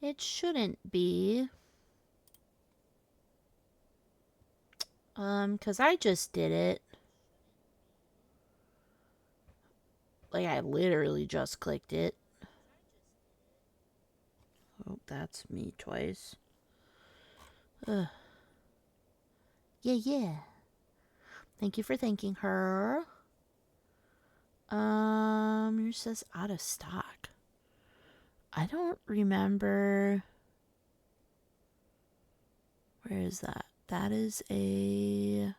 It shouldn't be. 'Cause I just did it. Like, I literally just clicked it. Oh, that's me twice. Ugh. Yeah. Thank you for thanking her. Yours says out of stock. I don't remember. Where is that? That is a...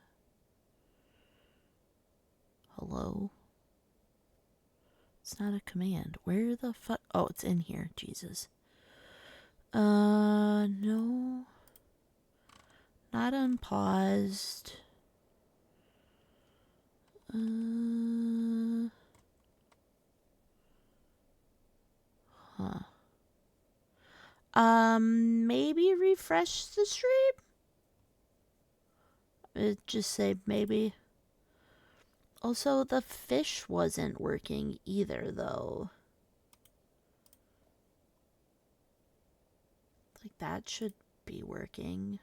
Hello? It's not a command. Where the fuck? Oh, it's in here. Jesus. No. Not unpaused. Huh. Maybe refresh the stream? It just say maybe. Also, the fish wasn't working either, though. Like, that should be working.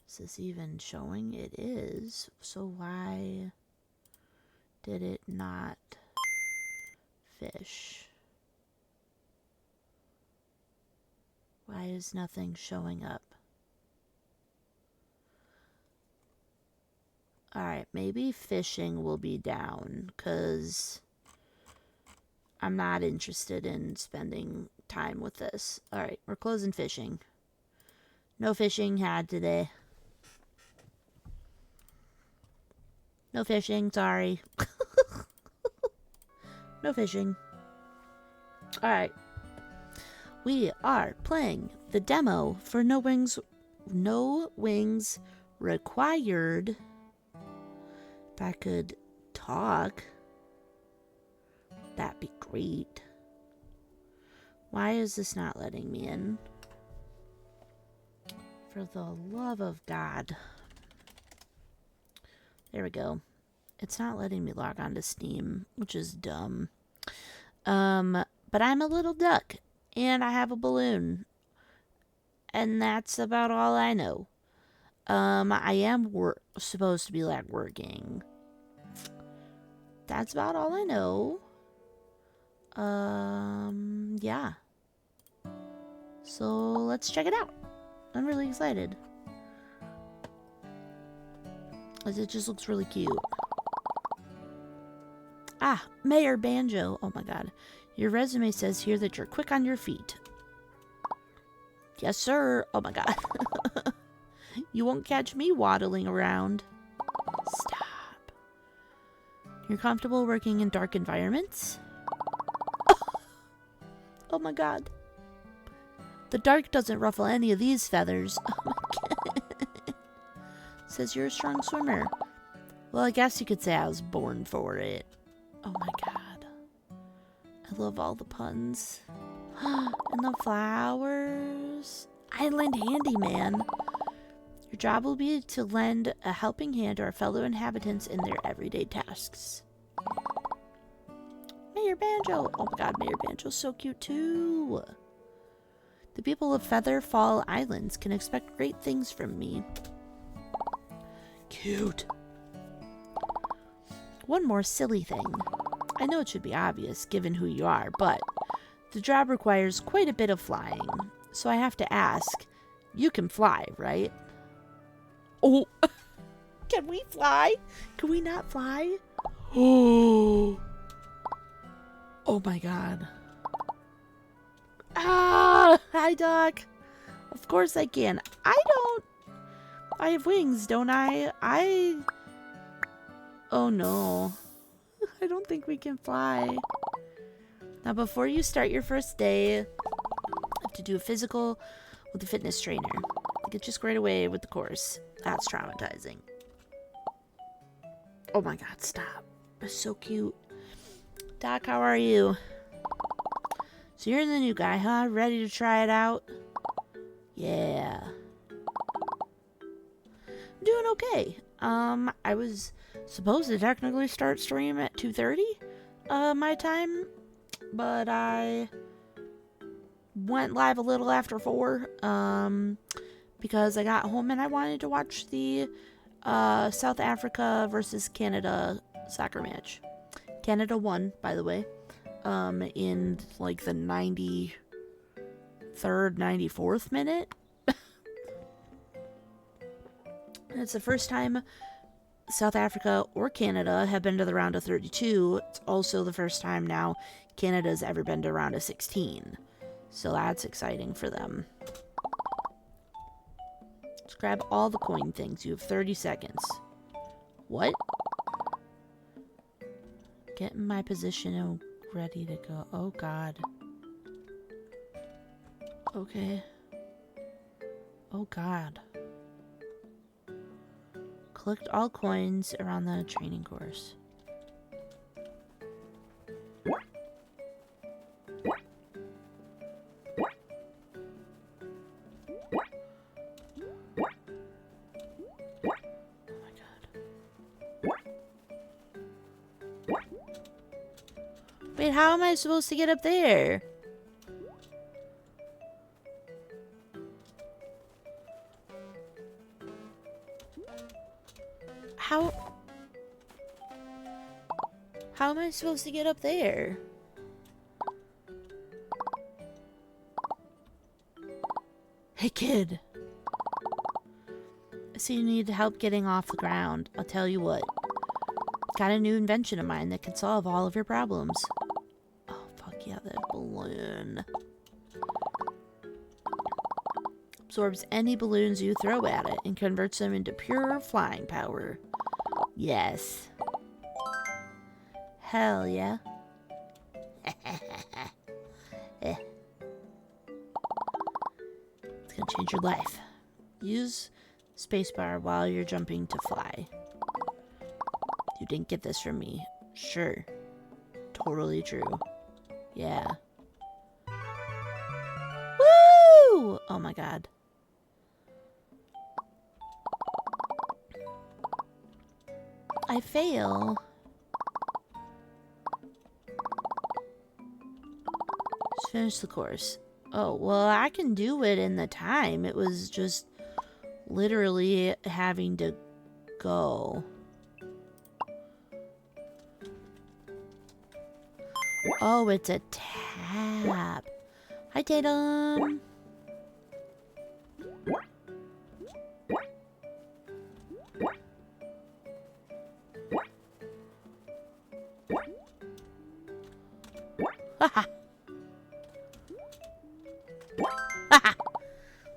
Is this even showing? It is. So why did it not fish? Why is nothing showing up? Alright, maybe fishing will be down, because I'm not interested in spending time with this. Alright, we're closing fishing. No fishing had today. No fishing, sorry. No fishing. Alright. We are playing the demo for No Wings Required. If I could talk, that'd be great. Why is this not letting me in? For the love of God. There we go. It's not letting me log on to Steam, which is dumb. But I'm a little duck, and I have a balloon. And that's about all I know. I am supposed to be, like, working. That's about all I know. Yeah. So, let's check it out. I'm really excited. It just looks really cute. Ah, Mayor Banjo. Oh my god. Your resume says here that you're quick on your feet. Yes, sir. Oh my god. You won't catch me waddling around. Stop. You're comfortable working in dark environments? Oh my god. The dark doesn't ruffle any of these feathers. Oh my god. Says you're a strong swimmer. Well, I guess you could say I was born for it. Oh my god. I love all the puns. And the flowers. Island handyman. Your job will be to lend a helping hand to our fellow inhabitants in their everyday tasks. Mayor Banjo. Oh my god, Mayor Banjo's so cute too. The people of Featherfall Islands can expect great things from me. Cute. One more silly thing. I know it should be obvious given who you are, but the job requires quite a bit of flying. So I have to ask, you can fly, right? Oh, can we fly? Can we not fly? Oh, oh my god. Ah, hi, Doc. Of course I can. I have wings, don't I? Oh no. I don't think we can fly. Now, before you start your first day, you have to do a physical with a fitness trainer. Get you squared away with the course. That's traumatizing. Oh my god, stop. That's so cute. Doc, how are you? So you're the new guy, huh? Ready to try it out? Yeah. I'm doing okay. I was supposed to technically start stream at 2:30, my time, but I went live a little after 4, because I got home and I wanted to watch the South Africa versus Canada soccer match. Canada won, by the way, in like the 93rd, 94th minute. It's the first time South Africa or Canada have been to the round of 32. It's also the first time now Canada's ever been to round of 16. So that's exciting for them. Let's grab all the coin things. You have 30 seconds. What? Get in my position and ready to go. Oh, God. Okay. Oh, God. Collect all coins around the training course. Wait, how am I supposed to get up there? How am I supposed to get up there? Hey, kid. I see you need help getting off the ground. I'll tell you what. Got a new invention of mine that can solve all of your problems. Oh, fuck yeah, that balloon. Absorbs any balloons you throw at it and converts them into pure flying power. Yes. Hell yeah. It's gonna change your life. Use spacebar while you're jumping to fly. You didn't get this from me. Sure. Totally true. Yeah. Woo! Oh my god. I fail. Just finish the course. Oh, well, I can do it in the time. It was just literally having to go. Oh, it's a tab. Hi, Tatum. Haha.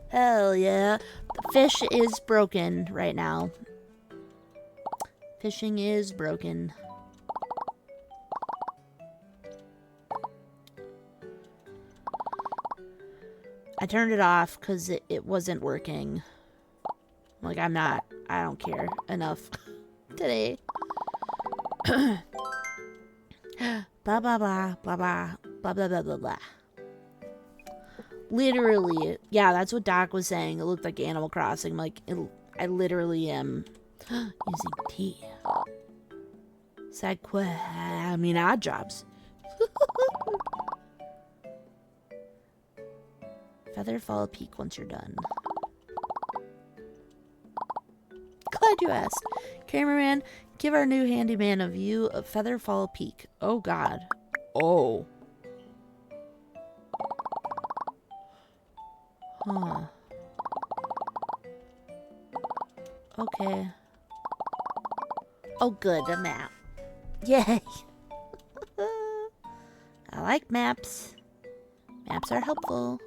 Hell yeah. The fish is broken right now. Fishing is broken. I turned it off because it wasn't working. Like, I don't care enough today. Blah, blah, blah, blah, blah, blah, blah, blah, blah, blah. Literally, yeah, that's what Doc was saying. It looked like Animal Crossing. Like, I literally am using tea. Sad odd jobs. Featherfall Peak once you're done. Glad you asked. Cameraman, give our new handyman a view of Featherfall Peak. Oh, God. Oh. Huh. Okay. Oh, good, a map. Yay! I like maps. Maps are helpful.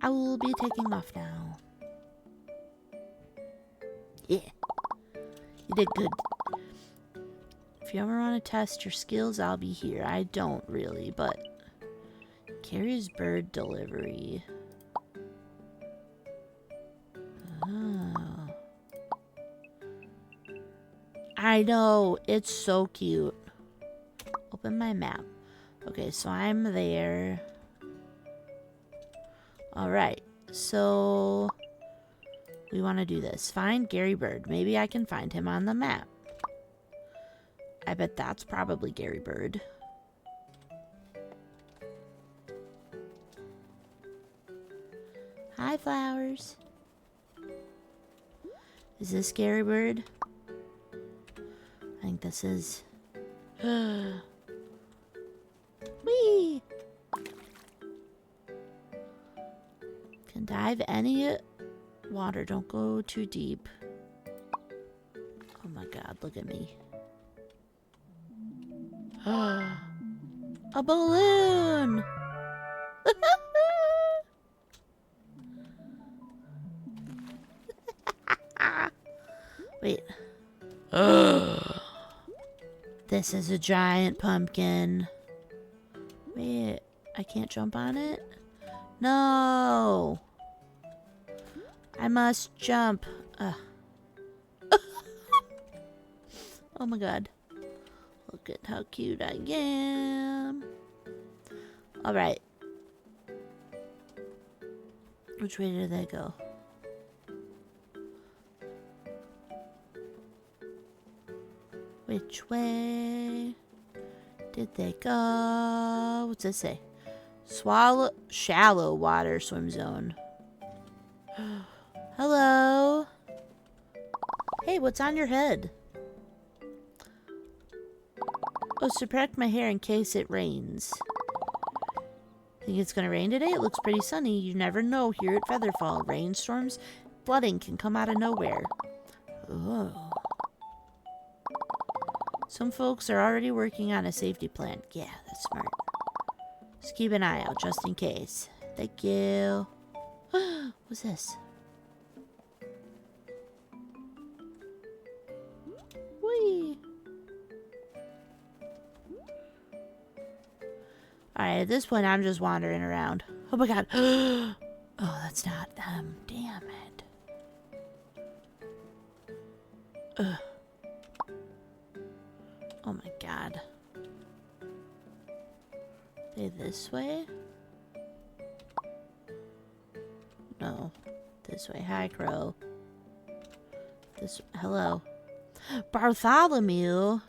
I will be taking off now. Yeah. You did good. If you ever want to test your skills, I'll be here. I don't really, but... Carrie's bird delivery. Oh. I know. It's so cute. Open my map. Okay, so I'm there. Alright. So... we want to do this. Find Gary Bird. Maybe I can find him on the map. I bet that's probably Gary Bird. Hi, flowers. Is this scary bird? I think this is. Whee! Can dive any water. Don't go too deep. Oh my god, look at me. A balloon! Wait. This is a giant pumpkin. Wait, I can't jump on it? No! I must jump. Oh my god. Look at how cute I am. Alright. Which way did they go? Which way did they go? What's this say? Shallow water swim zone. Hello. Hey, what's on your head? Oh, to protect my hair in case it rains. Think it's gonna rain today? It looks pretty sunny. You never know here at Featherfall. Rainstorms, flooding can come out of nowhere. Oh. Some folks are already working on a safety plan. Yeah, that's smart. Just keep an eye out just in case. Thank you. What's this? Whee! Alright, at this point I'm just wandering around. Oh my god. Oh, that's not them. Damn it. Ugh. Oh my god. They this way? No. This way. Hi, Crow. This. Hello. Bartholomew! Oh my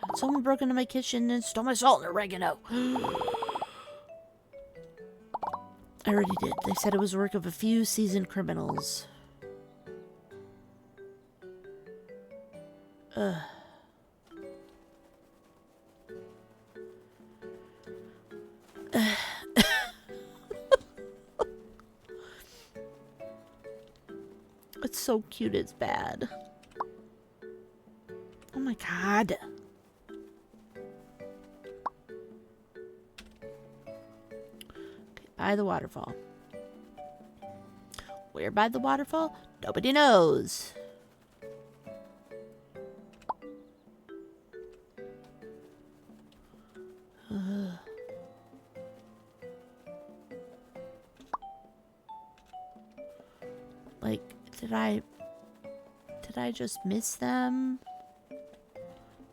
god. Someone broke into my kitchen and stole my salt and oregano. I already did. They said it was the work of a few seasoned criminals. Ugh. It's so cute, it's bad. Oh my god. Okay, by the waterfall. Where by the waterfall? Nobody knows. Like, did I just miss them? Oh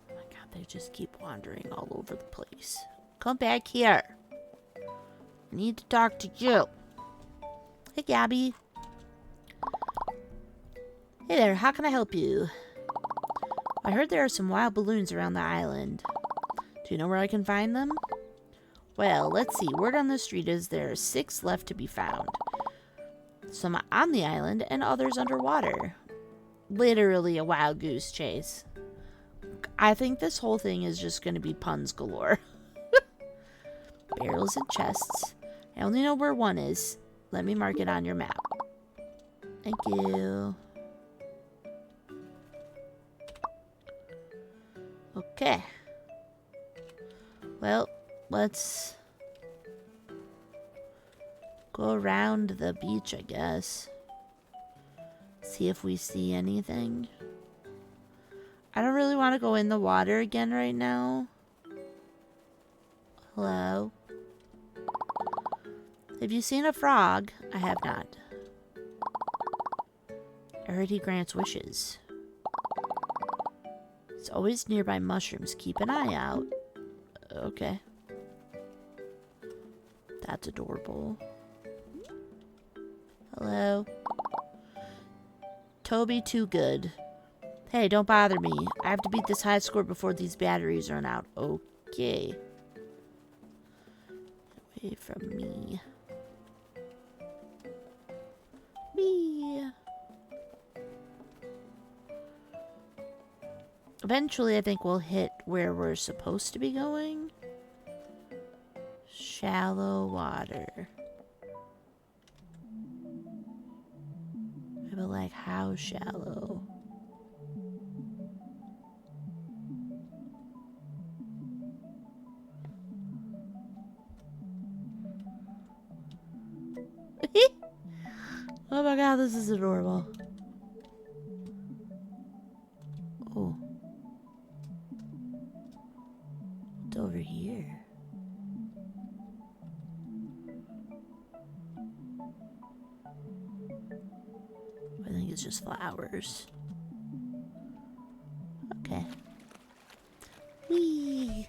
my god, they just keep wandering all over the place. Come back here. I need to talk to you. Hey, Gabby. Hey there, how can I help you? I heard there are some wild balloons around the island. Do you know where I can find them? Well, let's see. Word on the street is there are 6 left to be found. Some on the island and others underwater. Literally a wild goose chase. I think this whole thing is just going to be puns galore. Barrels and chests. I only know where one is. Let me mark it on your map. Thank you. Okay. Well, let's go around the beach, I guess. See if we see anything. I don't really want to go in the water again right now. Hello? Have you seen a frog? I have not. I heard he grants wishes. It's always nearby mushrooms. Keep an eye out. Okay. That's adorable. Hello? Toby Too Good. Hey, don't bother me. I have to beat this high score before these batteries run out. Okay. Away from me. Eventually, I think we'll hit where we're supposed to be going. Shallow water. But like, how shallow? Oh my god, this is adorable. Oh. What's over here? I think it's just flowers. Okay. Whee!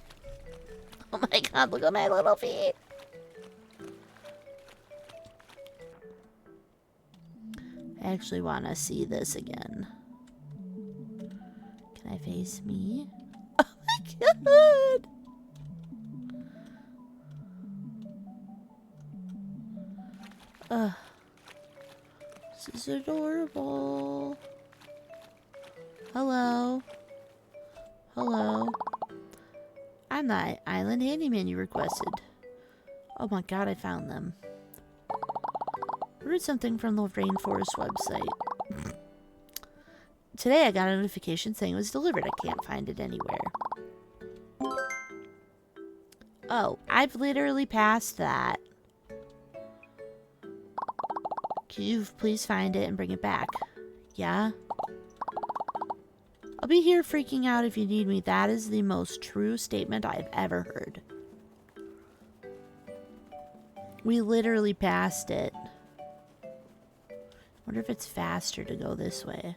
Oh my god, look at my little feet! I actually want to see this again. Can I face me? Oh my god! This is adorable. Hello. Hello. I'm the island handyman you requested. Oh my god, I found them. Ordered something from the Rainforest website. Today I got a notification saying it was delivered. I can't find it anywhere. Oh, I've literally passed that. Can you please find it and bring it back? Yeah? I'll be here freaking out if you need me. That is the most true statement I've ever heard. We literally passed it. Wonder if it's faster to go this way.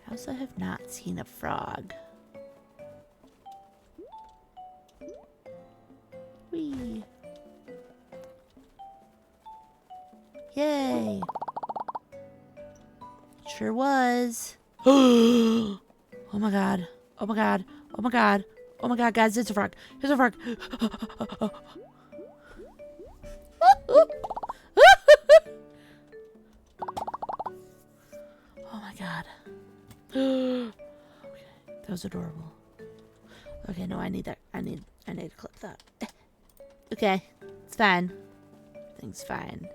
I also have not seen a frog. Whee! Yay! Sure was. Oh my god. Oh my god. Oh my god. Oh my god, guys, it's a frog. It's a frog. Oh my god. Okay, that was adorable. Okay, no, I need that. I need to clip that. Okay, it's fine. Everything's fine.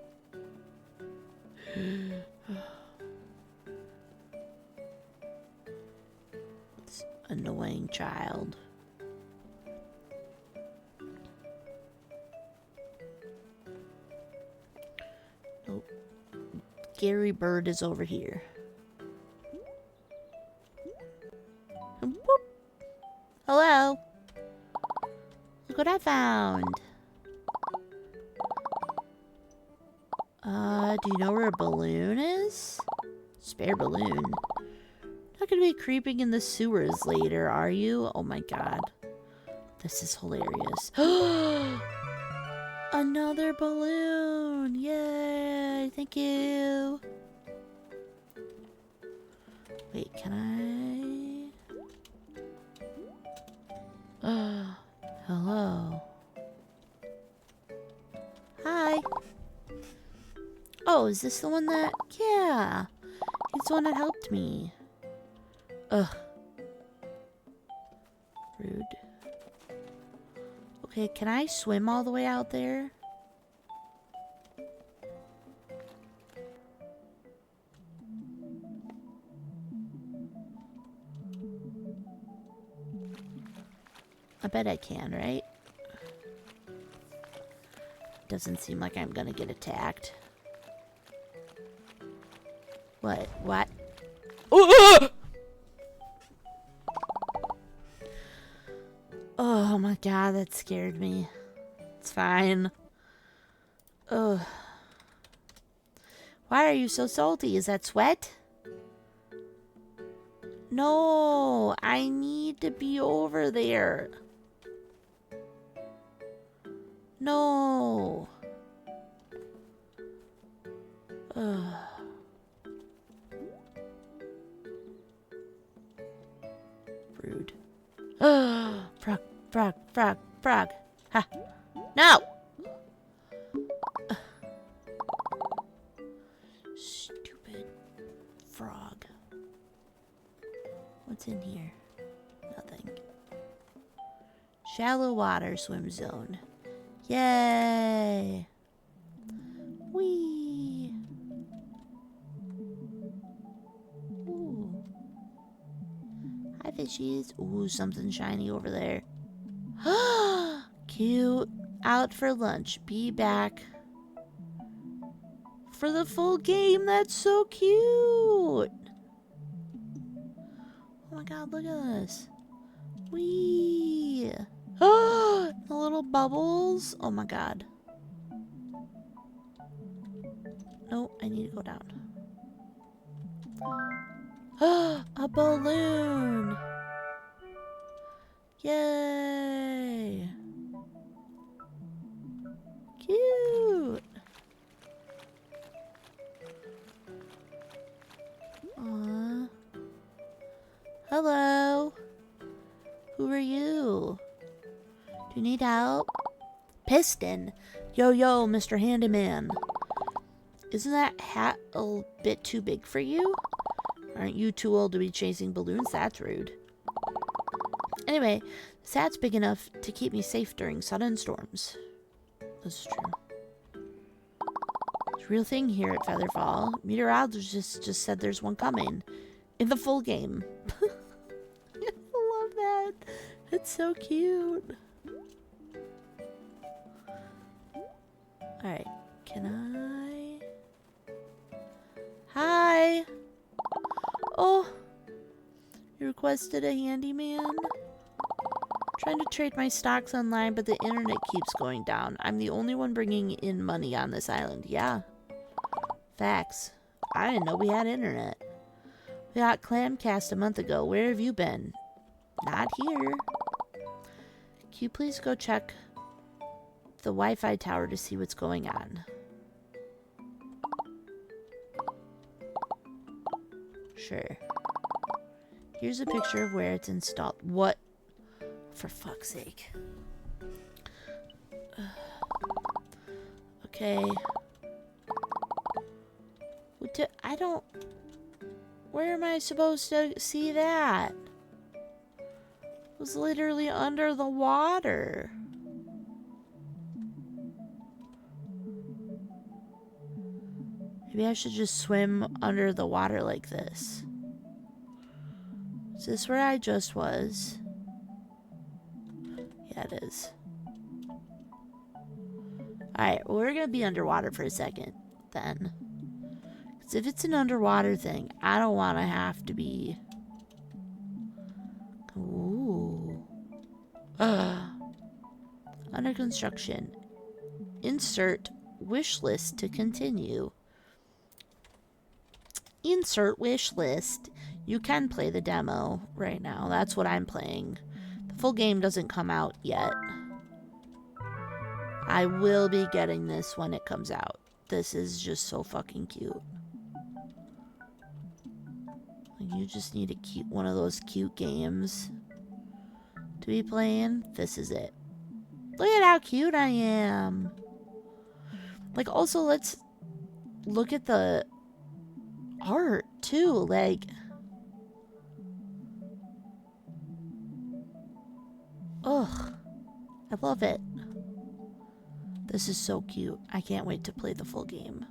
This annoying child. Nope. Gary Bird is over here. Boop. Hello. Look what I found. Do you know where a balloon is? Spare balloon. Not gonna be creeping in the sewers later, are you? Oh my god. This is hilarious. Another balloon! Yay! Thank you! Wait, can I? Hello. Hi! Oh, is this the one that... Yeah! He's the one that helped me. Ugh. Rude. Okay, can I swim all the way out there? I bet I can, right? Doesn't seem like I'm gonna get attacked. What? What? Oh! Oh my god, that scared me. It's fine. Ugh. Why are you so salty? Is that sweat? No, I need to be over there. No. Ugh. Rude. Frog, frog, frog, frog. Ha. No! What's in here? Nothing. Shallow water swim zone. Yay! Whee! Ooh. Hi, fishies. Ooh, something shiny over there. Cute. Out for lunch. Be back for the full game. That's so cute. Oh my god, look at this. Whee! Oh, the little bubbles. Oh my god. No, I need to go down. A balloon. Yay. Cute. Aww. Hello. Who are you? Do you need help? Piston. Yo, yo, Mr. Handyman. Isn't that hat a bit too big for you? Aren't you too old to be chasing balloons? That's rude. Anyway, this hat's big enough to keep me safe during sudden storms. This is true. It's a real thing here at Featherfall. Meteorologists just said there's one coming. In the full game. I love that. It's so cute. Alright. Can I? Hi! Oh! You requested a handyman? Trying to trade my stocks online, but the internet keeps going down. I'm the only one bringing in money on this island. Yeah. Facts. I didn't know we had internet. We got Clamcast a month ago. Where have you been? Not here. Can you please go check the Wi-Fi tower to see what's going on? Sure. Here's a picture of where it's installed. What? For fuck's sake. Okay. I don't... Where am I supposed to see that? It was literally under the water. Maybe I should just swim under the water like this. Is this where I just was? Yeah, it is. Alright, well, we're gonna be underwater for a second, then. Because if it's an underwater thing, I don't want to have to be... Ooh. Under construction. Insert wish list to continue. Insert wish list. You can play the demo right now. That's what I'm playing. The full game doesn't come out yet. I will be getting this when it comes out. This is just so fucking cute. You just need a cute one of those cute games to be playing. This is it. Look at how cute I am. Like, also, let's look at the art too. Like, ugh, I love it. This is so cute. I can't wait to play the full game.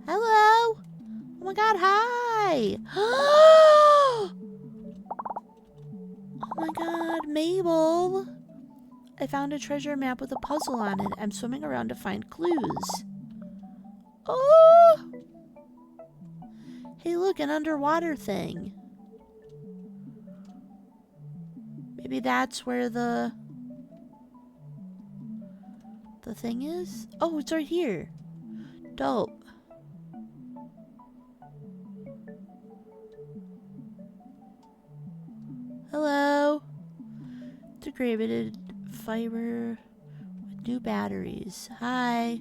Hello. Oh my god, hi. Oh my god, Mabel. I found a treasure map with a puzzle on it. I'm swimming around to find clues. Oh! Hey, look, an underwater thing. Maybe that's where the thing is? Oh, it's right here. Dope. Hello. Degraded fiber with new batteries. Hi.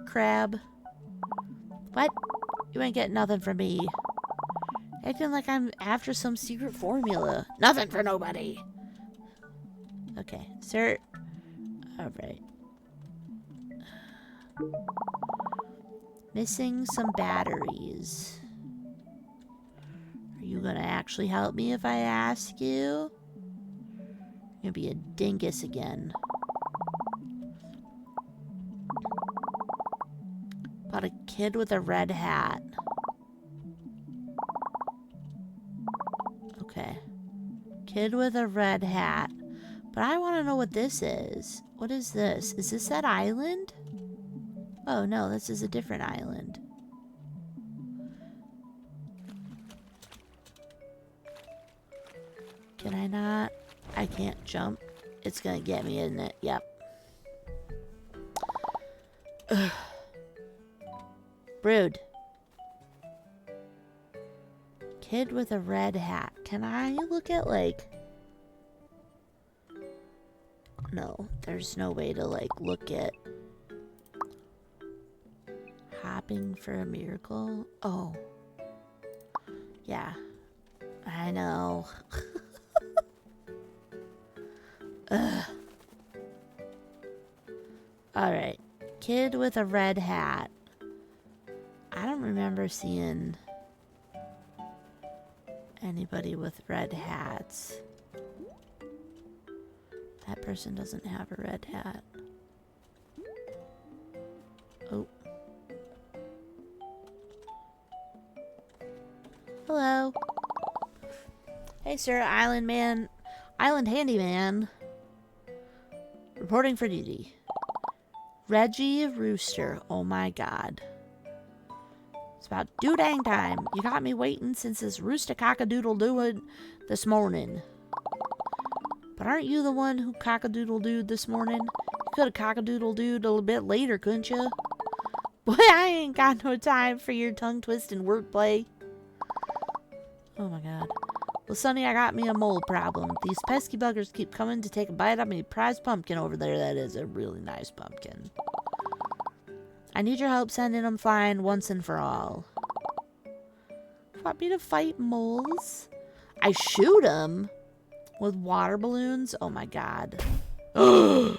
Crab. What? You ain't getting nothing from me. Acting like I'm after some secret formula. Nothing for nobody. Okay, sir. Alright. Missing some batteries. Are you gonna actually help me if I ask you? You're gonna be a dingus again. About a kid with a red hat. Okay. Kid with a red hat. But I want to know what this is. What is this? Is this that island? Oh no, this is a different island. Can I not? I can't jump. It's gonna get me, isn't it? Yep. Ugh. Brood. Kid with a red hat. Can I look at, like... No, there's no way to, like, look at... Hopping for a miracle? Oh. Yeah. I know. Ugh. Alright. Kid with a red hat. I don't remember seeing anybody with red hats. That person doesn't have a red hat. Oh. Hello. Hey, sir. Island man. Island handyman. Reporting for duty. Reggie Rooster. Oh my god. It's about doo-dang time. You got me waiting since this rooster cock-a-doodle-dooed this morning. But aren't you the one who cock-a-doodle-dooed this morning? You could have cock-a-doodle-dooed a little bit later, couldn't you? Boy, I ain't got no time for your tongue-twisting wordplay. Oh my god. Well, Sonny, I got me a mole problem. These pesky buggers keep coming to take a bite out of my prized pumpkin over there. That is a really nice pumpkin. I need your help sending them flying once and for all. Want me to fight moles? I shoot them with water balloons? Oh my god. Let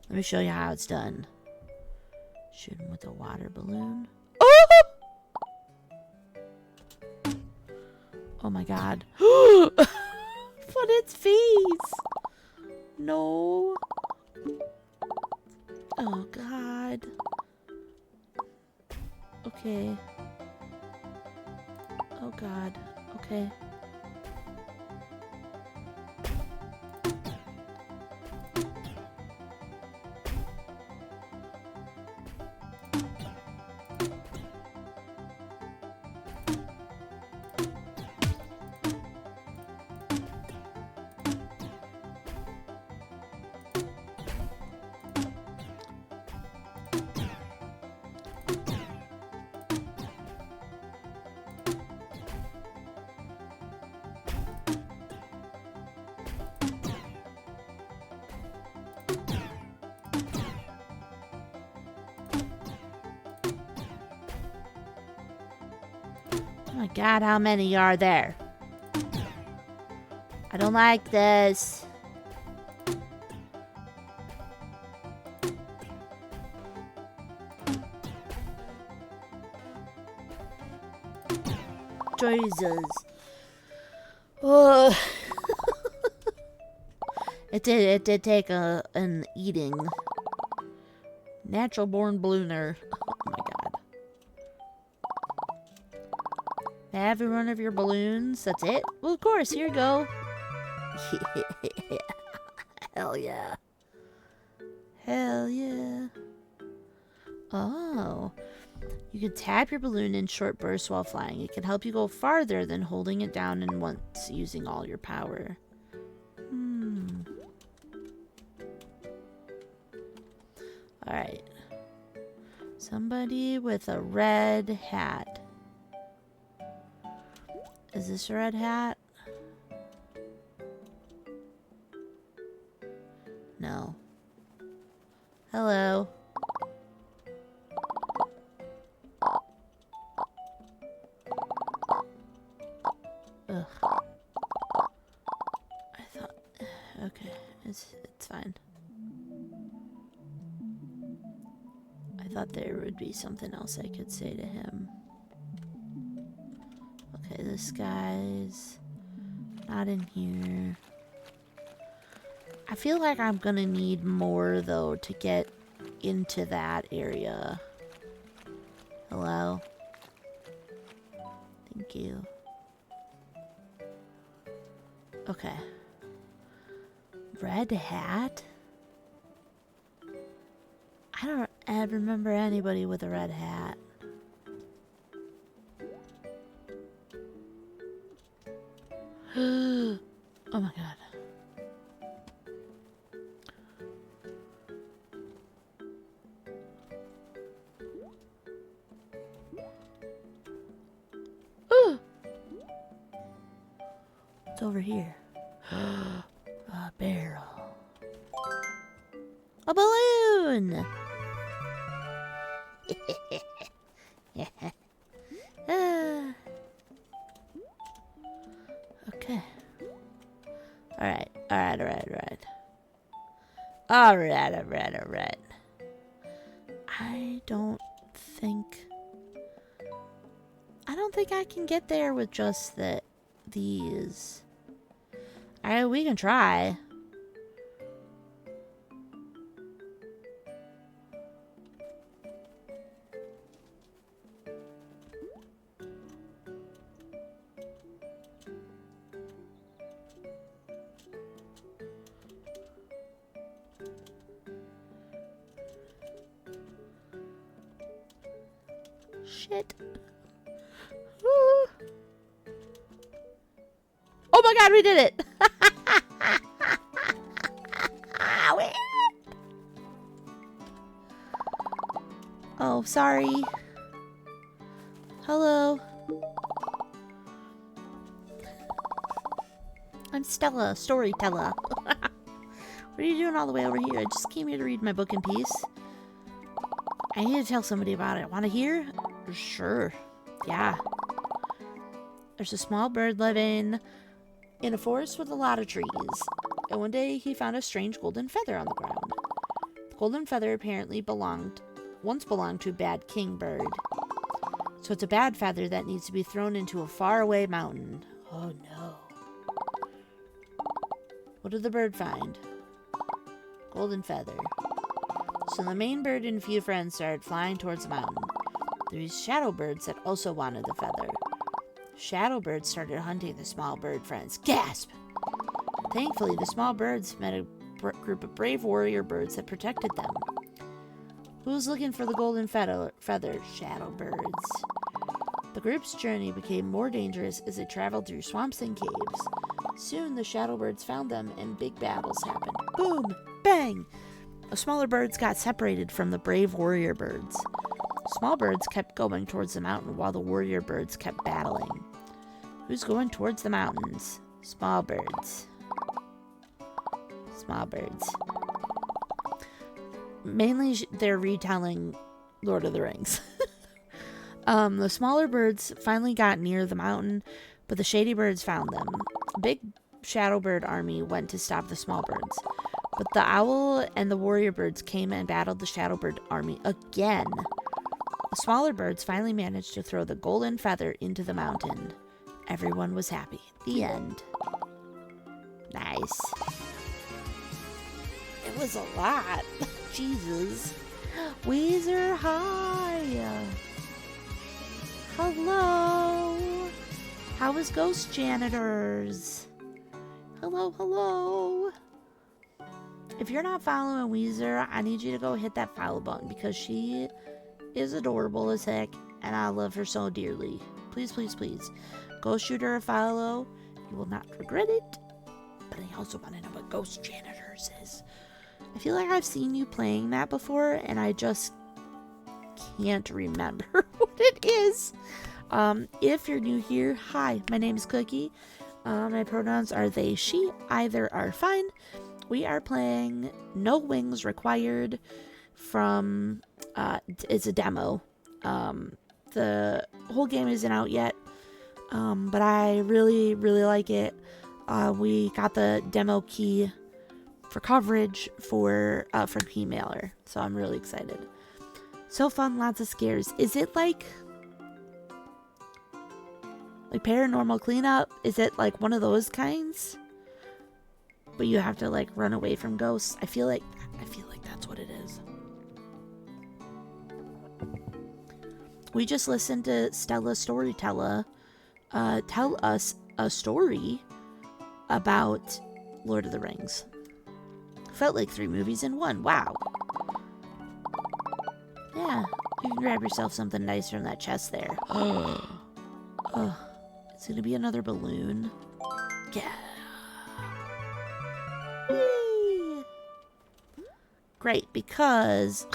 me show you how it's done. Shoot them with a water balloon. Oh my god. But it's face. No. Oh god. Okay. Oh god. Okay. Oh my god, how many are there? I don't like this. Jesus. Oh. It did take an eating. Natural born ballooner. Oh my god. Every one of your balloons. That's it? Well, of course. Here you go. Hell yeah. Hell yeah. Oh. You can tap your balloon in short bursts while flying. It can help you go farther than holding it down in once using all your power. Alright. Somebody with a red hat. Is this a red hat? No. Hello. Ugh. I thought... Okay, it's fine. I I thought there would be something else I could say to him. Okay, this guy's not in here. I feel like I'm gonna need more, though, to get into that area. Hello? Thank you. Okay. Red hat? I don't remember anybody with a red hat. Oh my god. It's over here. A barrel. A balloon! Okay. Alright. I don't think I can get there with just these. Alright, we can try. Shit. Woo. Oh my god, we did it! Oh, sorry. Hello. I'm Stella, storyteller. What are you doing all the way over here? I just came here to read my book in peace. I need to tell somebody about it. Want to hear? Sure. Yeah. There's a small bird living in a forest with a lot of trees. And one day he found a strange golden feather on the ground. The golden feather apparently once belonged to a bad king bird. So it's a bad feather that needs to be thrown into a faraway mountain. Oh no. What did the bird find? Golden feather. So the main bird and a few friends started flying towards the mountain. These shadow birds that also wanted the feather. Shadow birds started hunting the small bird friends. Gasp! Thankfully, the small birds met a group of brave warrior birds that protected them. Who's looking for the golden feather? Shadow birds. The group's journey became more dangerous as they traveled through swamps and caves. Soon, the shadow birds found them and big battles happened. Boom! Bang! The smaller birds got separated from the brave warrior birds. Small birds kept going towards the mountain while the warrior birds kept battling. Who's going towards the mountains? Small birds. Small birds. Mainly, they're retelling Lord of the Rings. The smaller birds finally got near the mountain, but the shady birds found them. A big shadow bird army went to stop the small birds. But the owl and the warrior birds came and battled the shadow bird army again. The smaller birds finally managed to throw the golden feather into the mountain. Everyone was happy. The end. Nice. It was a lot. Jesus. Weezer, hi. Hello. How was Ghost Janitors? Hello. If you're not following Weezer, I need you to go hit that follow button because she is adorable as heck and I love her so dearly. Please. Go shoot her a follow. You will not regret it. But I also want to know what Ghost Janitors is. I feel like I've seen you playing that before and I just can't remember what it is. If you're new here, hi, my name is Cookie. My pronouns are they, she, either are fine. We are playing No Wings Required from, it's a demo. The whole game isn't out yet, but I really like it. We got the demo key for coverage for Keymailer, so I'm really excited. So fun, lots of scares. Is it like paranormal cleanup? Is it like one of those kinds? But you have to like run away from ghosts. I feel like that's what it is. We just listened to Stella Storyteller tell us a story about Lord of the Rings. Felt like 3 movies in one. Wow. Yeah, you can grab yourself something nice from that chest there. Oh, it's gonna be another balloon. Yeah. Whee! Great, because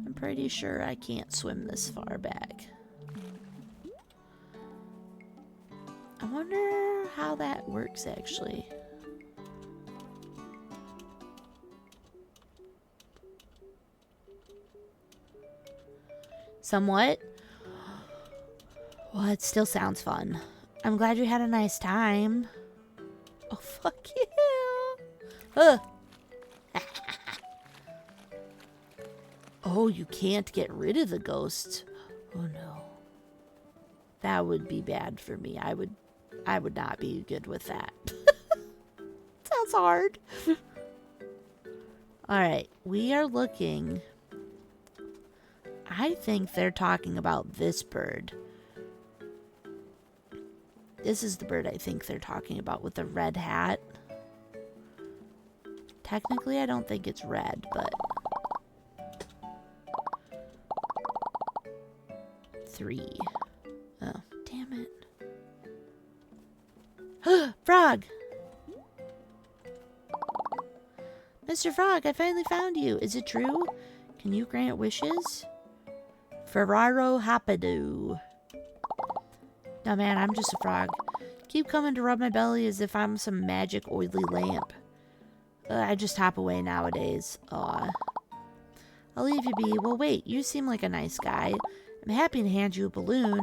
I'm pretty sure I can't swim this far back. I wonder how that works actually. Somewhat. Well, it still sounds fun. I'm glad you had a nice time. Oh, fuck yeah. Oh, you can't get rid of the ghosts. Oh, no. That would be bad for me. I would not be good with that. Sounds hard. Alright, we are looking. I think they're talking about this bird. This is the bird I think they're talking about with the red hat. Technically, I don't think it's red, but 3. Oh, damn it. Frog! Mr. Frog, I finally found you. Is it true? Can you grant wishes? Ferraro Hapadoo. No, man, I'm just a frog. Keep coming to rub my belly as if I'm some magic oily lamp. I just hop away nowadays. Aw. I'll leave you be. Well, wait, you seem like a nice guy. I'm happy to hand you a balloon.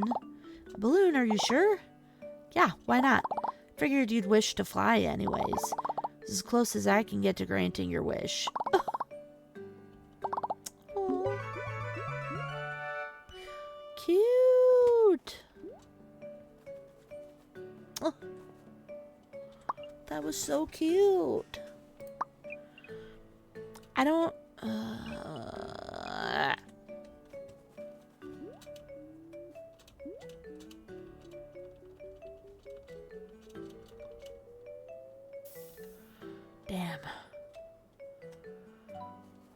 A balloon, are you sure? Yeah, why not? Figured you'd wish to fly anyways. It's as close as I can get to granting your wish. Oh. Cute. Oh. That was so cute. I don't... Damn.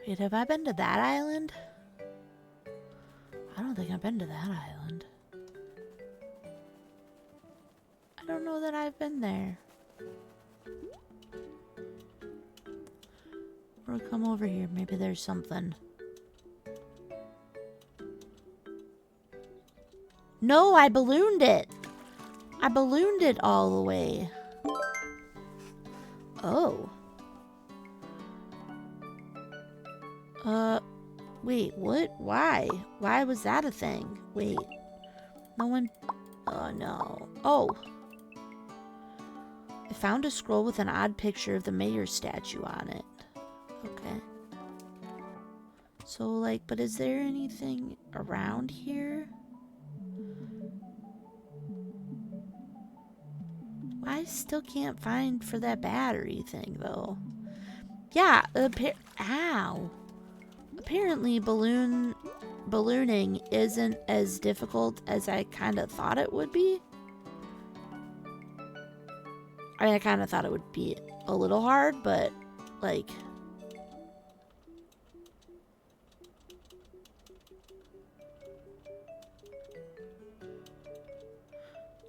Wait, have I been to that island? I don't think I've been to that island. I don't know that I've been there. Or come over here. Maybe there's something. No, I ballooned it. I ballooned it all the way. Oh. Wait, what? Why? Why was that a thing? Wait. No one... Oh, no. Oh. I found a scroll with an odd picture of the mayor's statue on it. Okay. So, like, but is there anything around here? I still can't find for that battery thing, though. Yeah, ow. Apparently, ballooning isn't as difficult as I kind of thought it would be. I mean, I kind of thought it would be a little hard, but, like...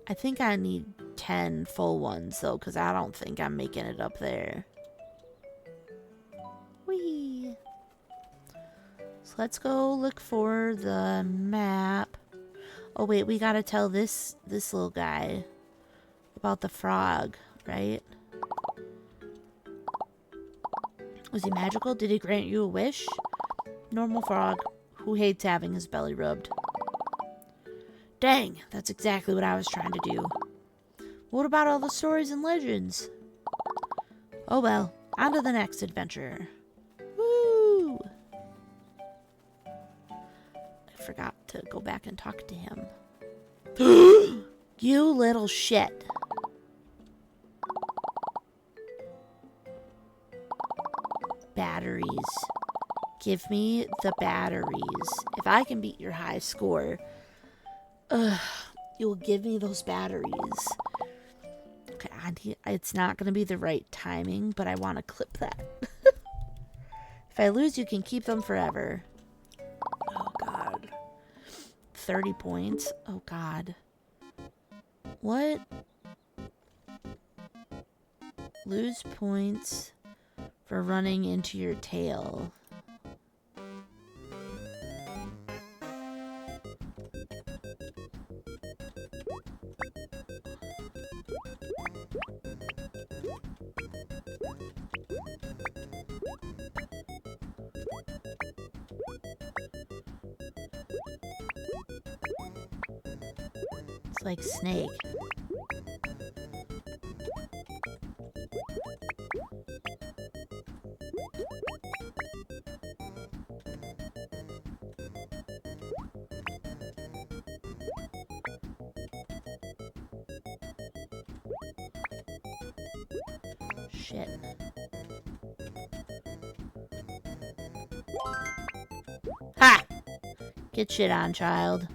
I think I need 10 full ones, though, because I don't think I'm making it up there. Whee! So let's go look for the map. Oh, wait, we gotta tell this little guy about the frog, right? Was he magical? Did he grant you a wish? Normal frog who hates having his belly rubbed. Dang, that's exactly what I was trying to do. What about all the stories and legends? Oh well, on to the next adventure. Woo! I forgot to go back and talk to him. You little shit. Batteries. Give me the batteries. If I can beat your high score, you'll give me those batteries. Okay, it's not going to be the right timing, but I want to clip that. If I lose, you can keep them forever. Oh, God. 30 points? Oh, God. What? Lose points for running into your tail. It's like Snake. Shit. Ha! Get shit on, child.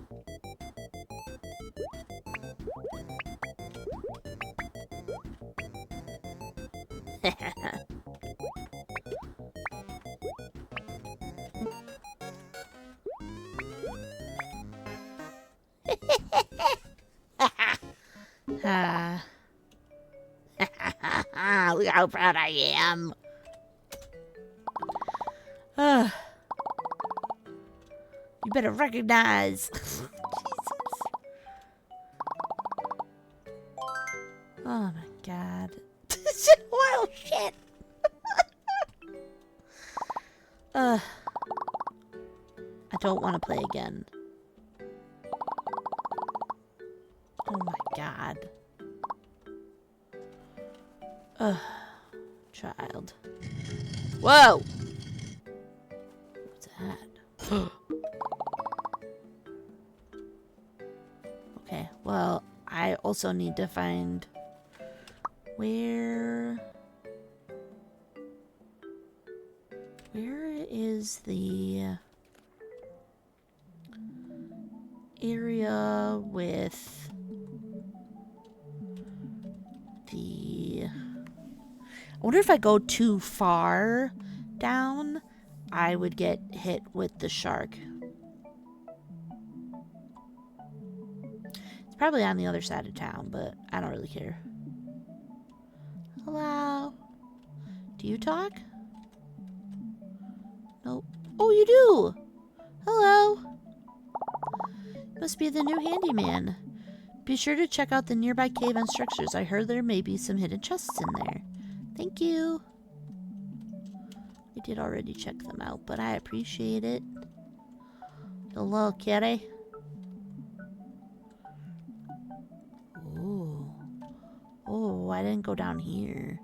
Ah. Look how proud I am. You better recognize. Jesus. Oh my God. This is wild shit. I don't want to play again. Oh my God. Child. Whoa! What's that? Okay, well, I also need to find where is the area with the... I wonder if I go too far down, I would get hit with the shark. It's probably on the other side of town, but I don't really care. Hello? Do you talk? Nope. Oh, you do! Hello! Must be the new handyman. Be sure to check out the nearby cave and structures. I heard there may be some hidden chests in there. Thank you. We did already check them out, but I appreciate it. Hello, kitty. Oh. Oh, I didn't go down here.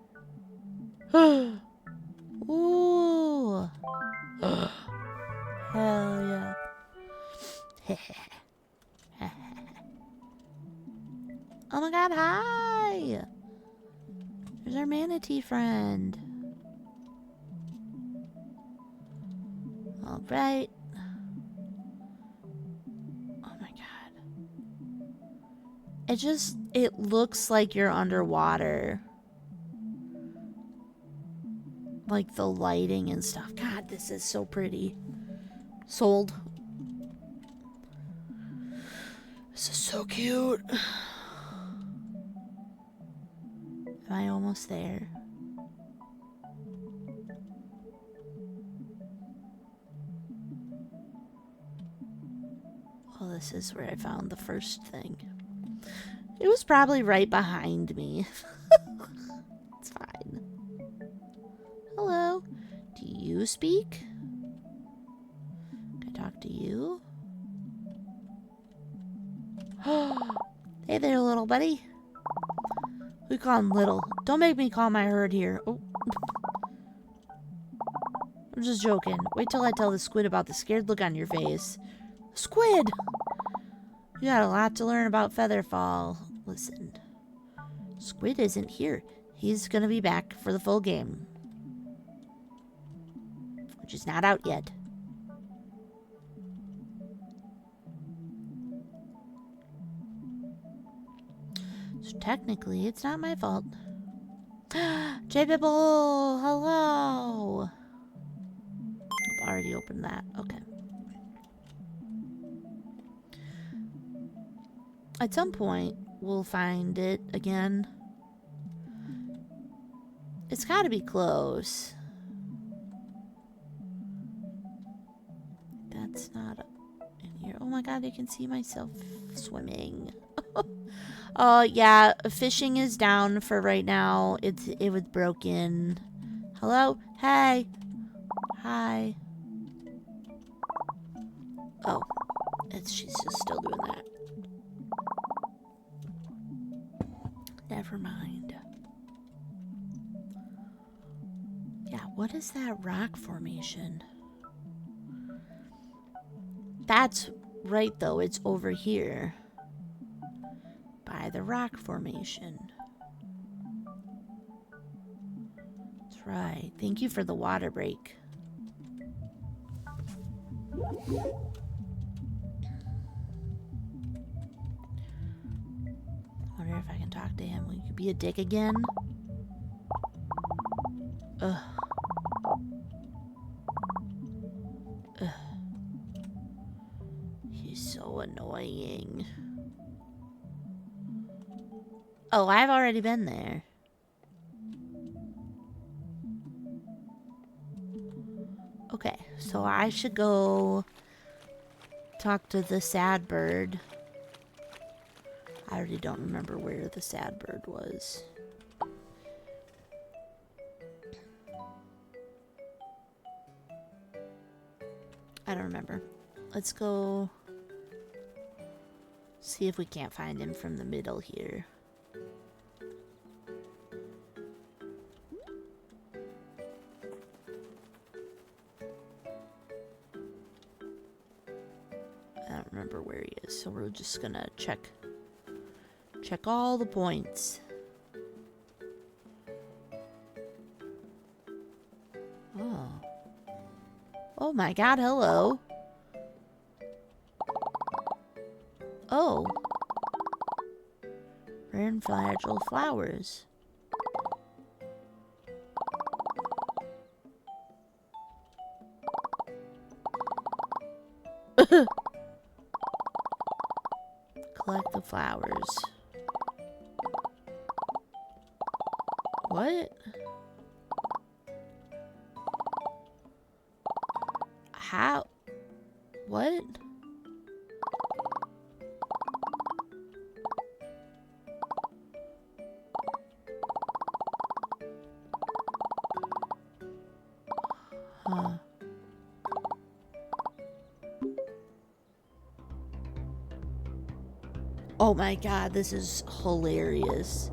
Ooh. Hell yeah. Oh my God, hi! There's our manatee friend. Alright. Oh my God. It looks like you're underwater. Like the lighting and stuff. God, this is so pretty. Sold. This is so cute. Am I almost there? Well, this is where I found the first thing. It was probably right behind me. It's fine. Hello. Do you speak? Can I talk to you? Hey there, little buddy. We call him little. Don't make me call my herd here. Oh. I'm just joking. Wait till I tell the squid about the scared look on your face. Squid! You got a lot to learn about Featherfall. Listen. Squid isn't here. He's gonna be back for the full game. Which is not out yet. So technically, it's not my fault. J-Bibble! Hello! I've already opened that. Okay. At some point, we'll find it again. It's gotta be close. That's not in here. Oh my god, I can see myself swimming. Oh yeah, fishing is down for right now. It was broken. Hello? Hey. Hi. Oh, she's just still doing that. Never mind. Yeah, what is that rock formation? That's right though, it's over here. By the rock formation. That's right. Thank you for the water break. Wonder if I can talk to him. Will you be a dick again? Ugh. Ugh. He's so annoying. Oh, I've already been there. Okay, so I should go talk to the sad bird. I already don't remember where the sad bird was. I don't remember. Let's go see if we can't find him from the middle here. I don't remember where he is, so we're just gonna check all the points. Oh. Oh my god, hello. Oh. Rare and fragile flowers. Collect the flowers. What? How? What? Huh. Oh my god, this is hilarious.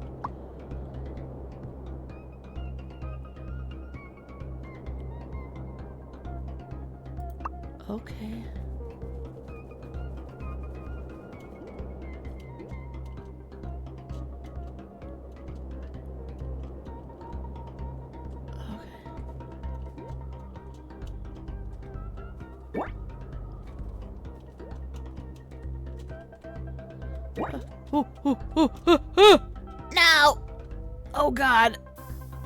Okay. No! Oh god.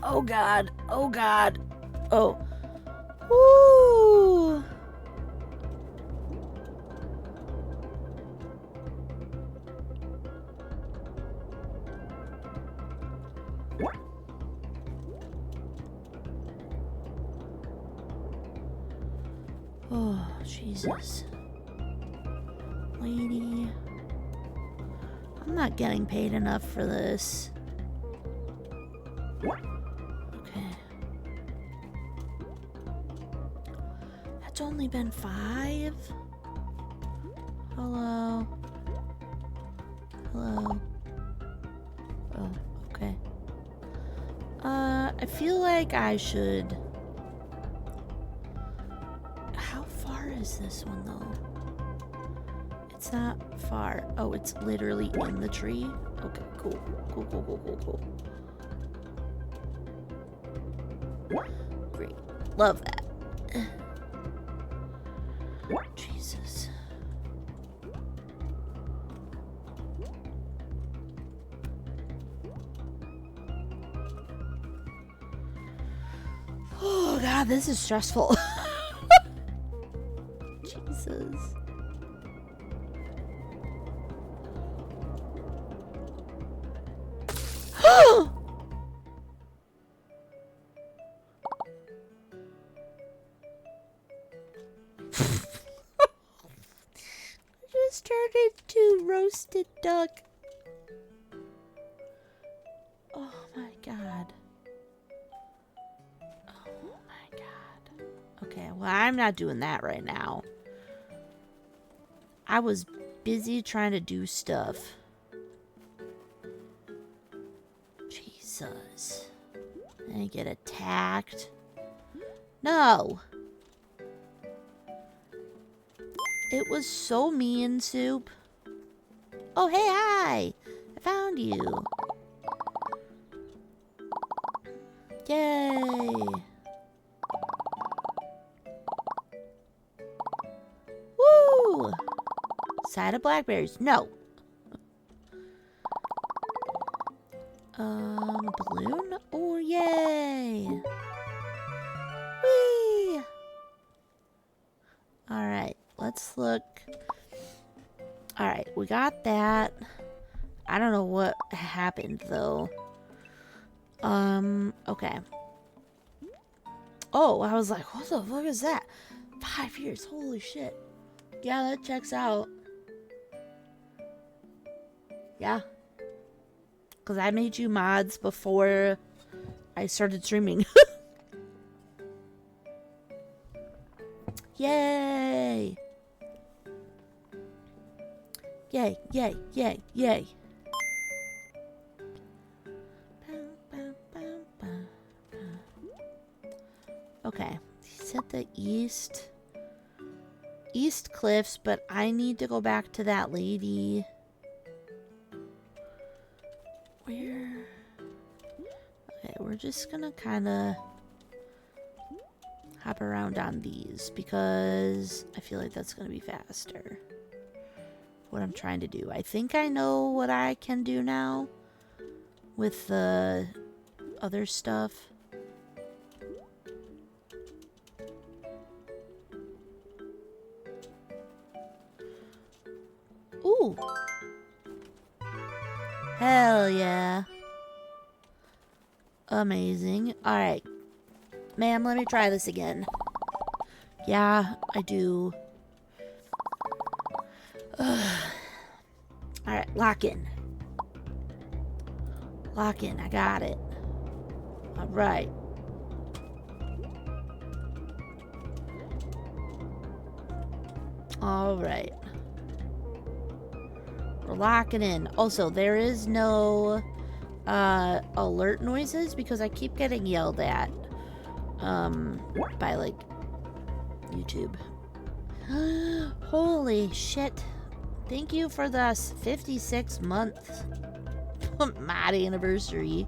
Oh god. Oh god. Oh. Woo! Oh, Jesus. Lady. I'm not getting paid enough for this. Okay. That's only been 5? Hello? Hello? Oh, okay. feel like I should... How far is this one, though? It's not far. Oh, it's literally in the tree? Okay, cool. Cool. Great. Love that. Jesus. Oh god, this is stressful. Jesus. Just turned into roasted duck. Oh my god. Oh my god. Okay, well, I'm not doing that right now. I was busy trying to do stuff. Jesus. And I get attacked. No. It was so mean, Soup. Oh, hey, hi. I found you. Yay. Woo. Side of blackberries. No. Balloon? Oh, yay. Whee. Alright, let's look. Alright, we got that. I don't know what happened, though. Okay. Oh, I was like, what the fuck is that? 5 years, holy shit. Yeah, that checks out. Yeah. Because I made you mods before I started streaming. Yay! Yay, yay, yay, yay. Okay, he's at the east cliffs, but I need to go back to that lady. Where? Okay, we're just gonna kind of hop around on these because I feel like that's gonna be faster. What I'm trying to do. I think I know what I can do now with the other stuff. Ooh. Hell yeah. Amazing. Alright. Ma'am, let me try this again. Yeah, I do. Alright, lock in. Lock in, I got it. Alright. Alright. We're locking in. Also, there is no alert noises because I keep getting yelled at by like YouTube. Holy shit. Thank you for the 56-month mod anniversary.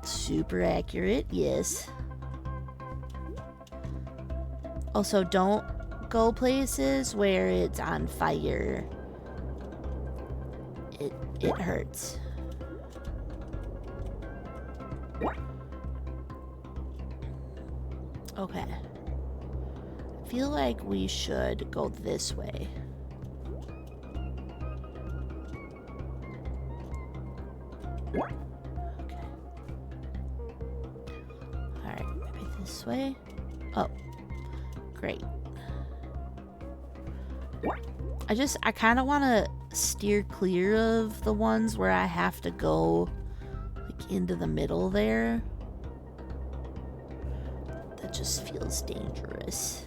Super accurate, yes. Also, don't go places where it's on fire. It hurts. Okay. I feel like we should go this way. Okay. Alright, maybe this way. Oh. Great. I kind of want to steer clear of the ones where I have to go like into the middle there. That just feels dangerous.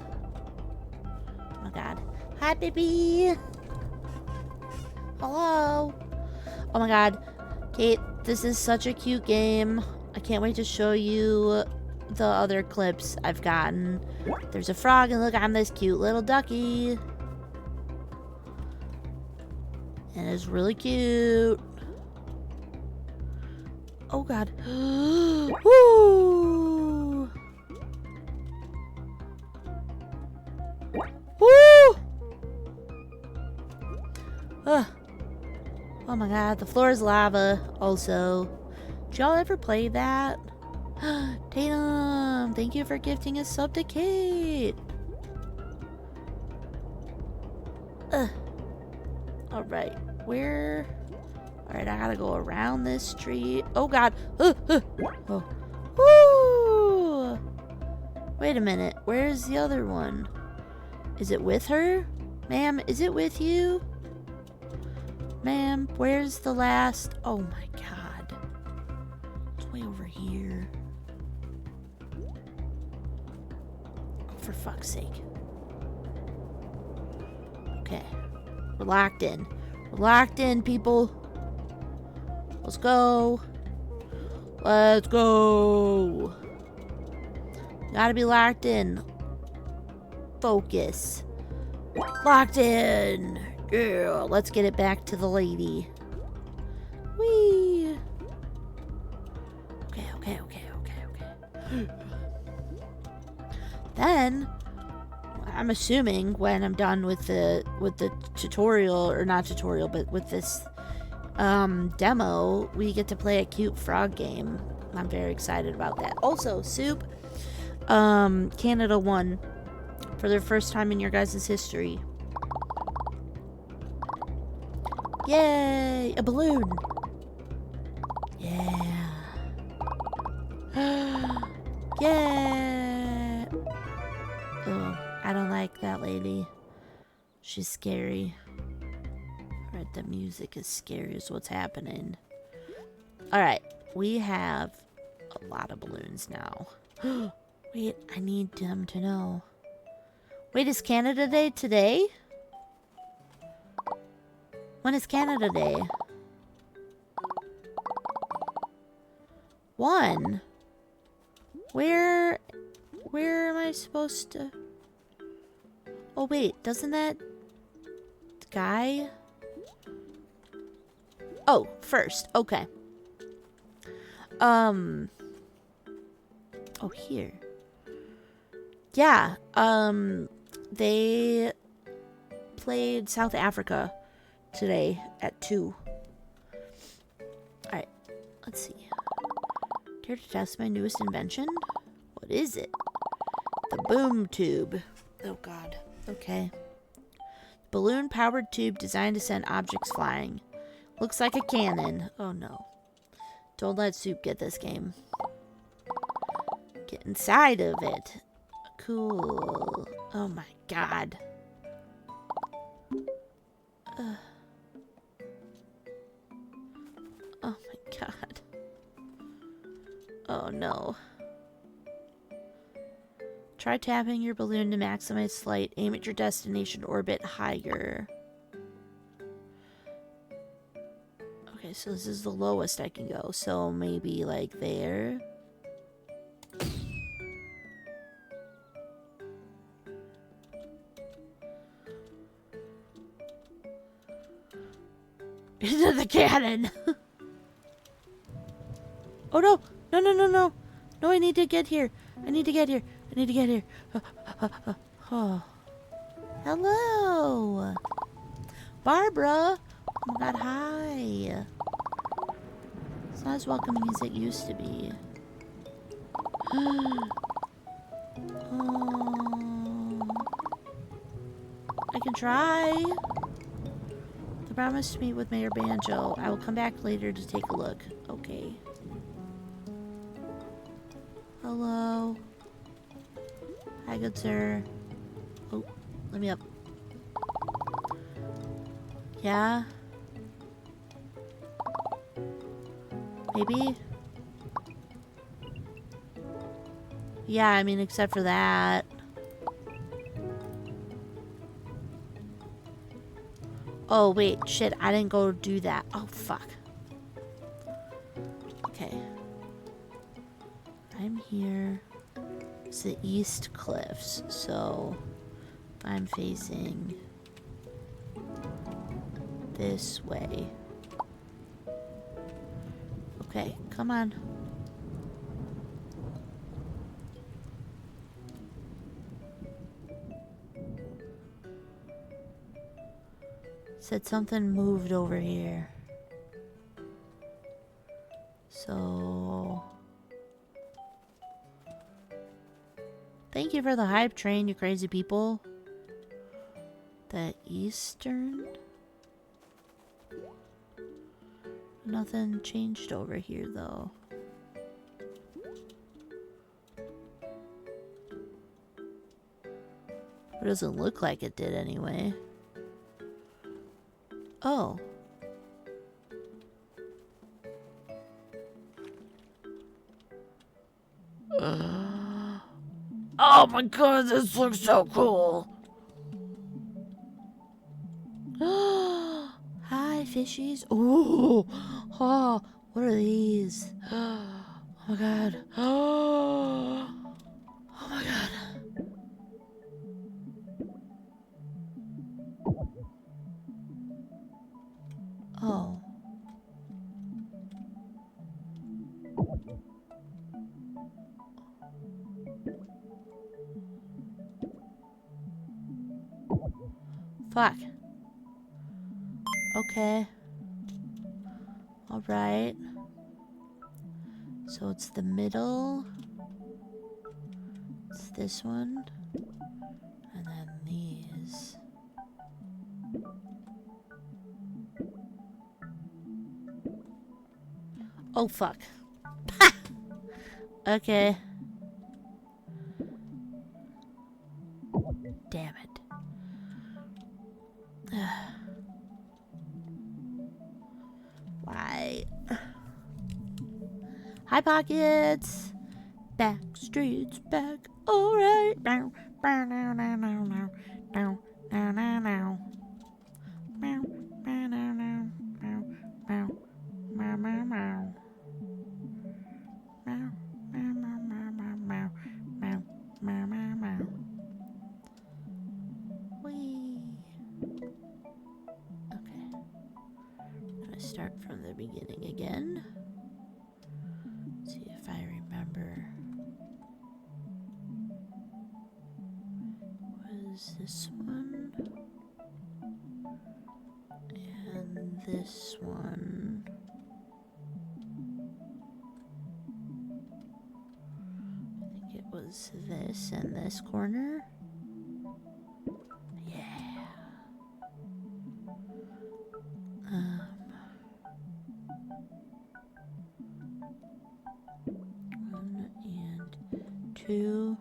Oh my god. Hi, baby. Hello. Oh my god. Kate, this is such a cute game. I can't wait to show you the other clips I've gotten. There's a frog, and look, I'm this cute little ducky. And it's really cute. Oh, God. Woo! Woo! Ugh. Oh my god, the floor is lava also. Did y'all ever play that? Tatum, thank you for gifting a sub to Kate. Alright, where? Alright, I gotta go around this street. Oh god. Oh. Woo! Wait a minute, where's the other one? Is it with her? Ma'am, is it with you? Ma'am, where's the last? Oh my god. It's way over here. Oh, for fuck's sake. Okay. We're locked in. We're locked in, people. Let's go. Let's go. Gotta be locked in. Focus. Locked in. Yeah, let's get it back to the lady. Whee! Okay. Then, I'm assuming when I'm done with the tutorial, or not tutorial, but with this demo, we get to play a cute frog game. I'm very excited about that. Also, Soup, Canada won for their first time in your guys' history. Yay! A balloon! Yeah! Yeah! Oh, I don't like that lady. She's scary. Alright, the music is scary is what's happening. Alright, we have a lot of balloons now. Wait, I need them to know. Wait, is Canada Day today? When is Canada Day? 1. Where am I supposed to? Oh wait, doesn't that guy? Oh, first. Okay. Oh, here. Yeah. They played South Africa today at 2. Alright, let's see. Care to test my newest invention? What is it? The boom tube. Oh god. Okay. Balloon powered tube designed to send objects flying. Looks like a cannon. Oh no. Don't let Soup get this game. Get inside of it. Cool. Oh my god. Oh my god. Oh no. Try tapping your balloon to maximize flight. Aim at your destination orbit higher. Okay, so this is the lowest I can go. So maybe like there. Into the cannon! Oh no! No, no, no, no! No, I need to get here! I need to get here! I need to get here! Oh. Hello! Barbara! Oh my god, hi! It's not as welcoming as it used to be. Oh. I can try! I promised to meet with Mayor Banjo. I will come back later to take a look. Okay. Hello. Hi, good sir. Oh, let me up. Yeah? Maybe? Yeah, I mean, except for that. Oh, wait, shit, I didn't go do that. Oh, fuck. Okay. here is the east cliffs. So if I'm facing this way. Okay, come on. Said something moved over here. So thank you for the hype train, you crazy people. The eastern? Nothing changed over here though. It doesn't look like it did anyway. Oh. Oh my god, this looks so cool. Hi, fishies. Ooh. Oh, what are these? Oh my god. Oh my god. Oh. Fuck. Okay. Alright. So it's the middle. It's this one. And then these. Oh, fuck. Okay. Damn it. Why? Hi, Pockets. Back streets back. Alright. Now. Now, now, now, now, now. Now, now, now, now. Meow. Meow, meow, meow. Meow. Meow. Meow, meow, meow. Meow. Meow, meow, meow, meow, meow. Meow. Meow, meow, meow. Whee. Okay. I'm gonna start from the beginning again. See if I remember. Was this one? And this one. I think it was this and this corner. Yeah. One and two.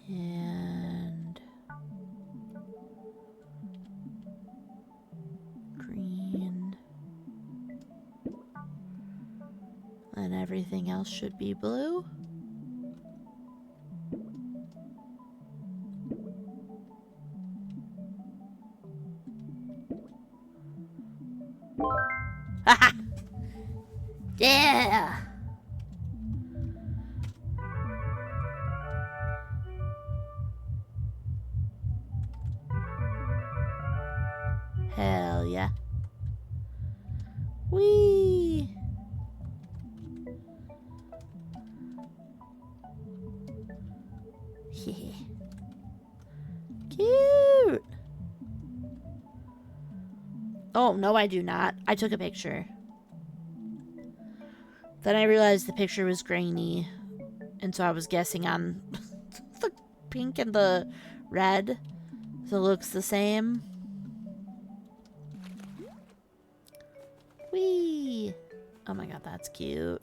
And green. And everything else should be blue. Haha! Yeah! Hell yeah. Whee! Yeah. Cute! Oh, no, I do not. I took a picture. Then I realized the picture was grainy. And so I was guessing on the pink and the red. So it looks the same. Whee! Oh my god, that's cute.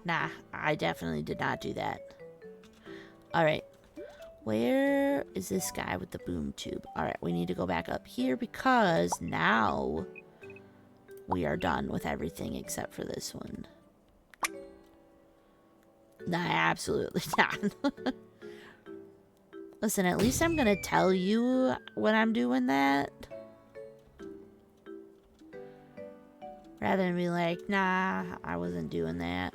Nah, I definitely did not do that. Alright. Where is this guy with the boom tube? Alright, we need to go back up here because now we are done with everything except for this one. Nah, absolutely not. Listen, at least I'm gonna tell you when I'm doing that. Rather than be like, nah, I wasn't doing that.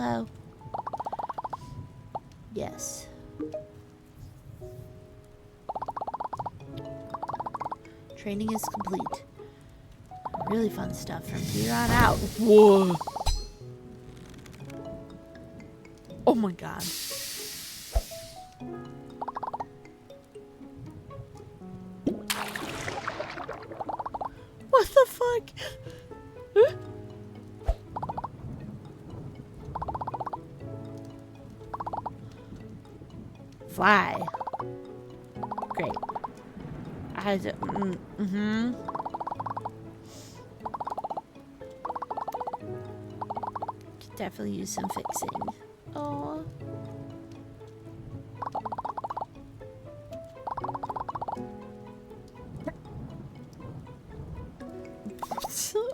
Hello. Yes. Training is complete. Really fun stuff from here on out. Whoa. Oh my god. What the fuck? Fly. Great. I had to, Could definitely use some fixing. Oh.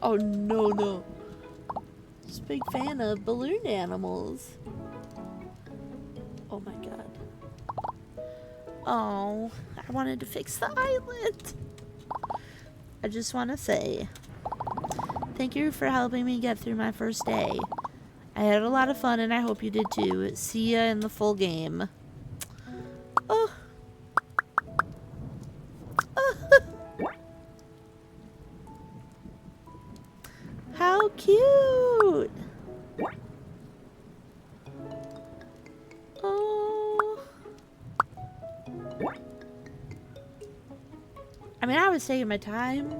Oh no, no. Just a big fan of balloon animals. Oh my god. Oh, I wanted to fix the island. I just want to say thank you for helping me get through my first day. I had a lot of fun and I hope you did too. See ya in the full game. Oh. How cute! Oh. I mean, I was taking my time,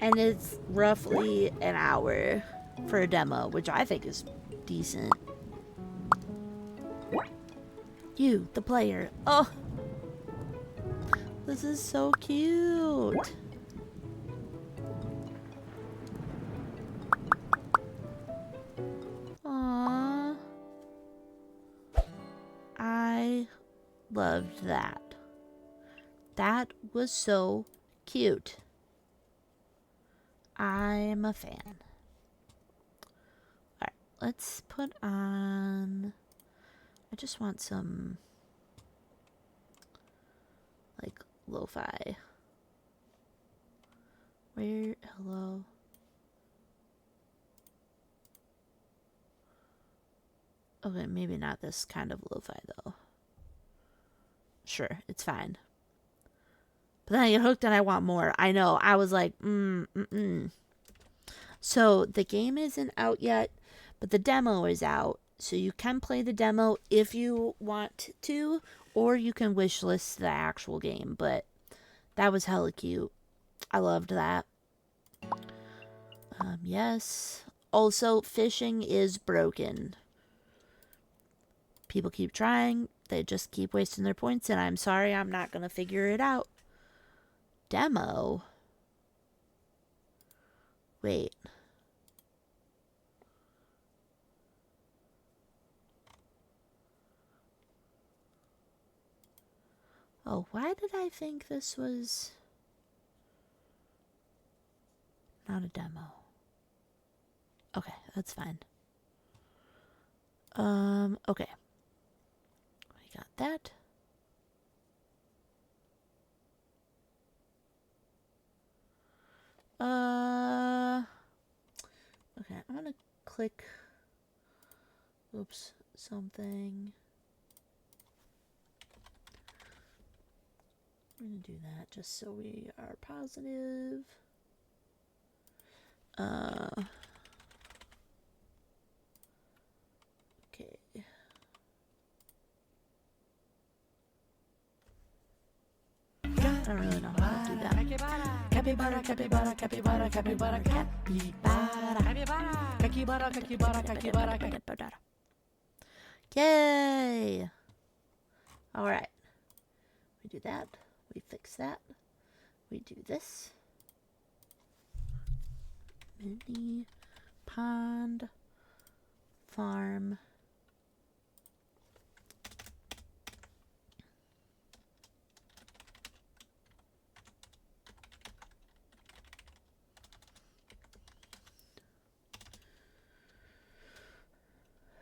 and it's roughly an hour for a demo, which I think is decent. You, the player. Oh. This is so cute. Aww. I loved that. That was so cute. I'm a fan. Alright, let's put on... I just want some... like, lo-fi. Where? Hello? Okay, maybe not this kind of lo-fi, though. Sure, it's fine. But then I get hooked and I want more. I know. I was like, So, the game isn't out yet, but the demo is out. So, you can play the demo if you want to, or you can wishlist the actual game. But that was hella cute. I loved that. Yes. Also, fishing is broken. People keep trying. They just keep wasting their points, and I'm sorry, I'm not going to figure it out. Demo? Wait. Oh, why did I think this was not a demo? Okay, that's fine. Okay. We got that. Okay, I'm gonna click, oops, something. I'm gonna do that just so we are positive. Okay. I don't really know how to do that. Capybara, capybara, capybara, capybara, capybara. Capybara, capybara, capybara, capybara. Yay! Alright. We do that. We fix that. We do this. Mini pond farm.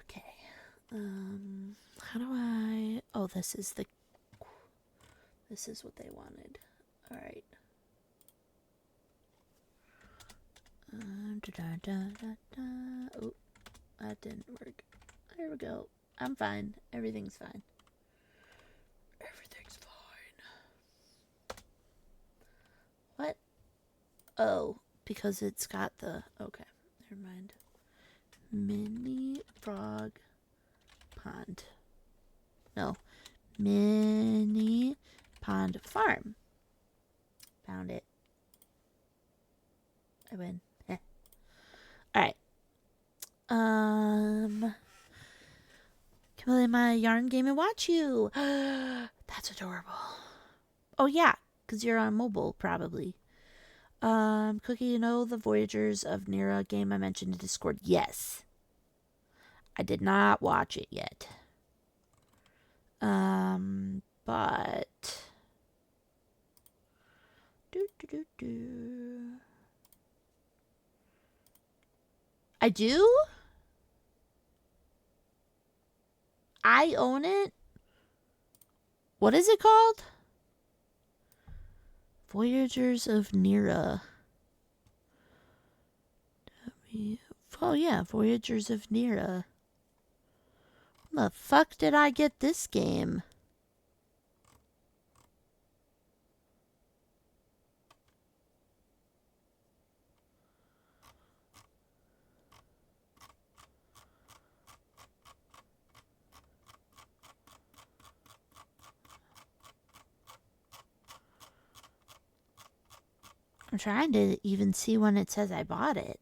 Okay. How do I... Oh, this is the... This is what they wanted. Alright. Oh, that didn't work. There we go. I'm fine. Everything's fine. Everything's fine. What? Oh, because it's got the... Okay, never mind. Mini frog pond. No. Mini pond farm. Found it. I win. Alright. Can play my yarn game and watch you. That's adorable. Oh yeah, because you're on mobile probably. Cookie, you know the Voyagers of Nira game I mentioned in Discord? Yes. I did not watch it yet. But I do? I own it? What is it called? Voyagers of Nira. Oh yeah, Voyagers of Nira. When the fuck did I get this game? I'm trying to even see when it says I bought it.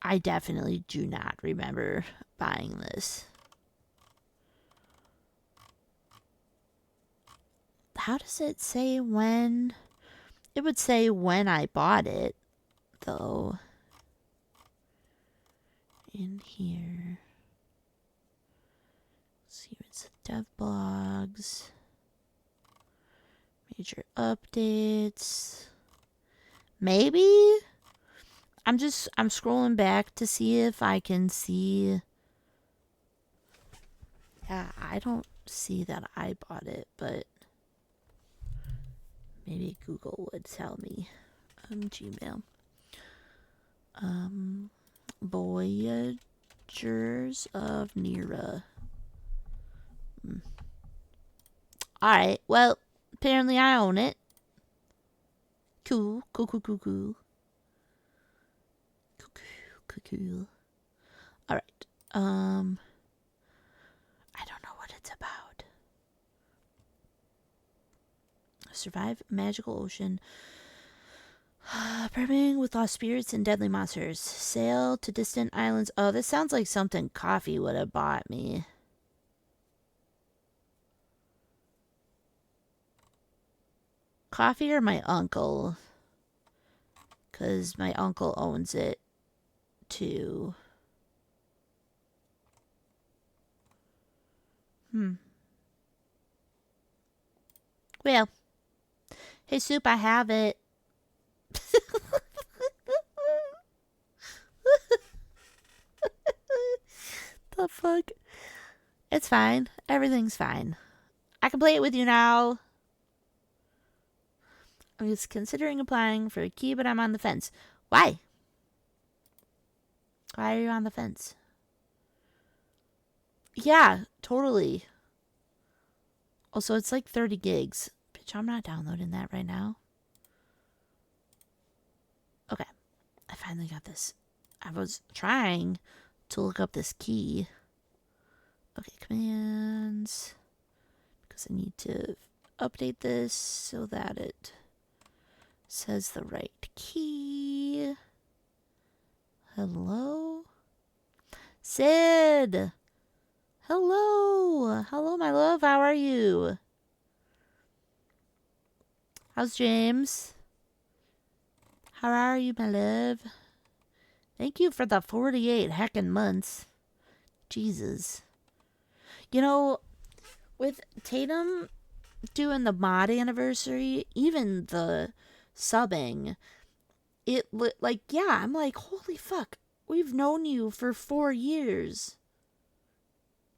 I definitely do not remember buying this. How does it say when? It would say when I bought it, though. In here. Let's see, it's dev blogs. Major updates. Maybe? I'm scrolling back to see if I can see. Yeah, I don't see that I bought it, but maybe Google would tell me. Gmail. Voyagers of Nira. Alright, well, apparently I own it. Cool. Alright. I don't know what it's about. Survive magical ocean. Brimming with lost spirits and deadly monsters. Sail to distant islands. Oh, this sounds like something Coffee would have bought me. Coffee or my uncle? Because my uncle owns it too. Well. Hey, Soup, I have it. The fuck? It's fine. Everything's fine. I can play it with you now. I'm just considering applying for a key, but I'm on the fence. Why? Why are you on the fence? Yeah, totally. Also, it's like 30 gigs. Bitch, I'm not downloading that right now. Okay. I finally got this. I was trying to look up this key. Okay, commands. Because I need to update this so that it says the right key. Hello? Sid! Hello! Hello, my love. How are you? How's James? How are you, my love? Thank you for the 48 heckin' months. Jesus. You know, with Tatum doing the mod anniversary, even the subbing, I'm like, holy fuck, we've known you for 4 years.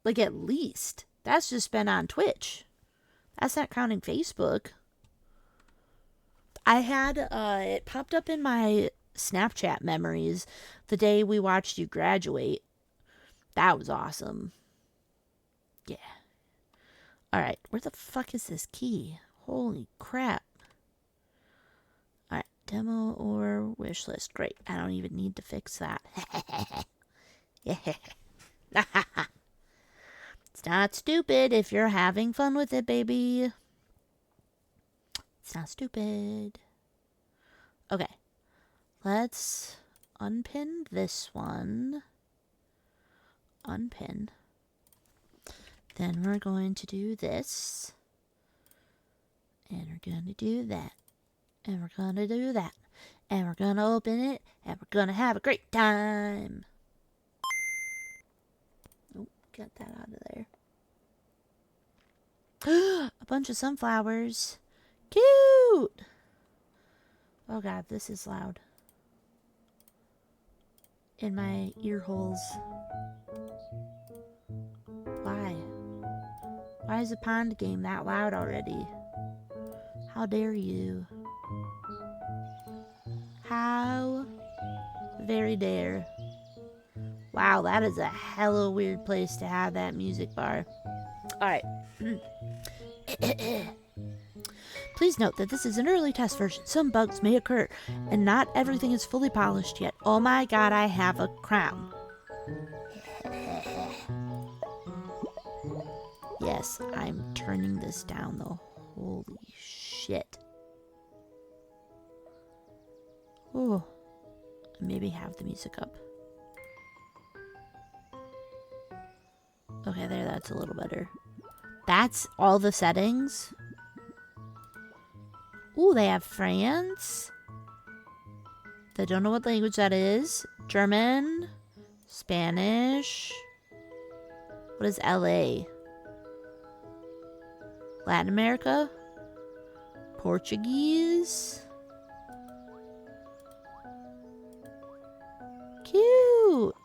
Like, at least. That's just been on Twitch. That's not counting Facebook. I had, it popped up in my Snapchat memories the day we watched you graduate. That was awesome. Yeah. Alright, where the fuck is this key? Holy crap. Alright, demo or wish list. Great, I don't even need to fix that. Yeah. It's not stupid if you're having fun with it, baby. It's not stupid. Okay. Let's unpin this one. Unpin. Then we're going to do this. And we're going to do that. And we're going to do that. And we're going to open it. And we're going to have a great time. Oh, get that out of there. A bunch of sunflowers. Cute! Oh god, this is loud. In my ear holes. Why? Why is the pond game that loud already? How dare you? How very dare. Wow, that is a hella weird place to have that music bar. Alright. Please note that this is an early test version. Some bugs may occur, and not everything is fully polished yet. Oh my god, I have a crown. Yes, I'm turning this down though. Holy shit. Oh, maybe have the music up. Okay, there, that's a little better. That's all the settings. Ooh, they have France. They don't know what language that is. German. Spanish. What is LA? Latin America. Portuguese. Cute.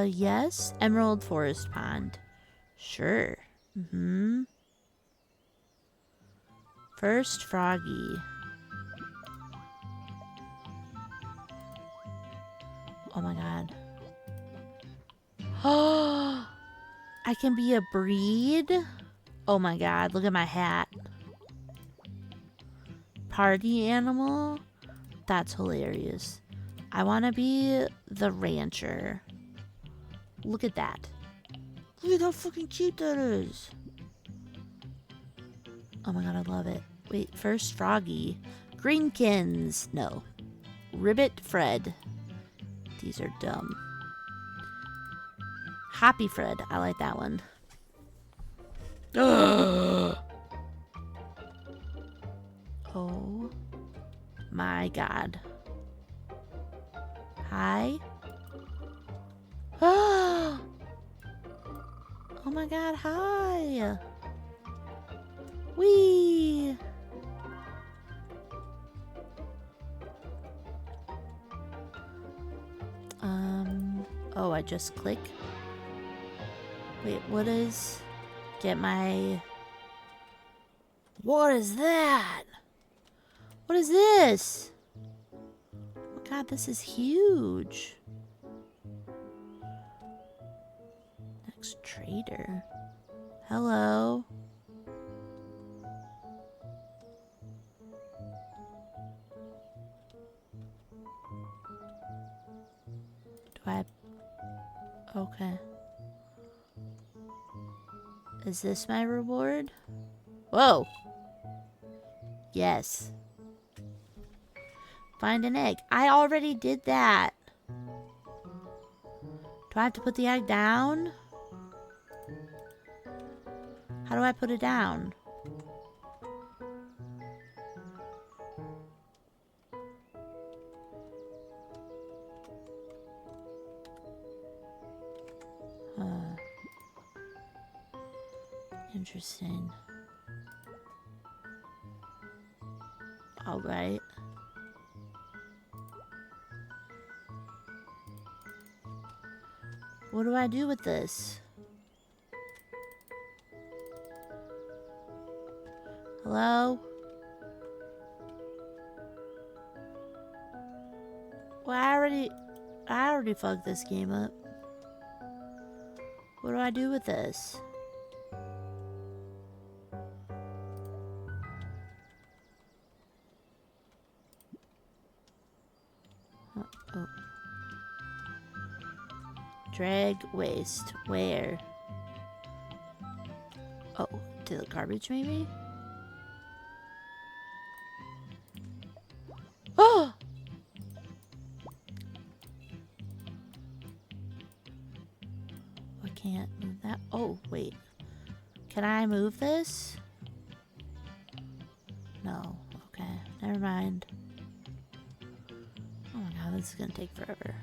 Yes. Emerald Forest Pond. Sure. First Froggy. Oh my god. Oh, I can be a breed? Oh my god, look at my hat. Party animal? That's hilarious. I want to be the rancher. Look at that. Look at how fucking cute that is. Oh my god, I love it. Wait, first Froggy. Greenkins. No. Ribbit Fred. These are dumb. Happy Fred. I like that one. Oh my god. Hi. Oh my god, hi. Wee. Oh, I just click. Wait, what is... Get my... What is that? What is this? Oh god, this is huge. Next trader. Hello. Do I... Okay. Is this my reward? Whoa! Yes. Find an egg. I already did that. Do I have to put the egg down? How do I put it down? Interesting. Alright. What do I do with this? Hello? Well, I already fucked this game up. What do I do with this? Oh. Drag waste. Where? Oh, to the garbage maybe? Oh! I can't move that. Oh, wait. Can I move this? No. Okay. Never mind. Oh my god, this is gonna take forever.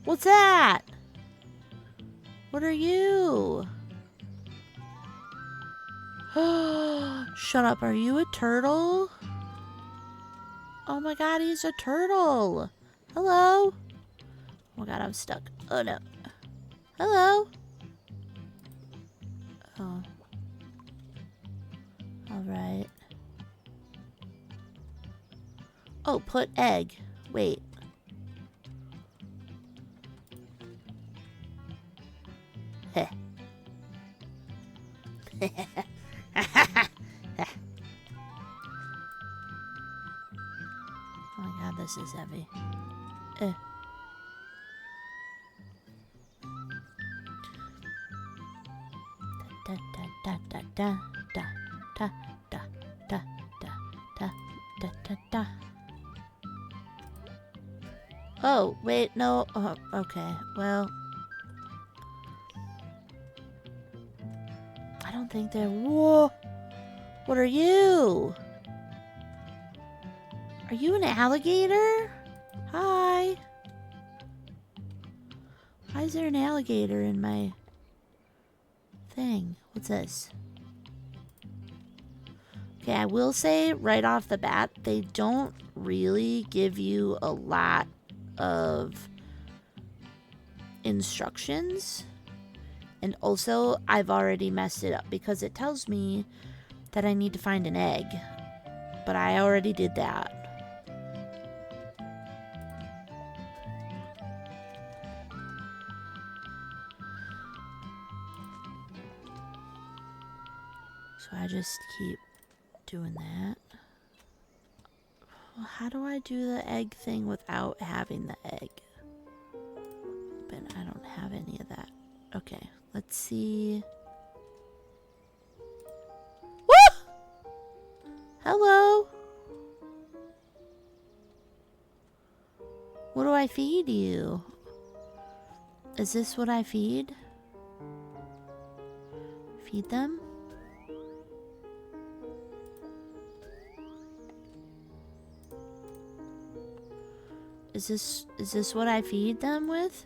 What's that? What are you? Shut up. Are you a turtle? Oh my god, he's a turtle. Hello? Oh my god, I'm stuck. Oh no. Hello? Oh. Alright. Oh, put egg. Wait. Heh. Oh my god, this is heavy. Da da da da da da da da da da da da da. Oh, wait, no. Oh, okay, well. I don't think they're... Whoa! What are you? Are you an alligator? Hi. Why is there an alligator in my thing? What's this? Okay, I will say right off the bat, they don't really give you a lot of instructions. And also, I've already messed it up because it tells me that I need to find an egg. But I already did that. So I just keep doing that. Well, how do I do the egg thing without having the egg? But I don't have any of that. Okay, let's see. Woo! Hello? What do I feed you? Is this what I feed? Feed them? Is this what I feed them with?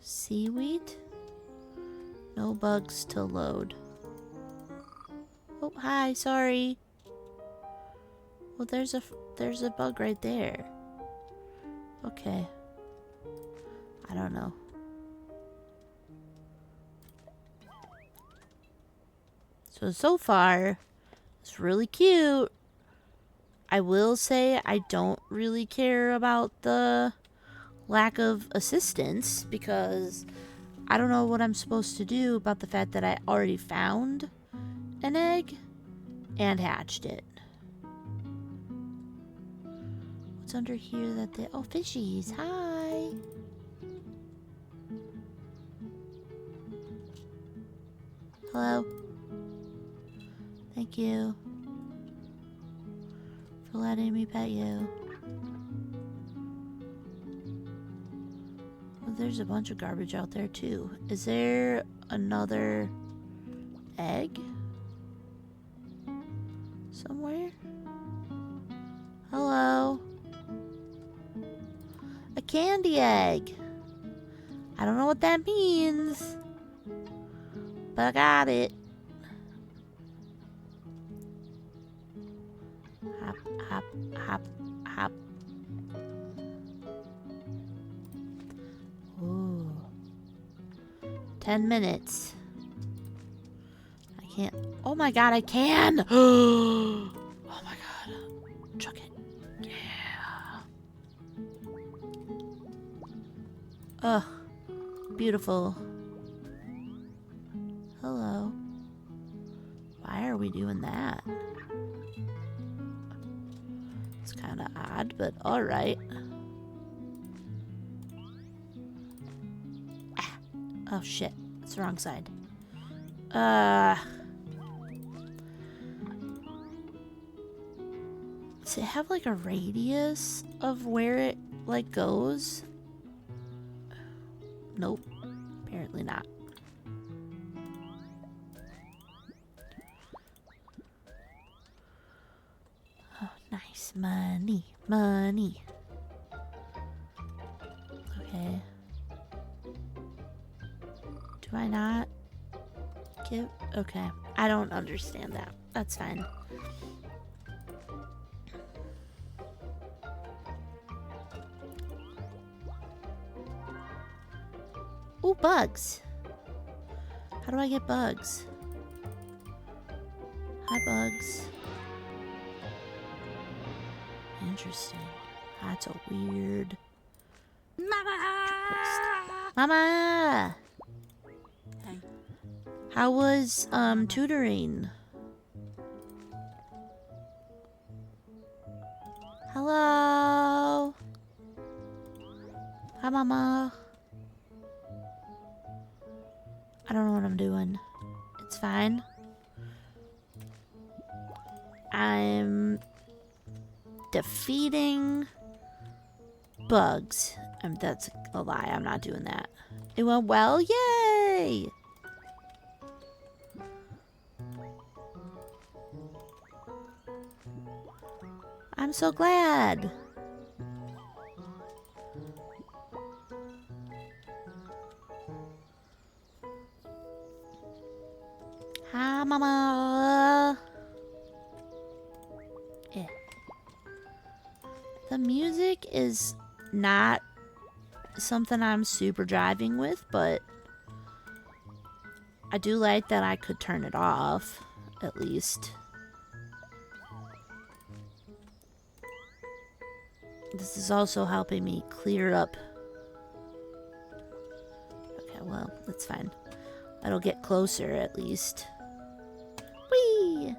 Seaweed? No bugs to load. Oh, hi, sorry. Well, there's a bug right there. Okay. I don't know. So far, it's really cute. I will say I don't really care about the lack of assistance because I don't know what I'm supposed to do about the fact that I already found an egg and hatched it. What's under here that they... Oh, fishies. Hi. Hello. Thank you for letting me pet you. Well, there's a bunch of garbage out there too. Is there another egg somewhere? Hello. A candy egg. I don't know what that means, but I got it. Hop, hop, hop, hop. Ooh. 10 minutes. I can't... Oh, my god, I can! Oh my god. Chuck it. Yeah. Ugh. Beautiful. Hello. Why are we doing that? It's kind of odd, but alright. Ah. Oh shit. It's the wrong side. Does it have like a radius of where it like goes? Nope. Apparently not. Oh, nice. Money. Money. Okay. Do I not give? Okay. I don't understand that. That's fine. Ooh, bugs. How do I get bugs? Hi, bugs. Interesting. That's a weird... Mama! Mama! Hey. How was, tutoring? Hello? Hi, Mama. I don't know what I'm doing. It's fine. I'm defeating bugs. That's a lie. I'm not doing that. It went well. Yay! I'm so glad. Hi, Mama. Yeah. The music is not something I'm super driving with, but I do like that I could turn it off, at least. This is also helping me clear up. Okay, well, that's fine. It'll get closer, at least. Whee!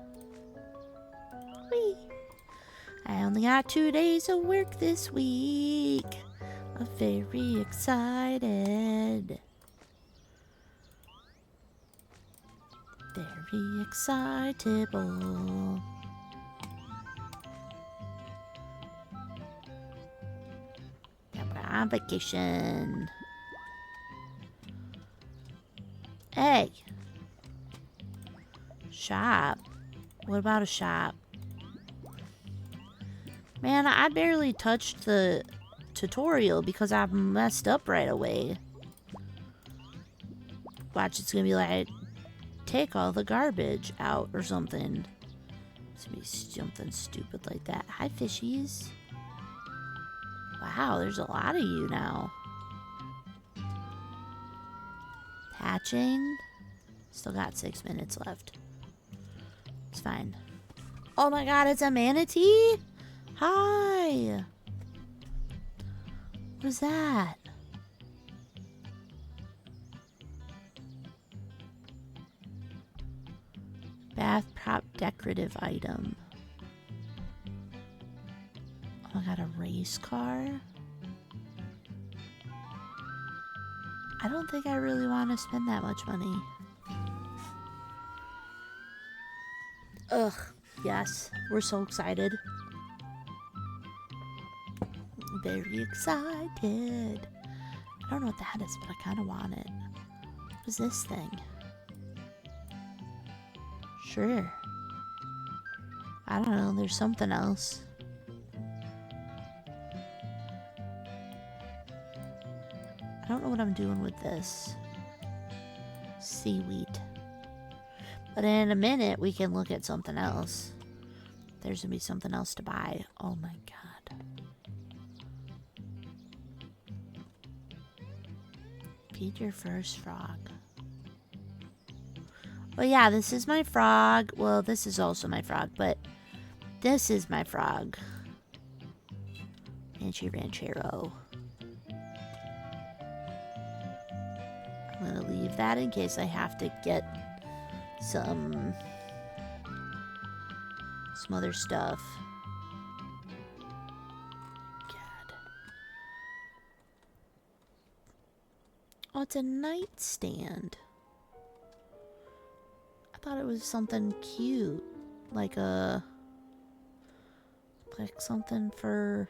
Whee! I only got 2 days of work this week. I'm very excited. Very excitable. Yeah, we're on vacation. Hey! Shop? What about a shop? Man, I barely touched the tutorial because I messed up right away. Watch, it's gonna be like, take all the garbage out or something. It's gonna be something stupid like that. Hi, fishies. Wow, there's a lot of you now. Hatching. Still got 6 minutes left. It's fine. Oh my god, it's a manatee? Hi! What is that? Bath prop decorative item. Oh my god, a race car? I don't think I really want to spend that much money. Ugh, yes, we're so excited. Very excited. I don't know what that is, but I kind of want it. What is this thing? Sure. I don't know, there's something else. I don't know what I'm doing with this. Seaweed. But in a minute, we can look at something else. There's gonna be something else to buy. Oh my god. Feed your first frog. But yeah, this is my frog. Well, this is also my frog, but this is my frog. Ranchi Ranchero. I'm gonna leave that in case I have to get some other stuff. God. Oh, it's a nightstand. I thought it was something cute. Like something for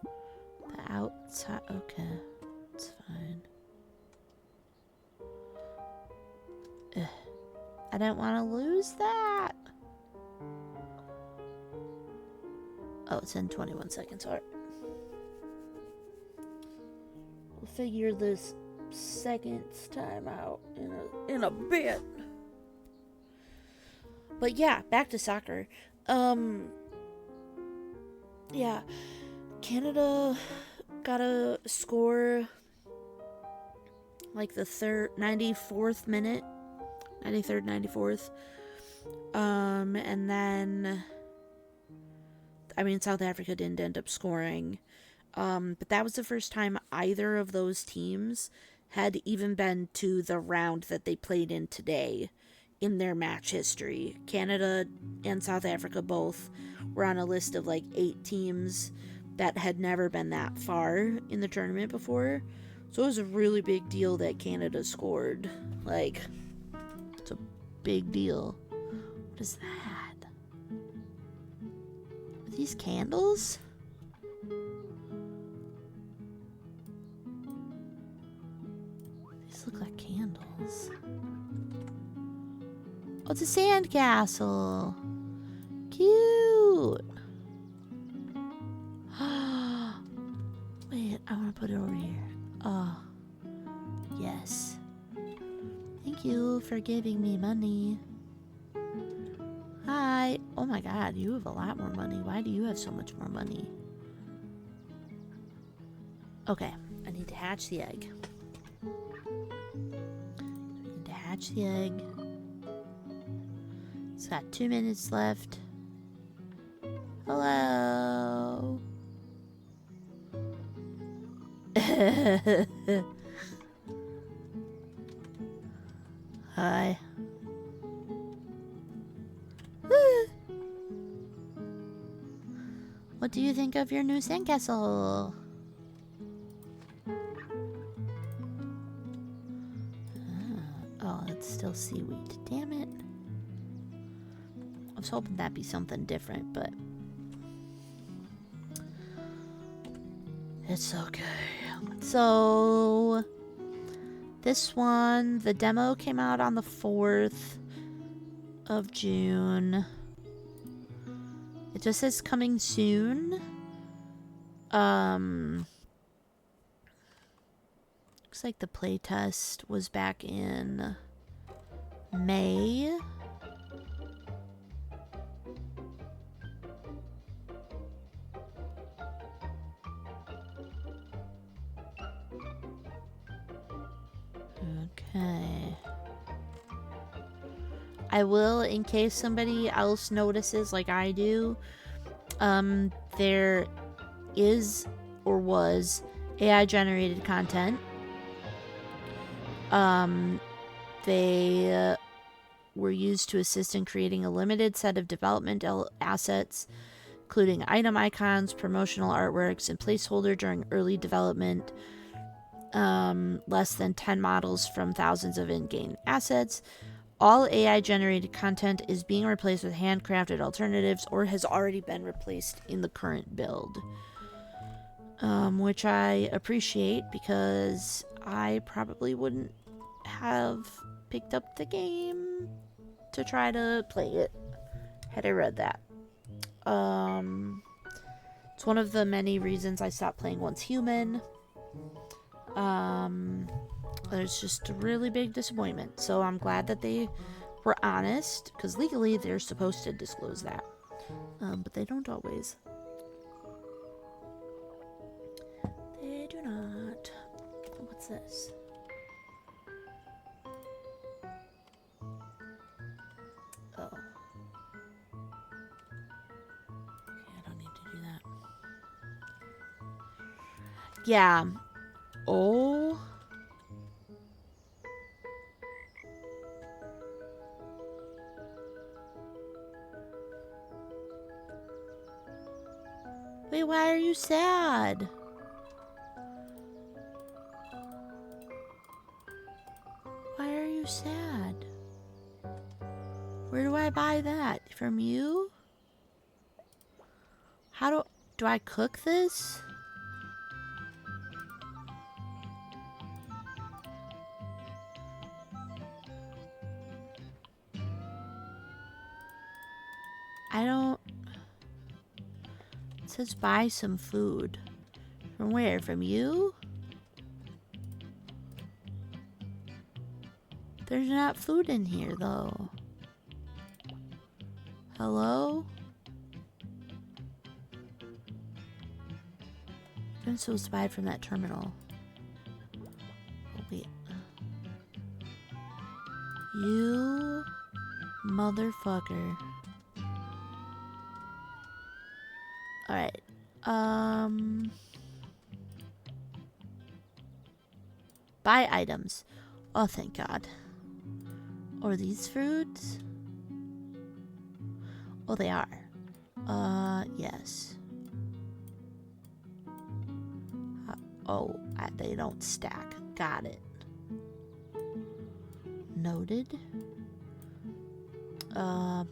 the outside. Okay. It's fine. Ugh. I don't want to lose that. Oh, it's in 21 seconds. Alright. We'll figure this seconds time out in a bit. But yeah, back to soccer. Yeah. Canada got a score like the 94th minute. 93rd, 94th. And then I mean, South Africa didn't end up scoring. But that was the first time either of those teams had even been to the round that they played in today in their match history. Canada and South Africa both were on a list of like 8 teams that had never been that far in the tournament before. So it was a really big deal that Canada scored. Like, it's a big deal. What is that? Are these candles? These look like candles. Oh, it's a sandcastle. Cute. Wait, I want to put it over here. Oh, yes. Thank you for giving me money. Hi. Oh my god, you have a lot more money. Why do you have so much more money? Okay, I need to hatch the egg. Hatch the egg. It's got 2 minutes left. Hello. Hi. What do you think of your new sandcastle? Oh, it's still seaweed. Damn it. I was hoping that'd be something different, but it's okay. So, this one, the demo came out on the 4th of June. It just says coming soon. Looks like the playtest was back in May. Okay. I will, in case somebody else notices like I do, there is or was AI generated content. They were used to assist in creating a limited set of development assets, including item icons, promotional artworks, and placeholder during early development. Less than 10 models from thousands of in-game assets. All AI-generated content is being replaced with handcrafted alternatives or has already been replaced in the current build. Which I appreciate because I probably wouldn't have picked up the game to try to play it had I read that. It's one of the many reasons I stopped playing Once Human. There's just a really big disappointment. So I'm glad that they were honest, because legally they're supposed to disclose that. But they don't always. They do not. What's this? Yeah. Oh. Wait, why are you sad? Why are you sad? Where do I buy that? From you? How do I cook this? I don't... It says buy some food. From where? From you? There's not food in here, though. Hello? I'm supposed to buy it from that terminal. Oh, wait. You motherfucker. Alright. Buy items. Oh, thank God. Or these fruits? Oh, they are. Yes. They don't stack. Got it. Noted. I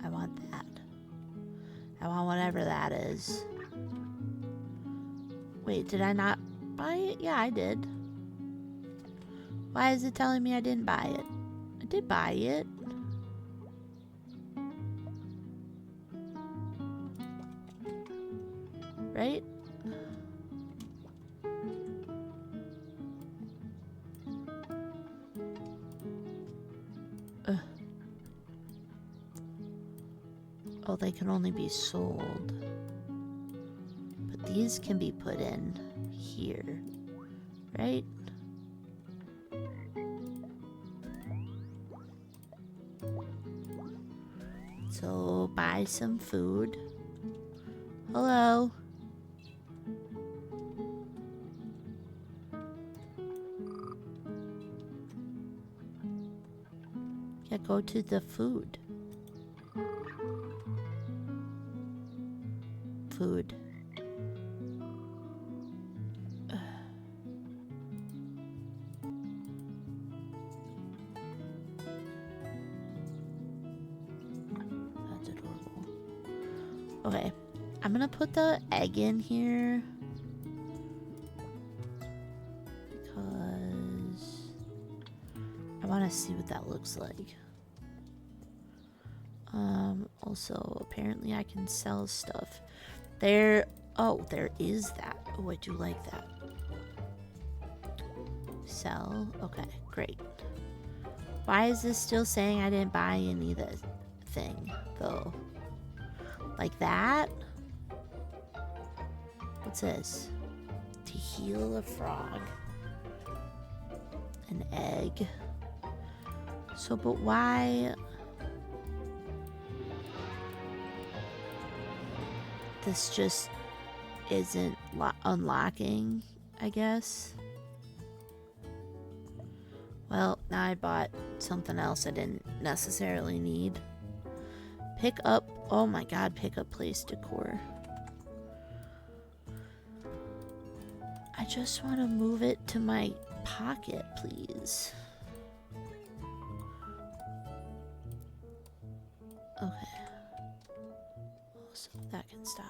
want that. I want whatever that is. Wait, did I not buy it? Yeah, I did. Why is it telling me I didn't buy it? I did buy it. Right? Ugh. Oh, they can only be sold. But these can be put in here. Right? So, buy some food. Hello? Yeah, go to the food. Food. That's adorable. Okay, I'm gonna put the egg in here because I want to see what that looks like. Also, apparently I can sell stuff. There is that. Oh, I do like that. Sell. Okay, great. Why is this still saying I didn't buy any of the thing, though? Like that? What's this? To heal a frog. An egg. So, but why... This just isn't unlocking, I guess. Well, now I bought something else I didn't necessarily need. Pick up, oh my God, pick up place decor. I just want to move it to my pocket, please. Okay. So that can stop.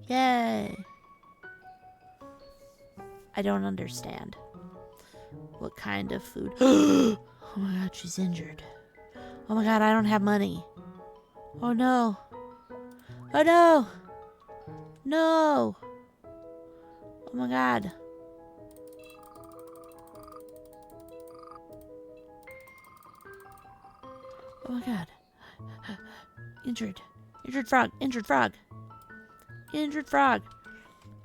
Yay! I don't understand. What kind of food? Oh my God, she's injured. Oh my God, I don't have money. Oh no. Oh no! No! Oh my God. Oh my God. Injured. Injured frog. Injured frog. Injured frog.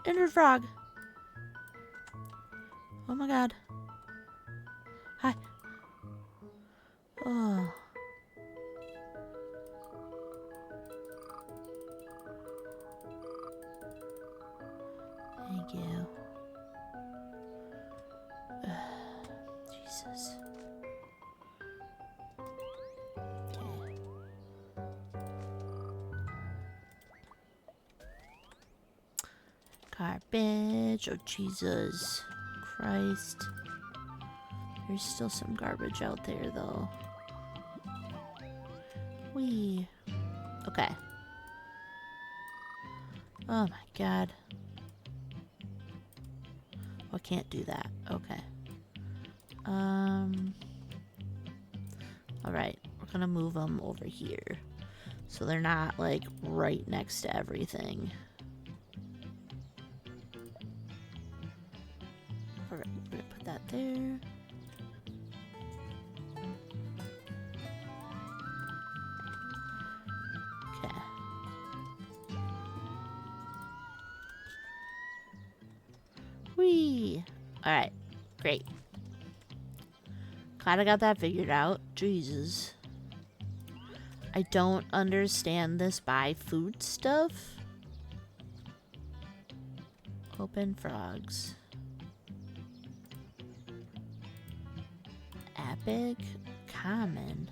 Injured frog. Oh my God. Hi. Oh. Thank you. Jesus. Okay. Garbage. Oh, Jesus Christ. There's still some garbage out there, though. Whee. Okay. Oh, my God. Oh, I can't do that. Okay. Alright. We're gonna move them over here. So they're not, like, right next to everything. Alright, we're gonna put that there. Okay. Whee! Alright, great. Glad I got that figured out. Jesus. I don't understand this buy food stuff. Open frogs. Epic. Common.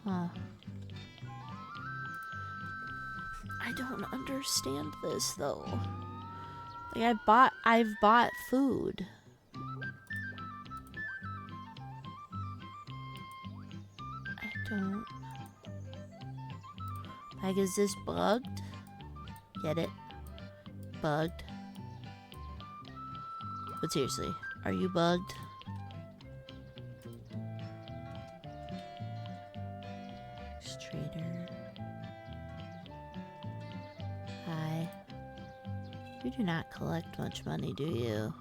Huh. I don't understand this though. Like I've bought food. I don't. Like, is this bugged? Get it? Bugged. But seriously, are you bugged? Trader. Hi. You do not collect much money, do you?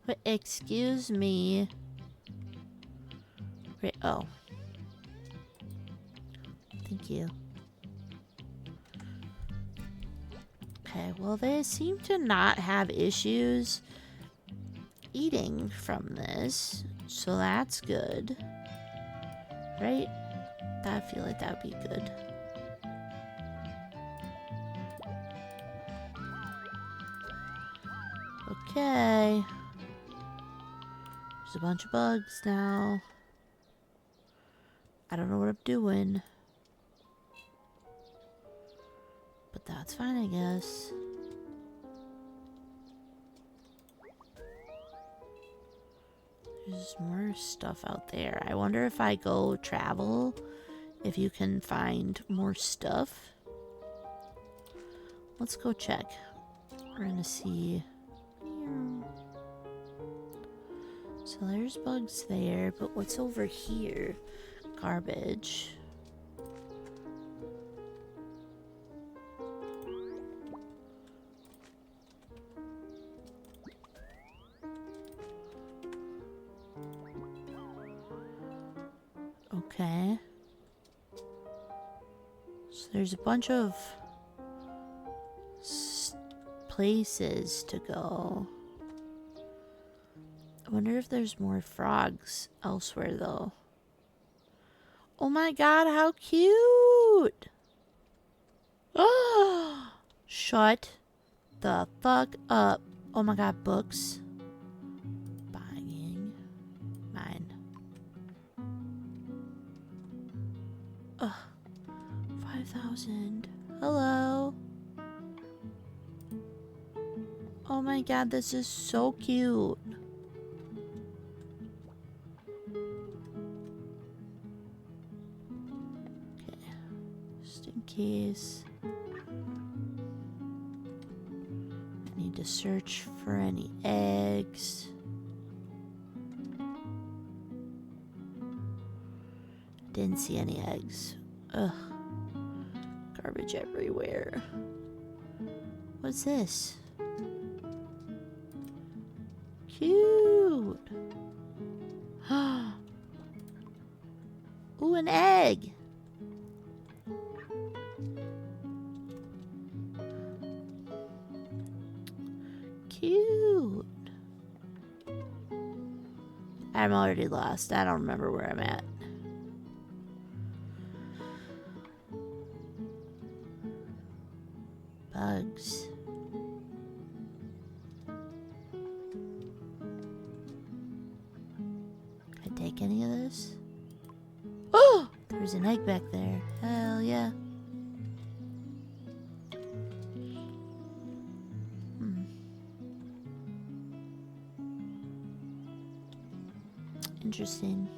But excuse me. Wait, oh. Thank you. Okay, well, they seem to not have issues eating from this, so that's good. Right? I feel like that would be good. Okay. There's a bunch of bugs now. I don't know what I'm doing. But that's fine, I guess. There's more stuff out there. I wonder if I go travel, if you can find more stuff. Let's go check. We're gonna see. So there's bugs there, but what's over here? Garbage. Okay. So there's a bunch of places to go. I wonder if there's more frogs elsewhere, though. Oh my god, how cute! Oh, shut the fuck up. Oh my god, books. Buying. Mine. Ugh. 5,000. Hello. Oh my god, this is so cute. Okay. Just in case. I need to search for any eggs. Didn't see any eggs. Ugh. Garbage everywhere. What's this? Cute. Ooh, an egg. Cute. I'm already lost. I don't remember where I'm at. Bugs. Can I take any of this? Oh! There's an egg back there. Hell yeah. Interesting.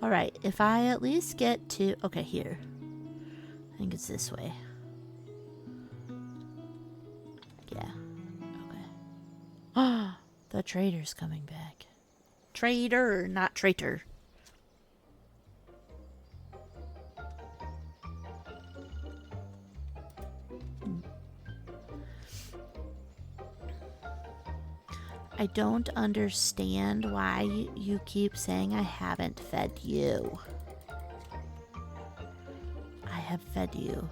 Alright, if I at least get to... Okay, here. I think it's this way. Yeah. Okay. Ah, the trader's coming back. Trader, not traitor. I don't understand why you keep saying I haven't fed you. I have fed you.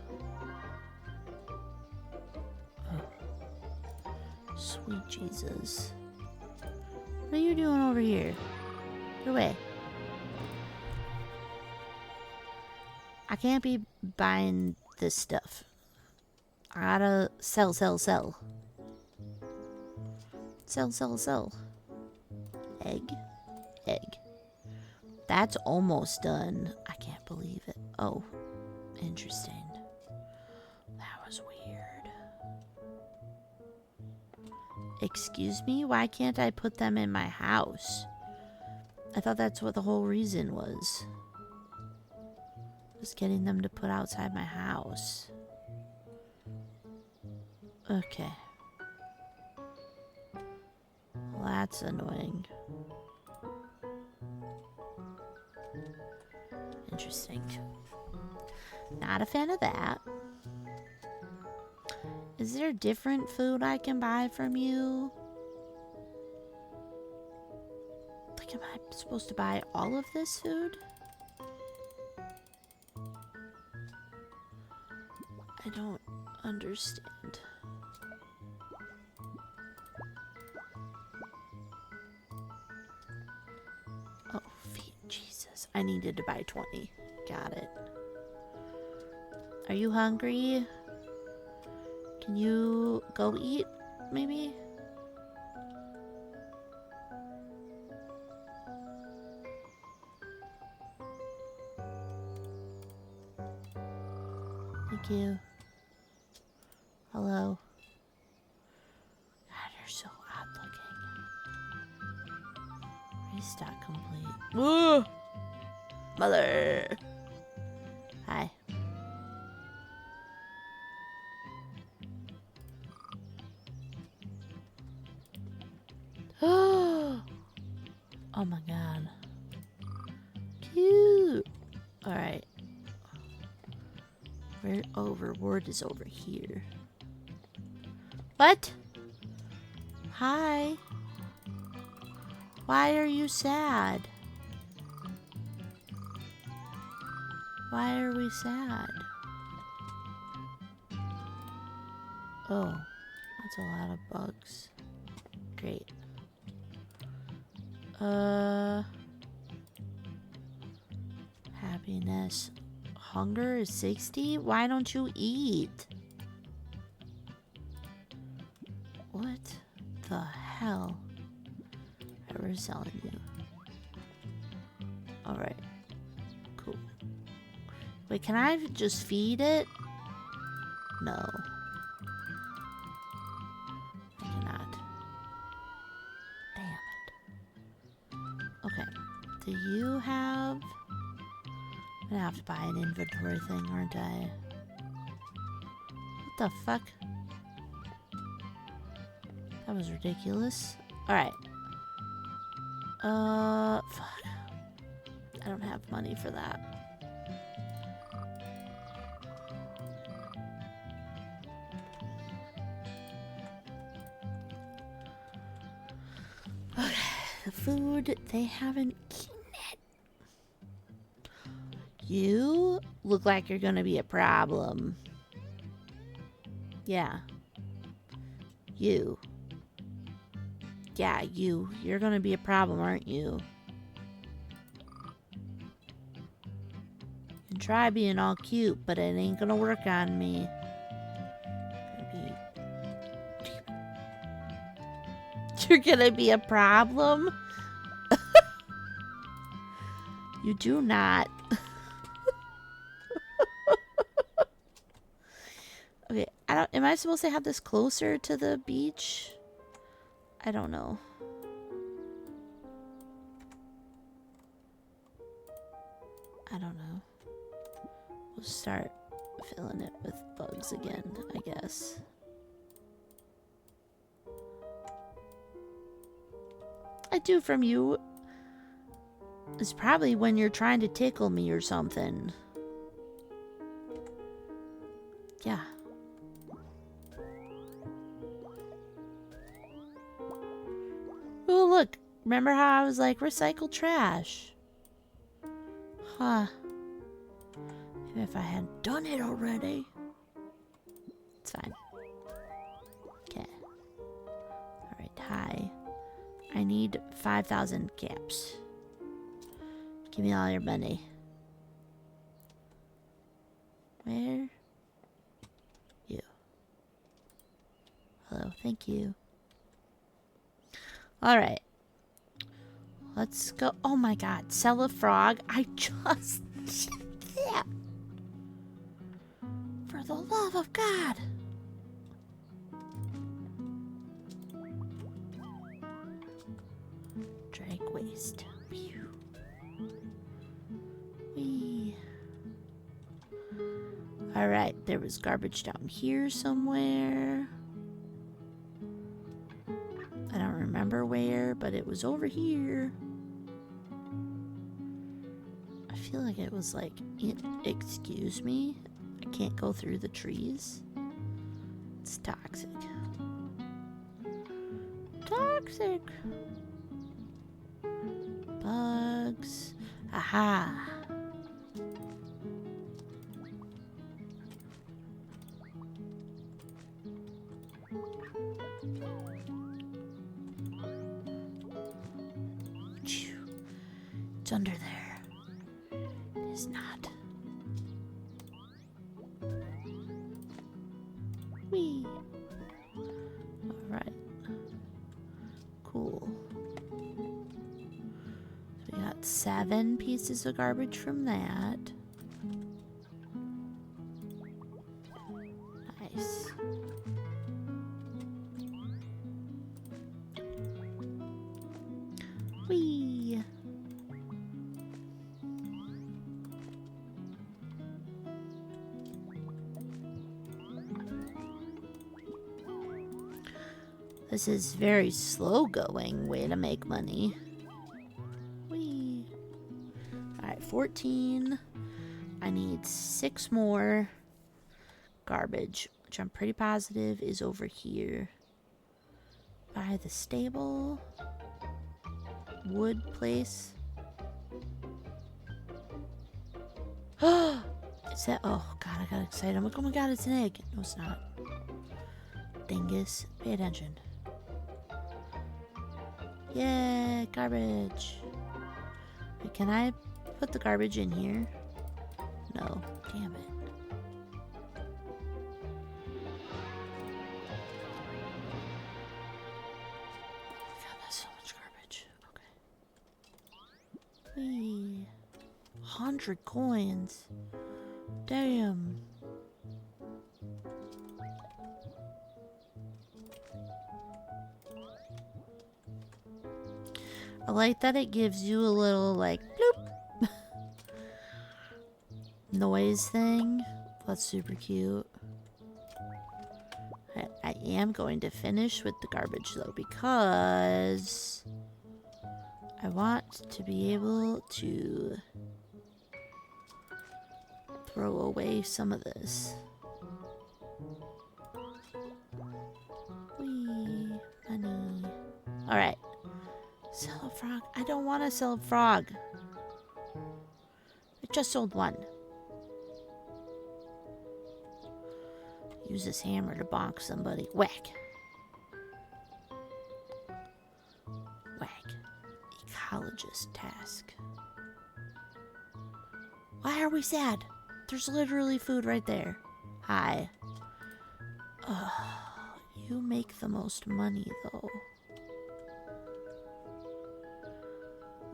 Oh. Sweet Jesus. What are you doing over here? Get away. I can't be buying this stuff. I gotta sell. Sell. Egg. That's almost done. I can't believe it. Oh, interesting. That was weird. Excuse me? Why can't I put them in my house? I thought that's what the whole reason was. Just getting them to put outside my house. Okay. Well, that's annoying. Interesting. Not a fan of that. Is there different food I can buy from you? Like, am I supposed to buy all of this food? I don't understand. Oh, feet, Jesus. I needed to buy 20. Got it. Are you hungry? Can you go eat, maybe? Thank you. Hello. God, you're so odd looking. Restock complete. Woo! Mother! Hi. Oh my god. Cute! Alright. Where? Oh, reward is over here. What? Hi. Why are you sad? Why are we sad? Oh, that's a lot of bugs. Great. Happiness. Hunger is 60? Why don't you eat? What the hell? We're selling you. Alright. Cool. Wait, can I just feed it? No. I cannot. Damn it. Okay. Do you have... I'm gonna have to buy an inventory thing, aren't I? What the fuck? That was ridiculous. Alright. Fuck. I don't have money for that. Okay. The food, they haven't eaten it. You look like you're gonna be a problem. Yeah. You. Yeah, you're gonna be a problem, aren't you? You can try being all cute, but it ain't gonna work on me. You're gonna be a problem? You do not. Okay, am I supposed to have this closer to the beach? I don't know. I don't know. We'll start filling it with bugs again, I guess. I do from you. It's probably when you're trying to tickle me or something. Yeah. Oh, look. Remember how I was like, recycle trash? Huh. Maybe if I hadn't done it already. It's fine. Okay. Alright, hi. I need 5,000 caps. Give me all your money. Where? You. Hello, thank you. Alright. Let's go. Oh my god, sell a frog. I just... Yeah. For the love of God. Drag waste. Pew. Whee. Alright, there was garbage down here somewhere. I don't remember where, but it was over here. I feel like it was like, excuse me? I can't go through the trees. It's toxic. Toxic. Bugs. Aha. It's under there. It is not. Whee. Alright. Cool. So we got 7 pieces of garbage from that. Nice. Whee. This is very slow going way to make money. Whee. Alright, 14. I need 6 more garbage, which I'm pretty positive is over here. By the stable. Wood place. Is that? Oh god, I got excited. I'm like, oh my god, it's an egg. No, it's not. Dingus. Pay attention. Yeah, garbage. Wait, can I put the garbage in here? No. Damn it. God, that's so much garbage. Okay. Whee. 100 coins. Damn. I like that it gives you a little, like, bloop noise thing. That's super cute. I am going to finish with the garbage, though, because I want to be able to throw away some of this. Whee, money. Alright. Sell a frog? I don't want to sell a frog. I just sold one. Use this hammer to bonk somebody. Whack. psychologist task. Why are we sad? There's literally food right there. Hi. Ugh, you make the most money, though.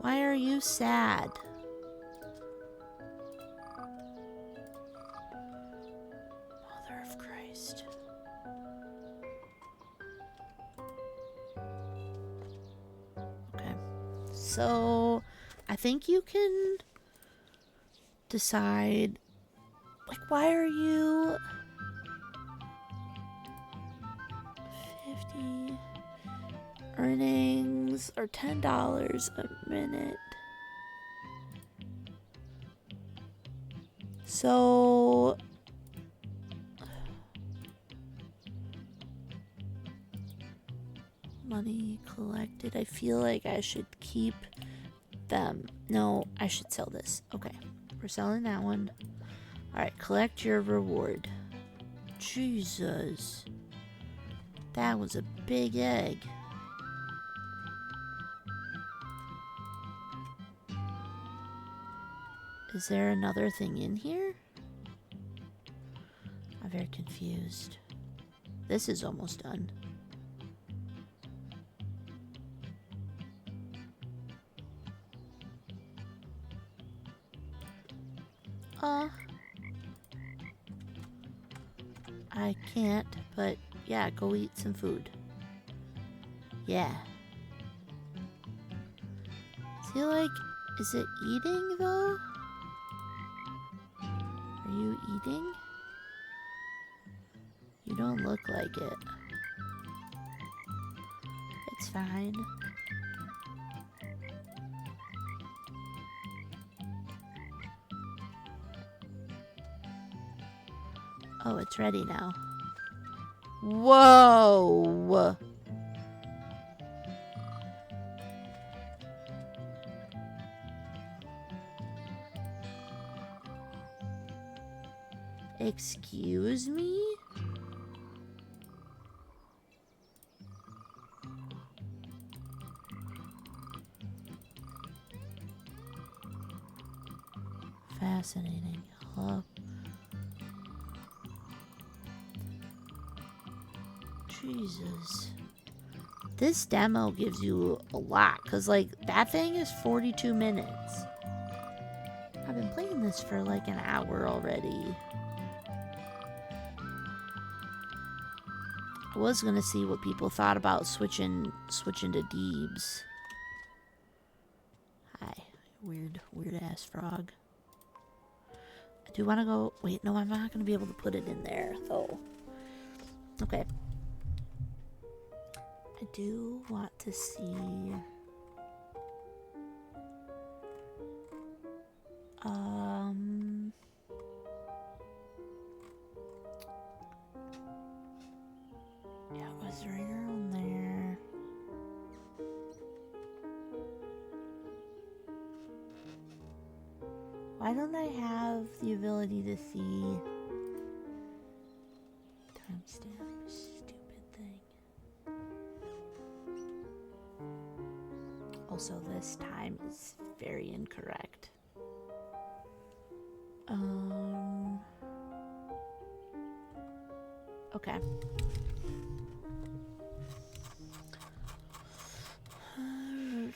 Why are you sad? Mother of Christ. Okay. So, I think you can decide, like, why are you 50 earnings are $10 a minute. So money collected. I feel like I should keep them. No, I should sell this. Okay, we're selling that one. Alright, collect your reward. Jesus. That was a big egg. Is there another thing in here? I'm very confused. This is almost done. I can't, but yeah, go eat some food. Yeah. Is it eating though? Are you eating? You don't look like it. It's fine. Oh, it's ready now. Whoa! Excuse me? Fascinating. Hello? Jesus. This demo gives you a lot, because, like, that thing is 42 minutes. I've been playing this for, like, an hour already. I was gonna see what people thought about switching to Deebs. Hi, weird ass frog. I do want to go. Wait, no, I'm not gonna be able to put it in there though. Okay. I do want to see. Yeah, it was right around there. Why don't I have the ability to see timestamp? Stupid thing. Also, this time is very incorrect. Okay.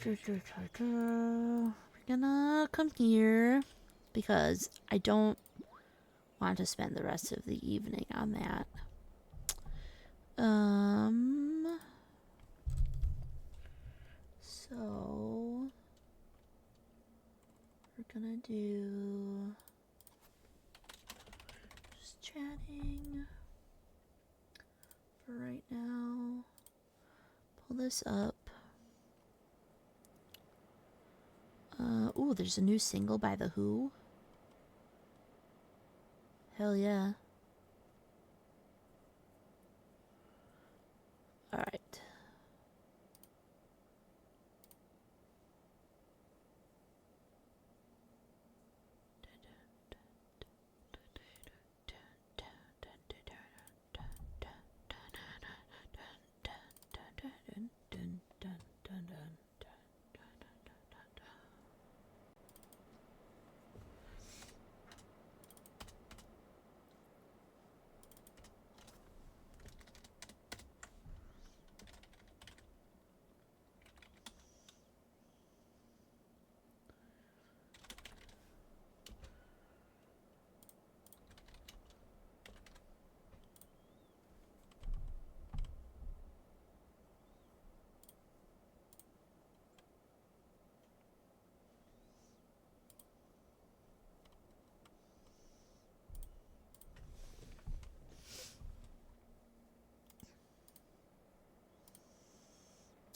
We're gonna come here because I don't want to spend the rest of the evening on that. So we're gonna do just chatting for right now. Pull this up. Ooh, there's a new single by The Who. Hell yeah. Alright.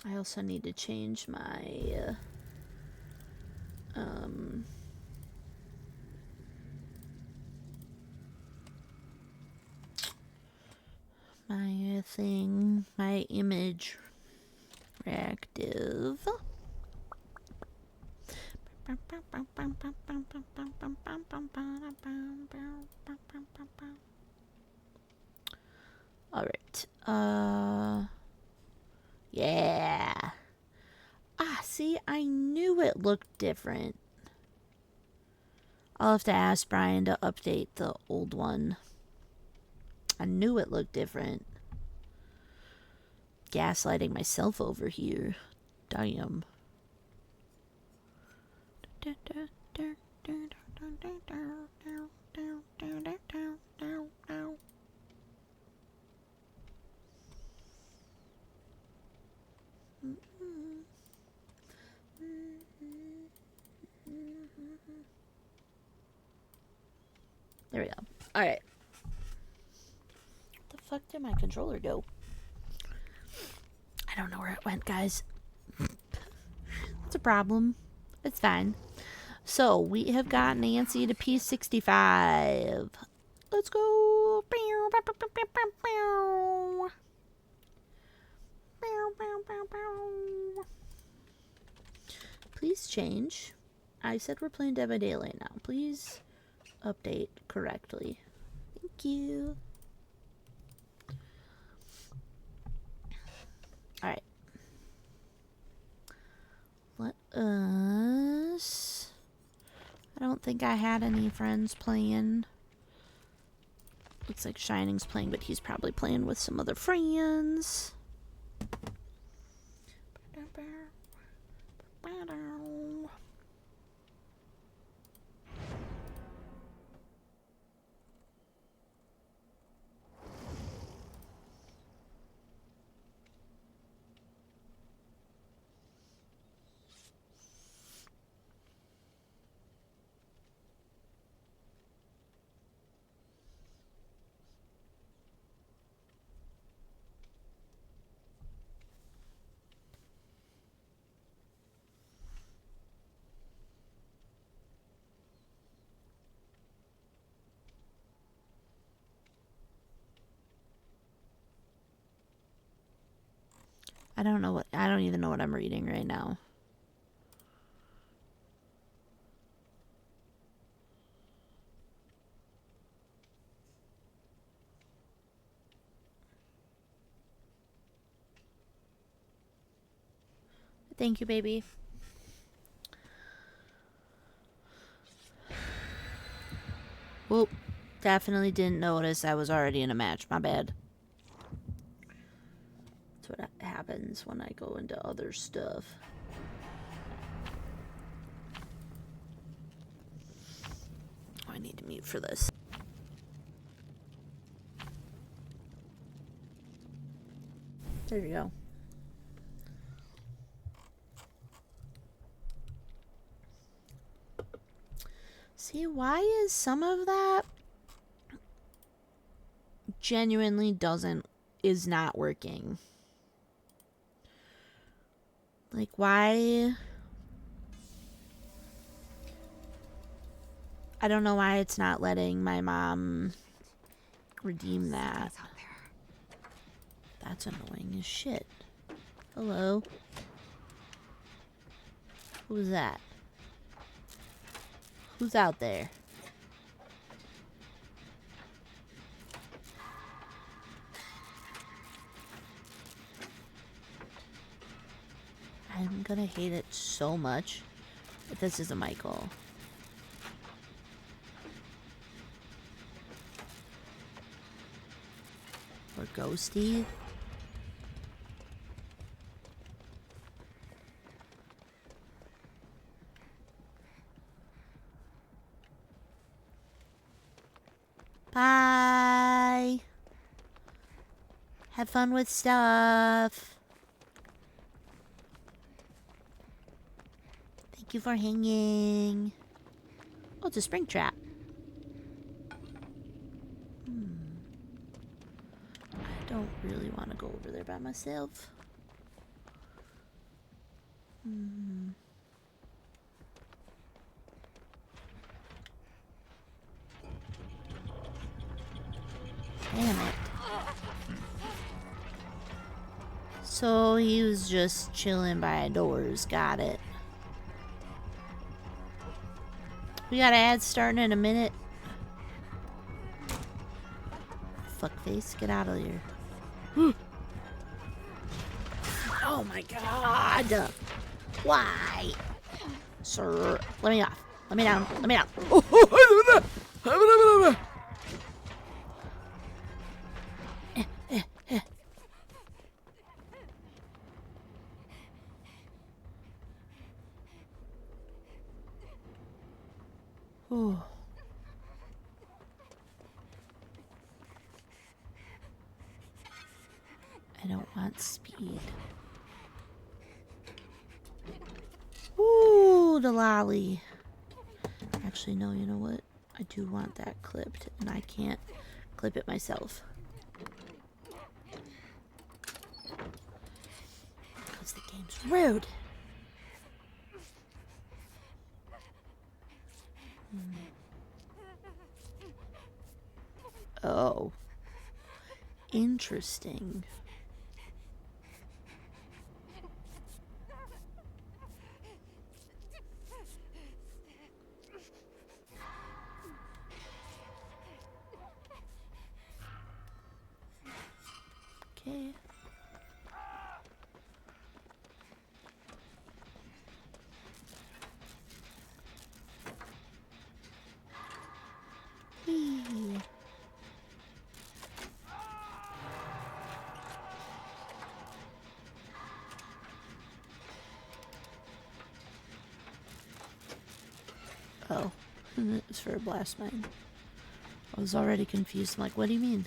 I also need to change my my thing, my image reactive. All right. Yeah. Ah, see, I knew it looked different. I'll have to ask Brian to update the old one. I knew it looked different. Gaslighting myself over here. Damn. There we go. Alright. The fuck did my controller go? I don't know where it went, guys. It's a problem. It's fine. So, we have got Nancy to P65. Let's go. Please change. I said we're playing Dead by Daylight now. Please update correctly. Thank you. Alright. Let us... I don't think I had any friends playing. Looks like Shining's playing, but he's probably playing with some other friends. I don't even know what I'm reading right now. Thank you, baby. Whoop. Definitely didn't notice I was already in a match. My bad. That's what happens when I go into other stuff. Oh, I need to mute for this. There you go. See, why is some of that genuinely is not working? Like, why? I don't know why it's not letting my mom redeem that. That's annoying as shit. Hello? Who's that? Who's out there? I'm gonna hate it so much if this is a Michael. Or Ghosty. Bye. Have fun with stuff. Thank you for hanging. Oh, it's a spring trap. I don't really want to go over there by myself. Hmm. Damn it. So he was just chilling by doors. Got it. We got ads starting in a minute. Fuckface, get out of here. Oh my god! Why? Sir, let me off. Let me down. Let me down. Oh. I don't want speed. Ooh, the lolly. Actually, no, you know what? I do want that clipped, and I can't clip it myself. Because the game's rude. Oh. Interesting. Okay. Whee. Oh. It was for a blast mine. I was already confused. I'm like, what do you mean?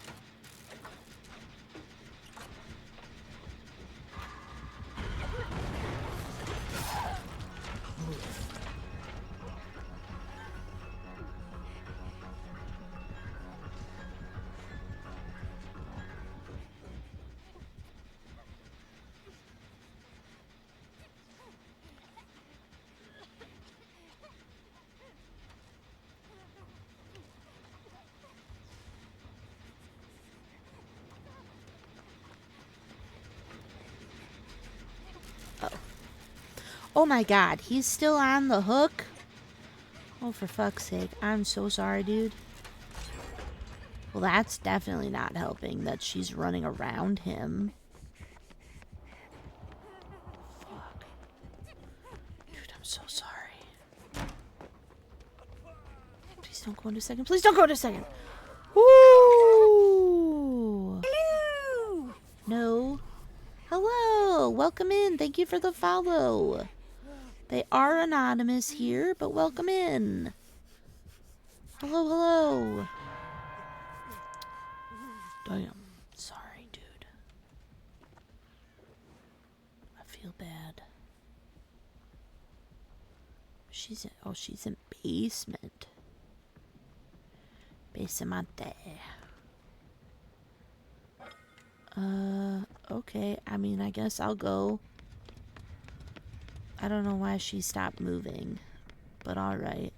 Oh my god, he's still on the hook? Oh, for fuck's sake. I'm so sorry, dude. Well, that's definitely not helping that she's running around him. Fuck. Dude, I'm so sorry. Please don't go into second. Please don't go into second. Woo! Hello! No. Hello. Welcome in. Thank you for the follow. They are anonymous here, but welcome in. Hello, hello. Damn. Sorry, dude. I feel bad. She's in basement. Basement. Okay. I mean, I guess I'll go. I don't know why she stopped moving, but alright.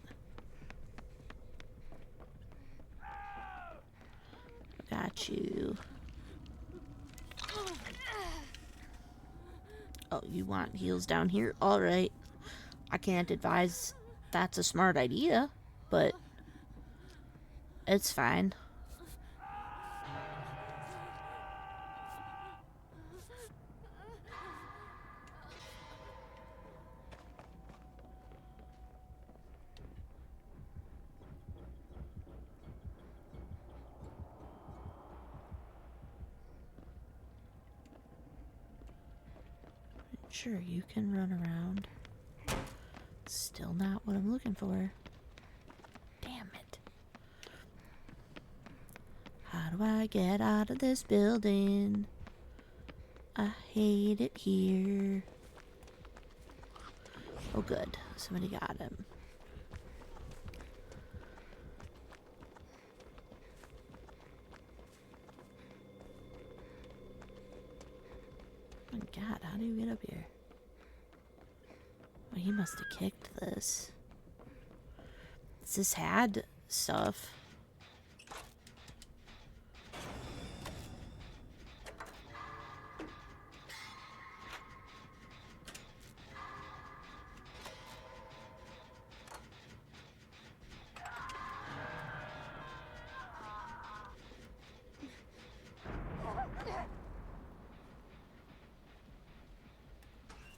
Got you. Oh, you want heals down here? Alright. I can't advise that's a smart idea, but it's fine. Sure, you can run around. Still not what I'm looking for. Damn it. How do I get out of this building? I hate it here. Oh, good. Somebody got him. Oh my god, how do you get up here? he must have kicked this. This had stuff.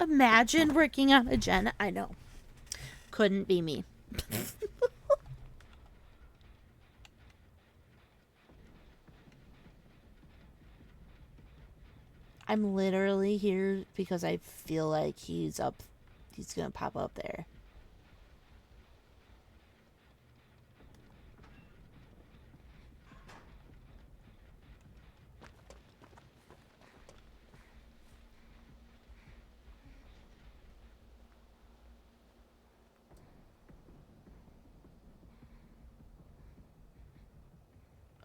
Imagine working on a gen. I know. Couldn't be me. I'm literally here because I feel like he's gonna pop up there.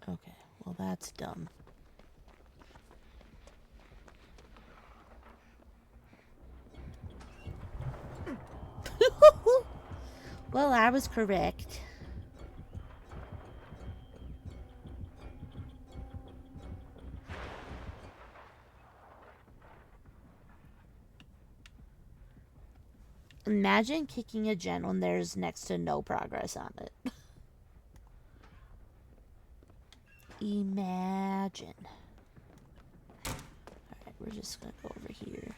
Okay, well that's dumb. Well, I was correct. Imagine kicking a gen when there's next to no progress on it. Imagine. Alright, we're just gonna go over here.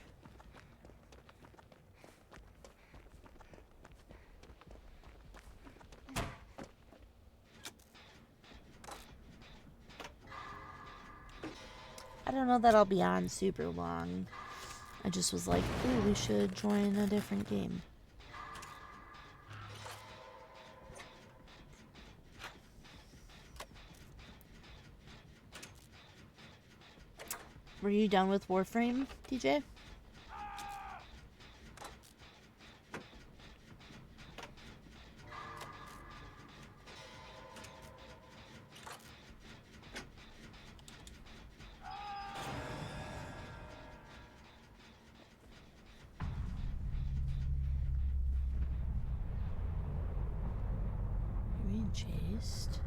I don't know that I'll be on super long. I just was like, ooh, we should join a different game. Were you done with Warframe, DJ? You're being chased.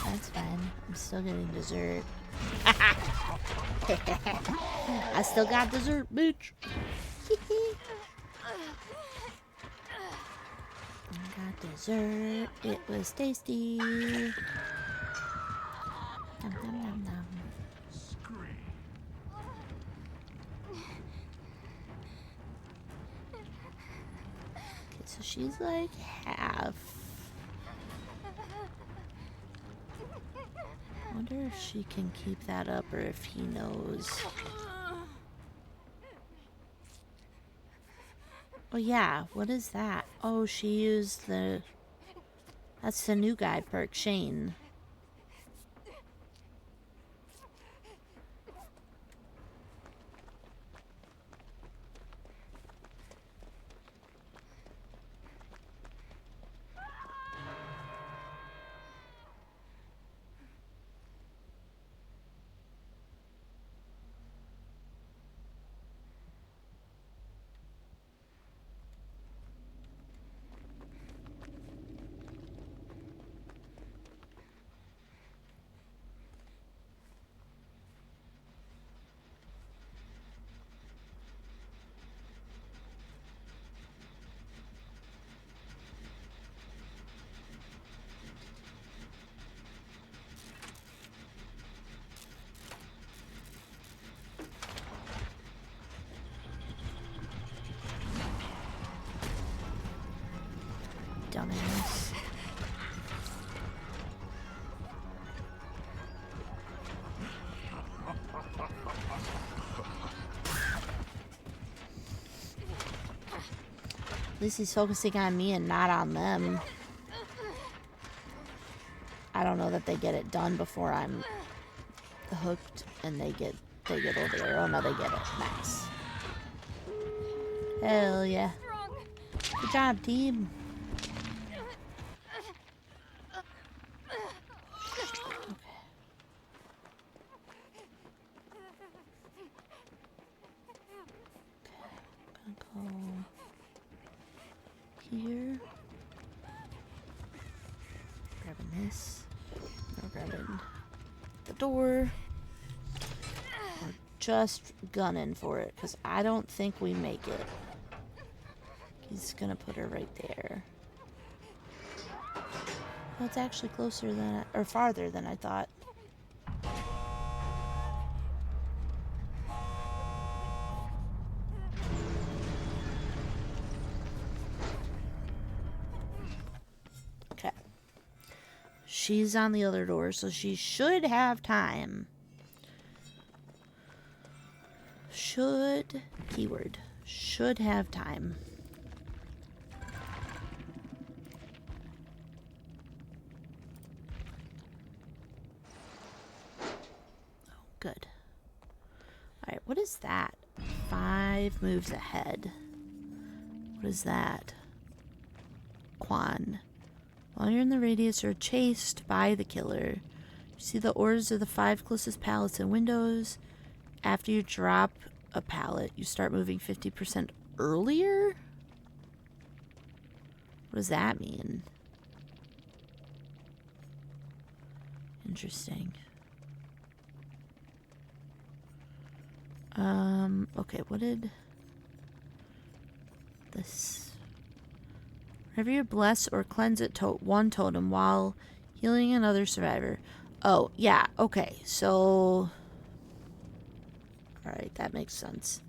That's fine. I'm still getting dessert. I still got dessert, bitch. I got dessert. It was tasty. Nom, nom, nom, nom. Okay, so she's like half. I wonder if she can keep that up or if he knows. Oh yeah, what is that? Oh, she used the... That's the new guy perk, Shane. dumbass. At least he's focusing on me and not on them. I don't know that they get it done before I'm hooked and they get over there. Oh no, they get it. Nice. Hell yeah. Good job, team. Here. Grabbing this. Now grabbing the door. We're just gunning for it because I don't think we make it. He's gonna put her right there. Well, it's actually closer than or farther than I thought. Okay. She's on the other door, so she should have time. Should, keyword, should have time. Oh, good. Alright, what is that? 5 moves ahead. What is that? Quan. While you're in the radius, you're chased by the killer. You see the orders of the 5 closest pallets and windows. After you drop a pallet, you start moving 50% earlier? What does that mean? Interesting. Okay, what did this... Whenever you bless or cleanse it one totem while healing another survivor. Oh, yeah, okay, so... Alright, that makes sense.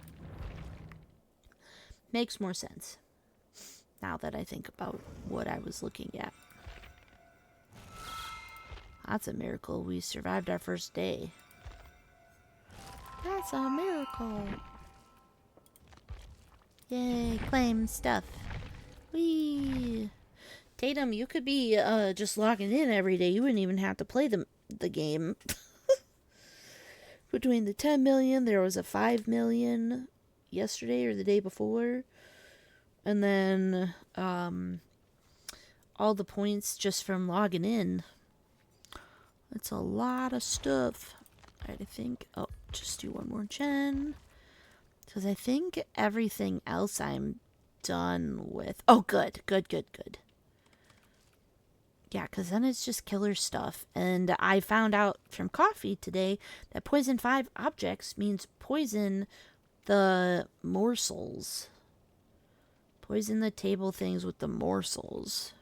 Makes more sense. Now that I think about what I was looking at. That's a miracle. We survived our first day. That's a miracle. Yay, claim stuff. Whee! Tatum, you could be just logging in every day. You wouldn't even have to play the game. Between the 10 million, there was a 5 million yesterday or the day before. And then all the points just from logging in. That's a lot of stuff. Alright, I think... Oh, just do one more gen. Because I think everything else I'm done with. Oh, good. Good, good, good. Yeah, because then it's just killer stuff. And I found out from Coffee today that poison 5 objects means poison the morsels. Poison the table things with the morsels.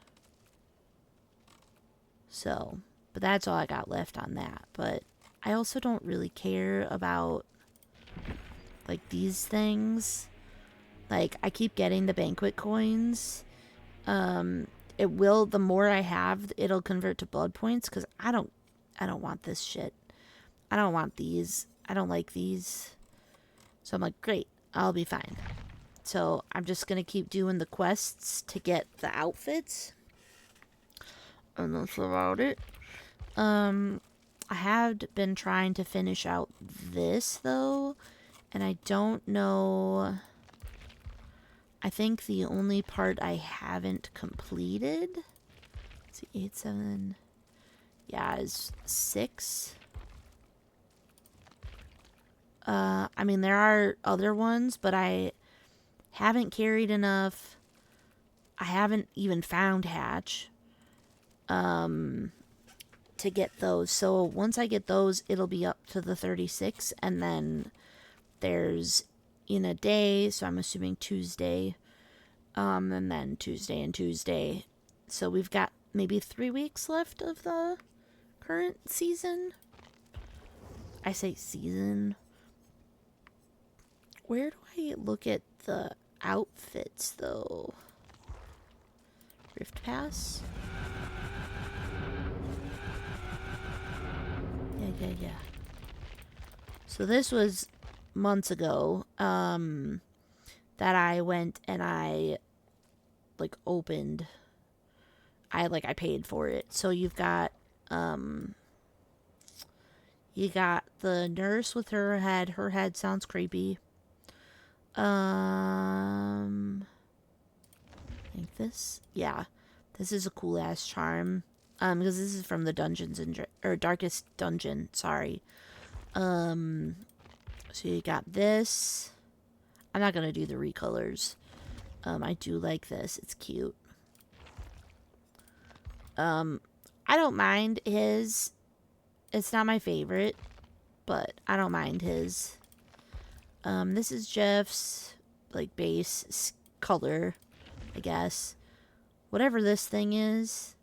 So, but that's all I got left on that. But I also don't really care about, like, these things. Like, I keep getting the banquet coins. It will, the more I have, it'll convert to blood points, because I don't want this shit. I don't want these. I don't like these. So I'm like, great, I'll be fine. So I'm just going to keep doing the quests to get the outfits. And that's about it. I have been trying to finish out this, though. And I don't know... I think the only part I haven't completed... Let's see, 8, 7... Yeah, is 6. I mean, there are other ones, but I haven't carried enough. I haven't even found Hatch to get those. So once I get those, it'll be up to the 36, and then there's in a day, so I'm assuming Tuesday, and then Tuesday and Tuesday. So we've got maybe 3 weeks left of the current season. I say season. Where do I look at the outfits, though? Rift Pass. Yeah. So this was months ago, that I went and I, like, opened. I paid for it. So you got the nurse with her head. Her head sounds creepy. I think this. Yeah. This is a cool ass charm. Because this is from the Darkest Dungeon, sorry. So you got this. I'm not gonna do the recolors. I do like this. It's cute. I don't mind his. It's not my favorite, but I don't mind his. This is Jeff's, like, base color, I guess. Whatever this thing is.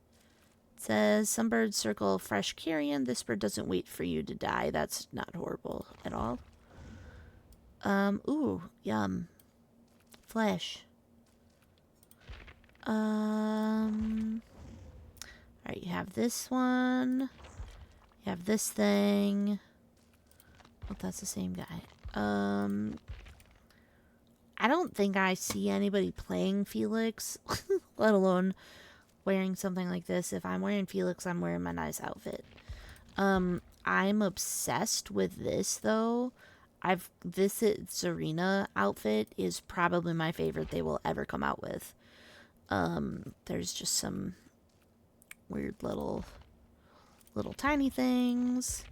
It says, some birds circle fresh carrion. This bird doesn't wait for you to die. That's not horrible at all. Ooh, yum. Flesh. Alright, you have this one. You have this thing. Oh, that's the same guy. I don't think I see anybody playing Felix, let alone wearing something like this. If I'm wearing Felix, I'm wearing my nice outfit. I'm obsessed with this, though. This Zarina outfit is probably my favorite they will ever come out with. There's just some weird little tiny things.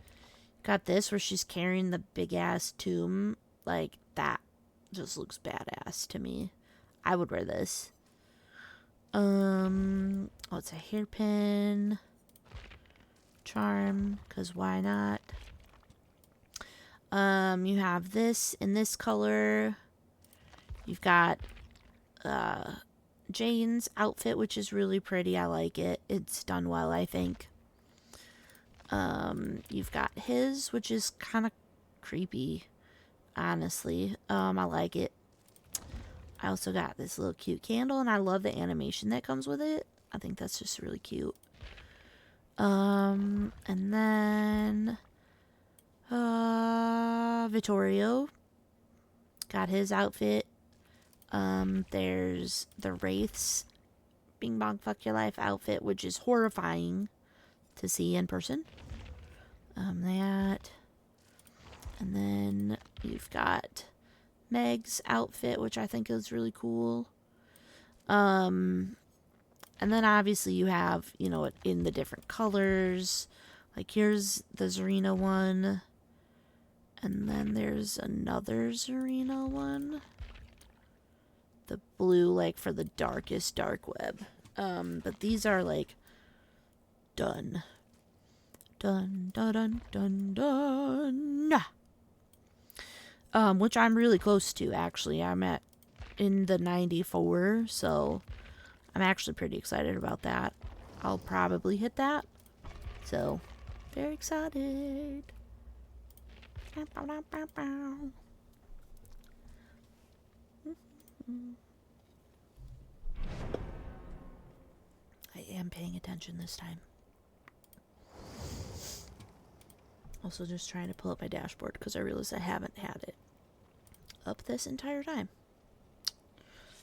Got this where she's carrying the big ass tomb. Like, that just looks badass to me. I would wear this. Oh, it's a hairpin charm, because why not? You have this in this color. You've got Jane's outfit, which is really pretty. I like it. It's done well, I think. You've got his, which is kind of creepy, honestly. I like it. I also got this little cute candle, and I love the animation that comes with it. I think that's just really cute. And then Vittorio got his outfit. There's the Wraith's Bing Bong Fuck Your Life outfit, which is horrifying to see in person. That. And then you've got Meg's outfit, which I think is really cool. And then obviously you have, you know, in the different colors. Like, here's the Zarina one. And then there's another Zarina one. The blue, like, for the darkest dark web. But these are, like, done. Dun, dun, dun, dun, dun. Which I'm really close to, actually. I'm in the 94, so I'm actually pretty excited about that. I'll probably hit that. So, very excited. I am paying attention this time. Also just trying to pull up my dashboard because I realized I haven't had it up this entire time.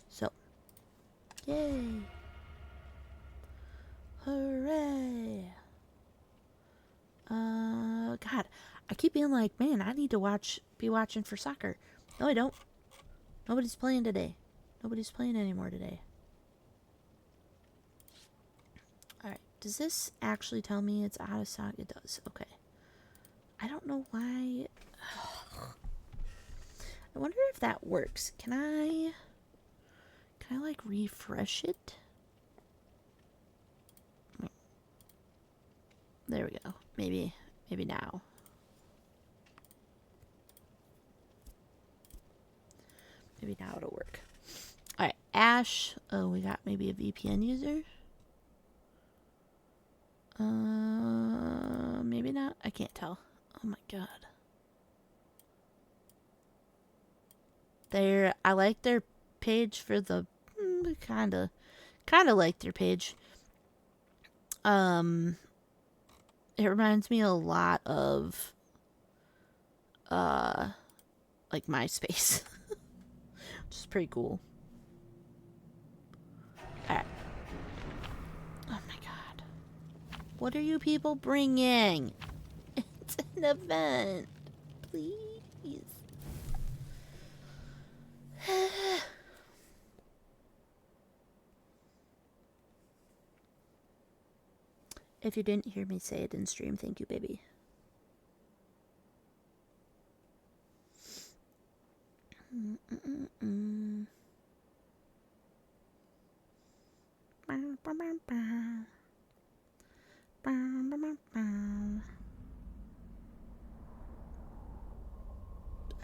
So, yay. Hooray. God, I keep being like, man, I need to be watching for soccer. No, I don't. Nobody's playing today. Nobody's playing anymore today. Alright, does this actually tell me it's out of stock? It does, okay. I don't know why. I wonder if that works. Can I like refresh it? There we go. Maybe now. Maybe now it'll work. Alright, Ash. Oh, we got maybe a VPN user? Maybe not. I can't tell. Oh my god. I like their page for the kinda Kind of like their page. It reminds me a lot of like MySpace. Which is pretty cool. Alright. Oh my god. What are you people bringing? It's an event. Please. If you didn't hear me say it in stream, thank you, baby.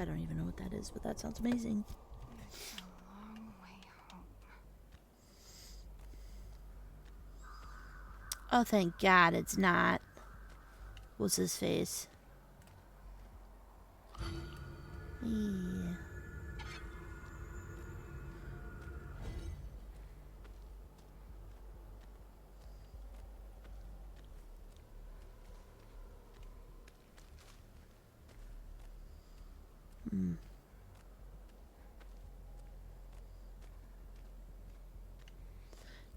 I don't even know what that is, but that sounds amazing. It's a long way home. Oh, thank God it's not. What's his face? Yeah.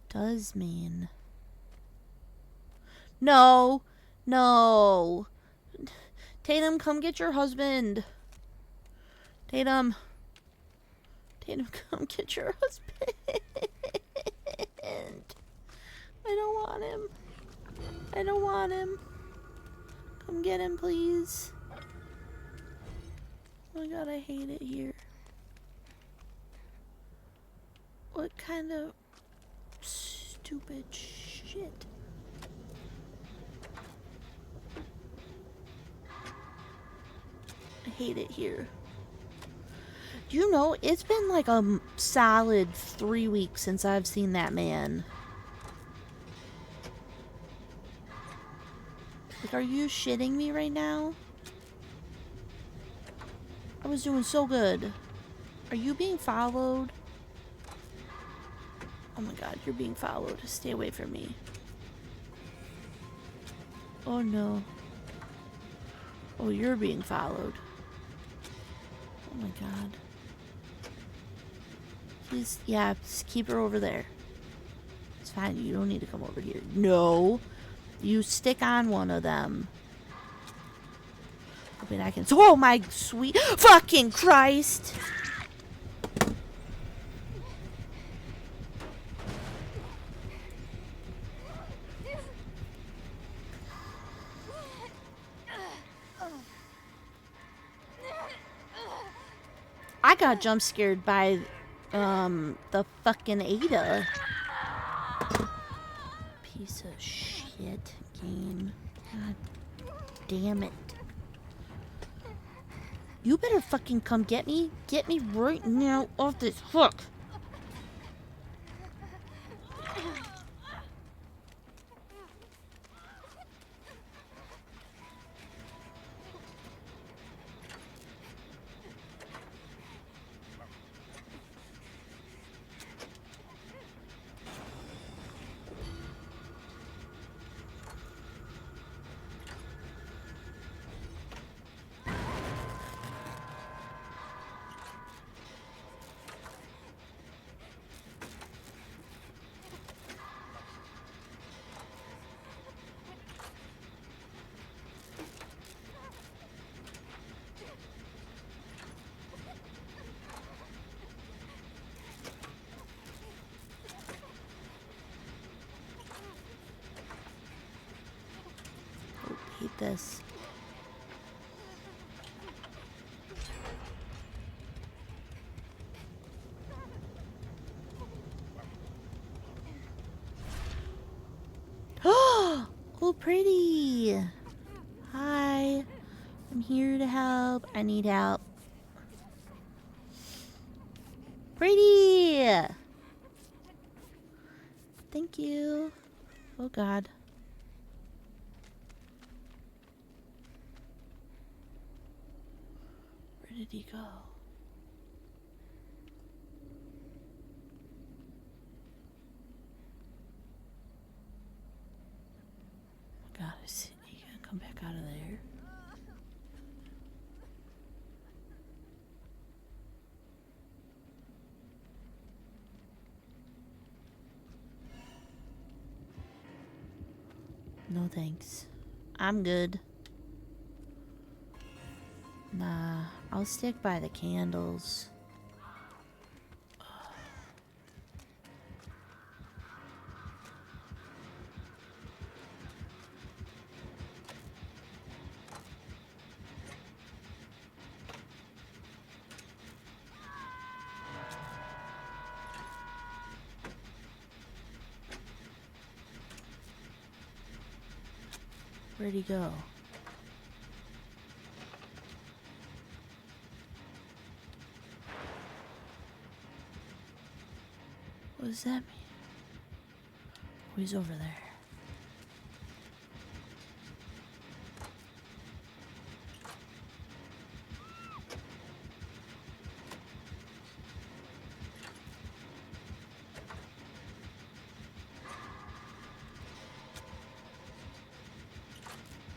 Does mean. No. No. Tatum, come get your husband. Tatum. Tatum, come get your husband. I don't want him. I don't want him. Come get him, please. Oh my god, I hate it here. What kind of stupid shit? I hate it here. You know, it's been like a solid 3 weeks since I've seen that man. Like, are you shitting me right now? I was doing so good. Are you being followed? Oh my god, you're being followed. Stay away from me. Oh no. Oh, you're being followed. Oh my god. Please, yeah, just keep her over there. It's fine, you don't need to come over here. No! You stick on one of them. Hoping I can. Oh my sweet fucking Christ! I got jump scared by the fucking Ada. Piece of shit game. God damn it. You better fucking come get me. Get me right now off this hook. Hate this. Oh, pretty. Hi. I'm here to help. I need help. Pretty. Thank you. Oh, God. Where did he go? Is he gonna come back out of there? No thanks. I'm good. Nah, I'll stick by the candles. Where'd he go? What does that mean? Oh, he's over there.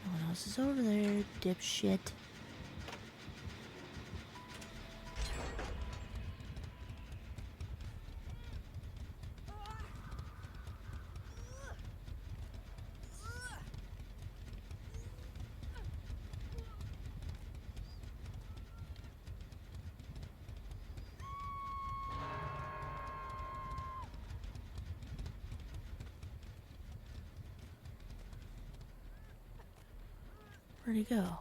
No one else is over there, dipshit. Where'd he go?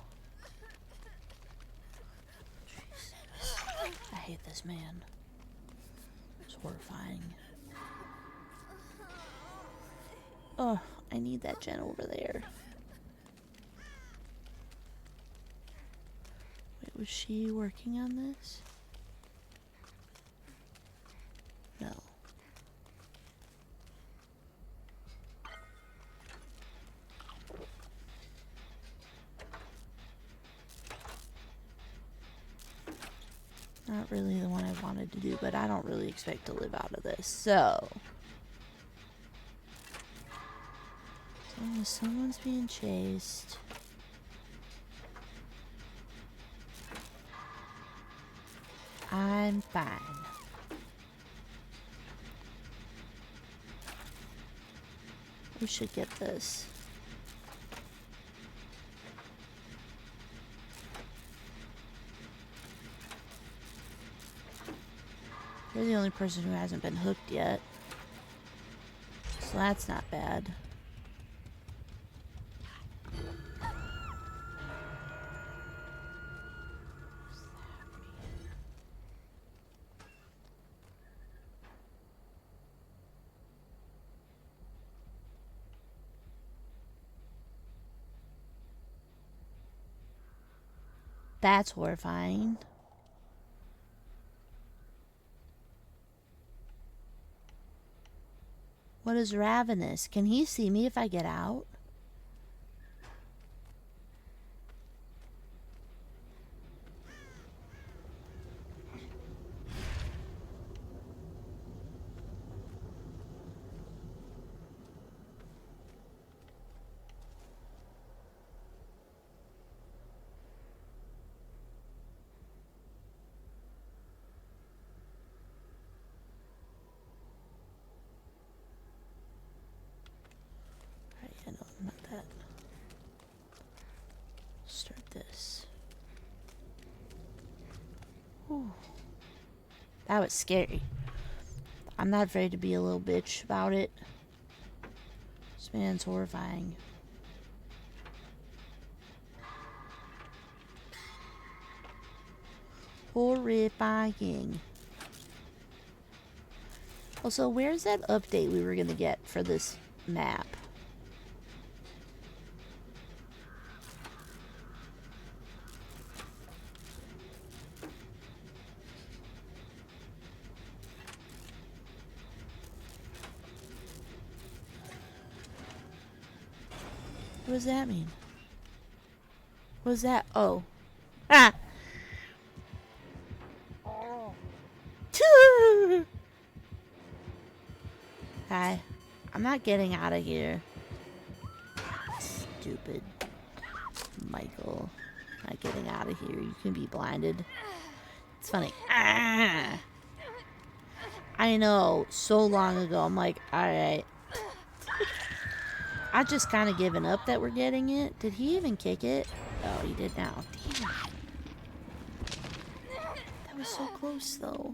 Jesus. I hate this man. It's horrifying. Oh, I need that gen over there. Wait, was she working on this? No. Not really the one I wanted to do, but I don't really expect to live out of this, so... As long as someone's being chased... I'm fine. We should get this. You're the only person who hasn't been hooked yet. So that's not bad. That's horrifying. What is ravenous? Can he see me if I get out? Right, no, not that. Start this. Whew. That was scary. I'm not afraid to be a little bitch about it. This man's horrifying. Horrifying. Also, where's that update we were gonna get for this map? What does that mean? What is that? Oh. Ah! Hi. I'm not getting out of here. Stupid Michael. Not getting out of here. You can be blinded. It's funny. Ah! I know. So long ago. I'm like, alright. I just kind of given up that we're getting it. Did he even kick it? Oh, he did now. Damn. That was so close, though.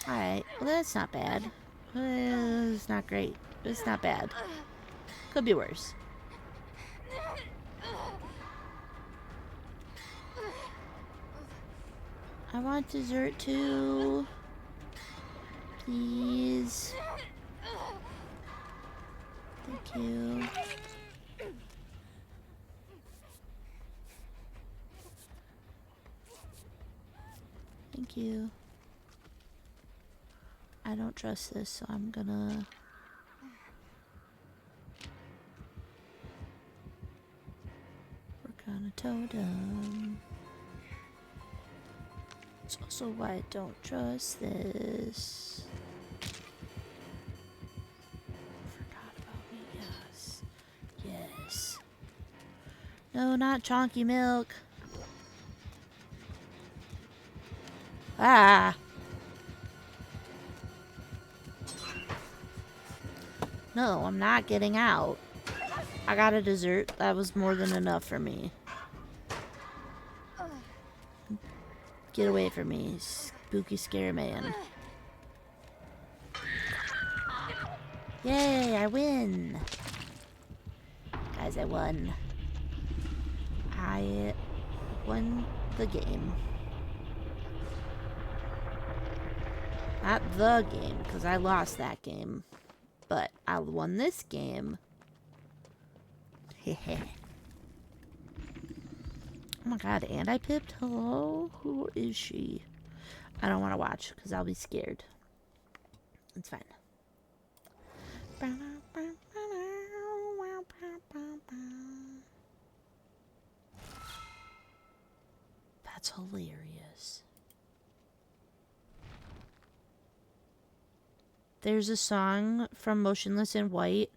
Alright. Well, that's not bad. It's not great. It's not bad. Could be worse. I want dessert too. Please. Thank you. Thank you. I don't trust this, so I'm gonna... work on a totem. It's also why I don't trust this. Forgot about me, yes. Yes. No, not chonky milk. Ah! No, I'm not getting out. I got a dessert. That was more than enough for me. Get away from me, spooky scare man. Yay, I win! Guys, I won. I won the game. Not the game, because I lost that game. But I won this game. Hehe. Oh my god, and I pipped? Hello? Who is she? I don't want to watch because I'll be scared. It's fine. That's hilarious. There's a song from Motionless in White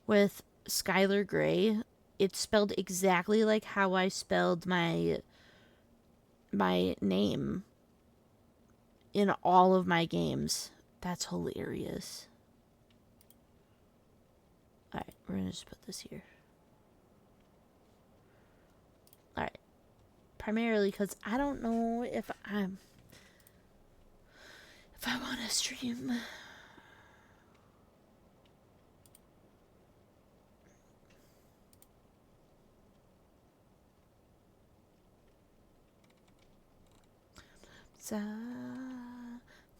with Skylar Grey. It's spelled exactly like how I spelled my name in all of my games. That's hilarious. Alright, we're gonna just put this here. Alright. Primarily because I don't know if I want to stream. I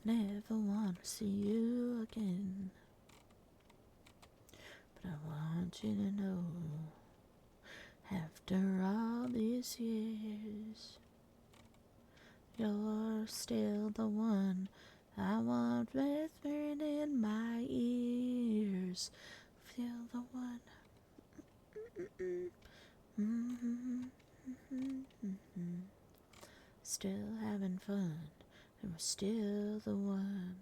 never want to see you again. But I want you to know, after all these years, you're still the one I want whispering in my ears. Feel the one. Still having fun, and we're still the one.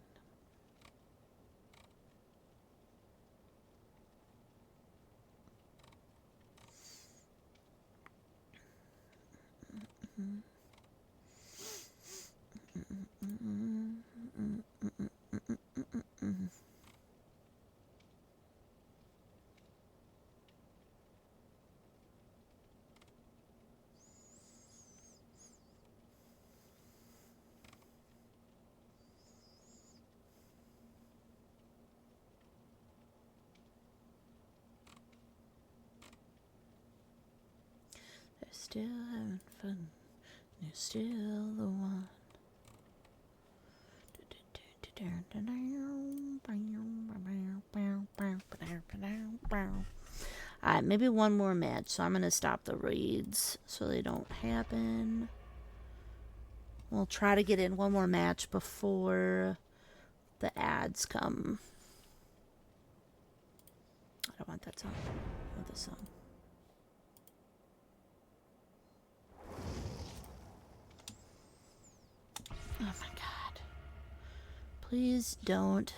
They're still having fun. You're still the one. Alright, maybe one more match. So I'm going to stop the raids so they don't happen. We'll try to get in one more match before the ads come. I don't want that song. I want this song. Oh my god. Please don't.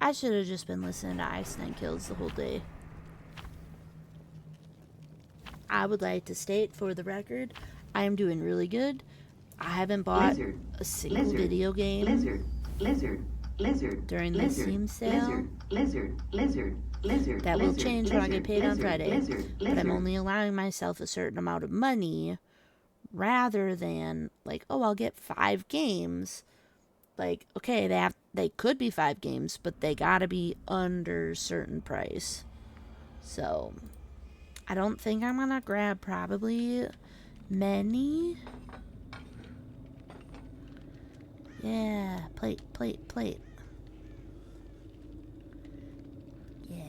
I should have just been listening to Ice Nine Kills the whole day. I would like to state for the record, I am doing really good. I haven't bought a single video game during the Steam sale. That will change when I get paid on Friday. But I'm only allowing myself a certain amount of money rather than like, oh, I'll get 5 games. Like, okay, they could be 5 games, but they gotta be under certain price. So I don't think I'm gonna grab probably many. Yeah, plate. Yeah.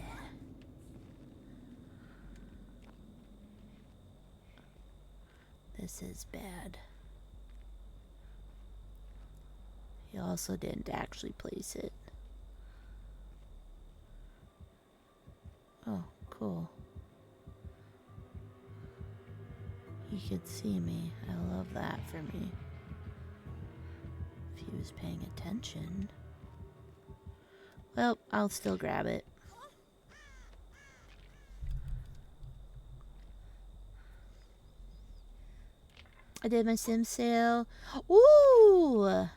This is bad. He also didn't actually place it. Oh, cool. He could see me. I love that for me. If he was paying attention. Well, I'll still grab it. I did my sim sale. Ooh!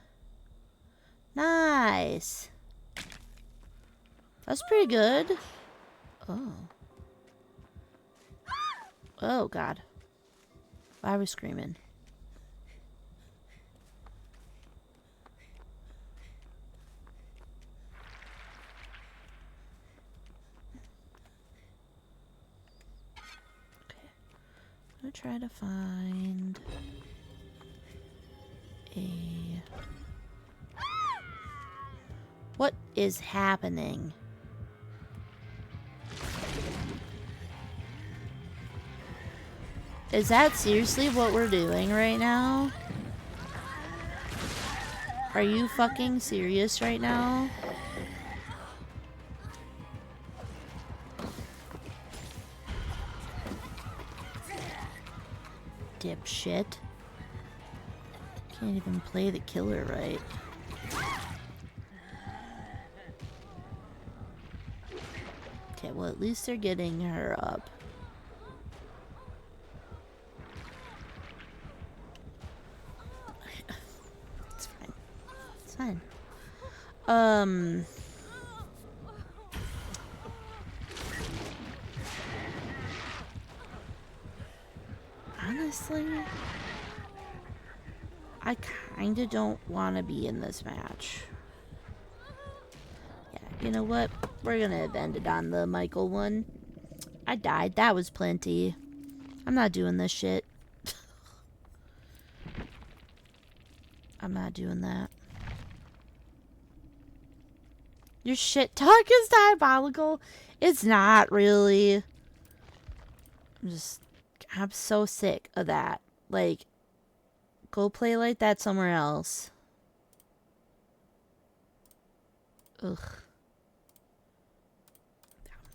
Nice. That's pretty good. Oh. Oh, God. Why are we screaming? Okay. I'm gonna try to find a... What is happening? Is that seriously what we're doing right now? Are you fucking serious right now? Dipshit. Can't even play the killer right. Okay, well at least they're getting her up. It's fine. It's fine. Honestly, I kinda don't want to be in this match. Yeah, you know what? We're gonna have ended on the Michael one. I died. That was plenty. I'm not doing this shit. I'm not doing that. Your shit talk is diabolical. It's not really. I'm so sick of that. Like, go play like that somewhere else. Ugh.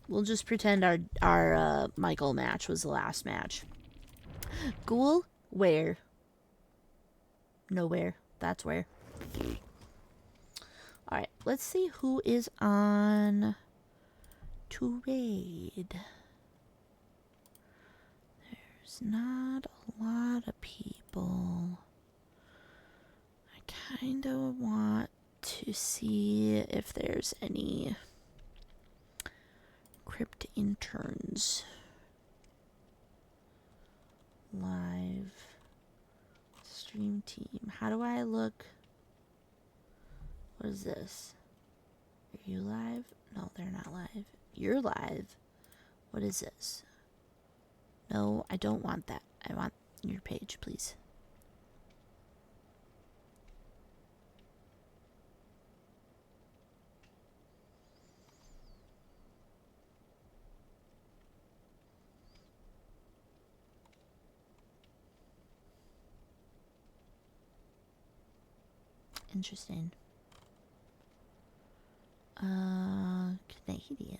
We'll just pretend our Michael match was the last match. Ghoul? Where? Nowhere. That's where. Alright, let's see who is on to raid. There's not a lot of people. I kind of want to see if there's any crypt interns. Live stream team. How do I look? What is this? Are you live? No, they're not live. You're live. What is this? No, I don't want that. I want your page, please. Interesting. Canadian.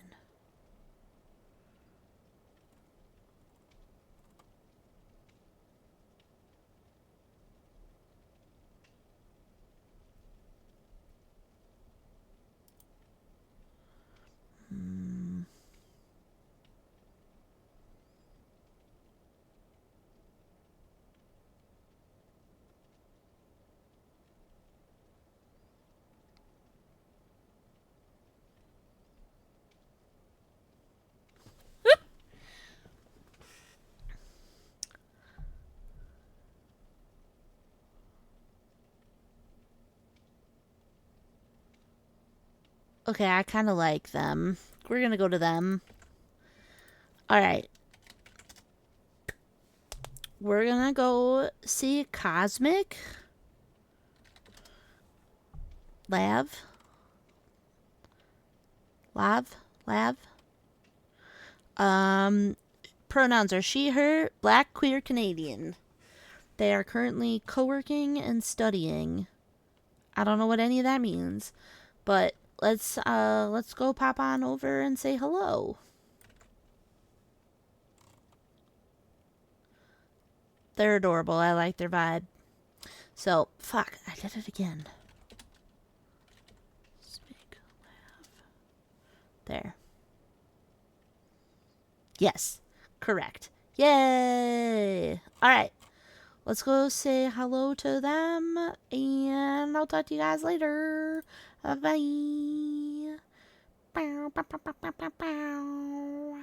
Okay, I kind of like them. We're gonna go to them. Alright. We're gonna go see Cosmic. Lav. Pronouns are she, her, black, queer, Canadian. They are currently co-working and studying. I don't know what any of that means, but let's go pop on over and say hello. They're adorable. I like their vibe. So, fuck, I did it again. Speak laugh. There. Yes. Correct. Yay! Alright. Let's go say hello to them, and I'll talk to you guys later. Bye. Bow, bow, bow, bow, bow, bow.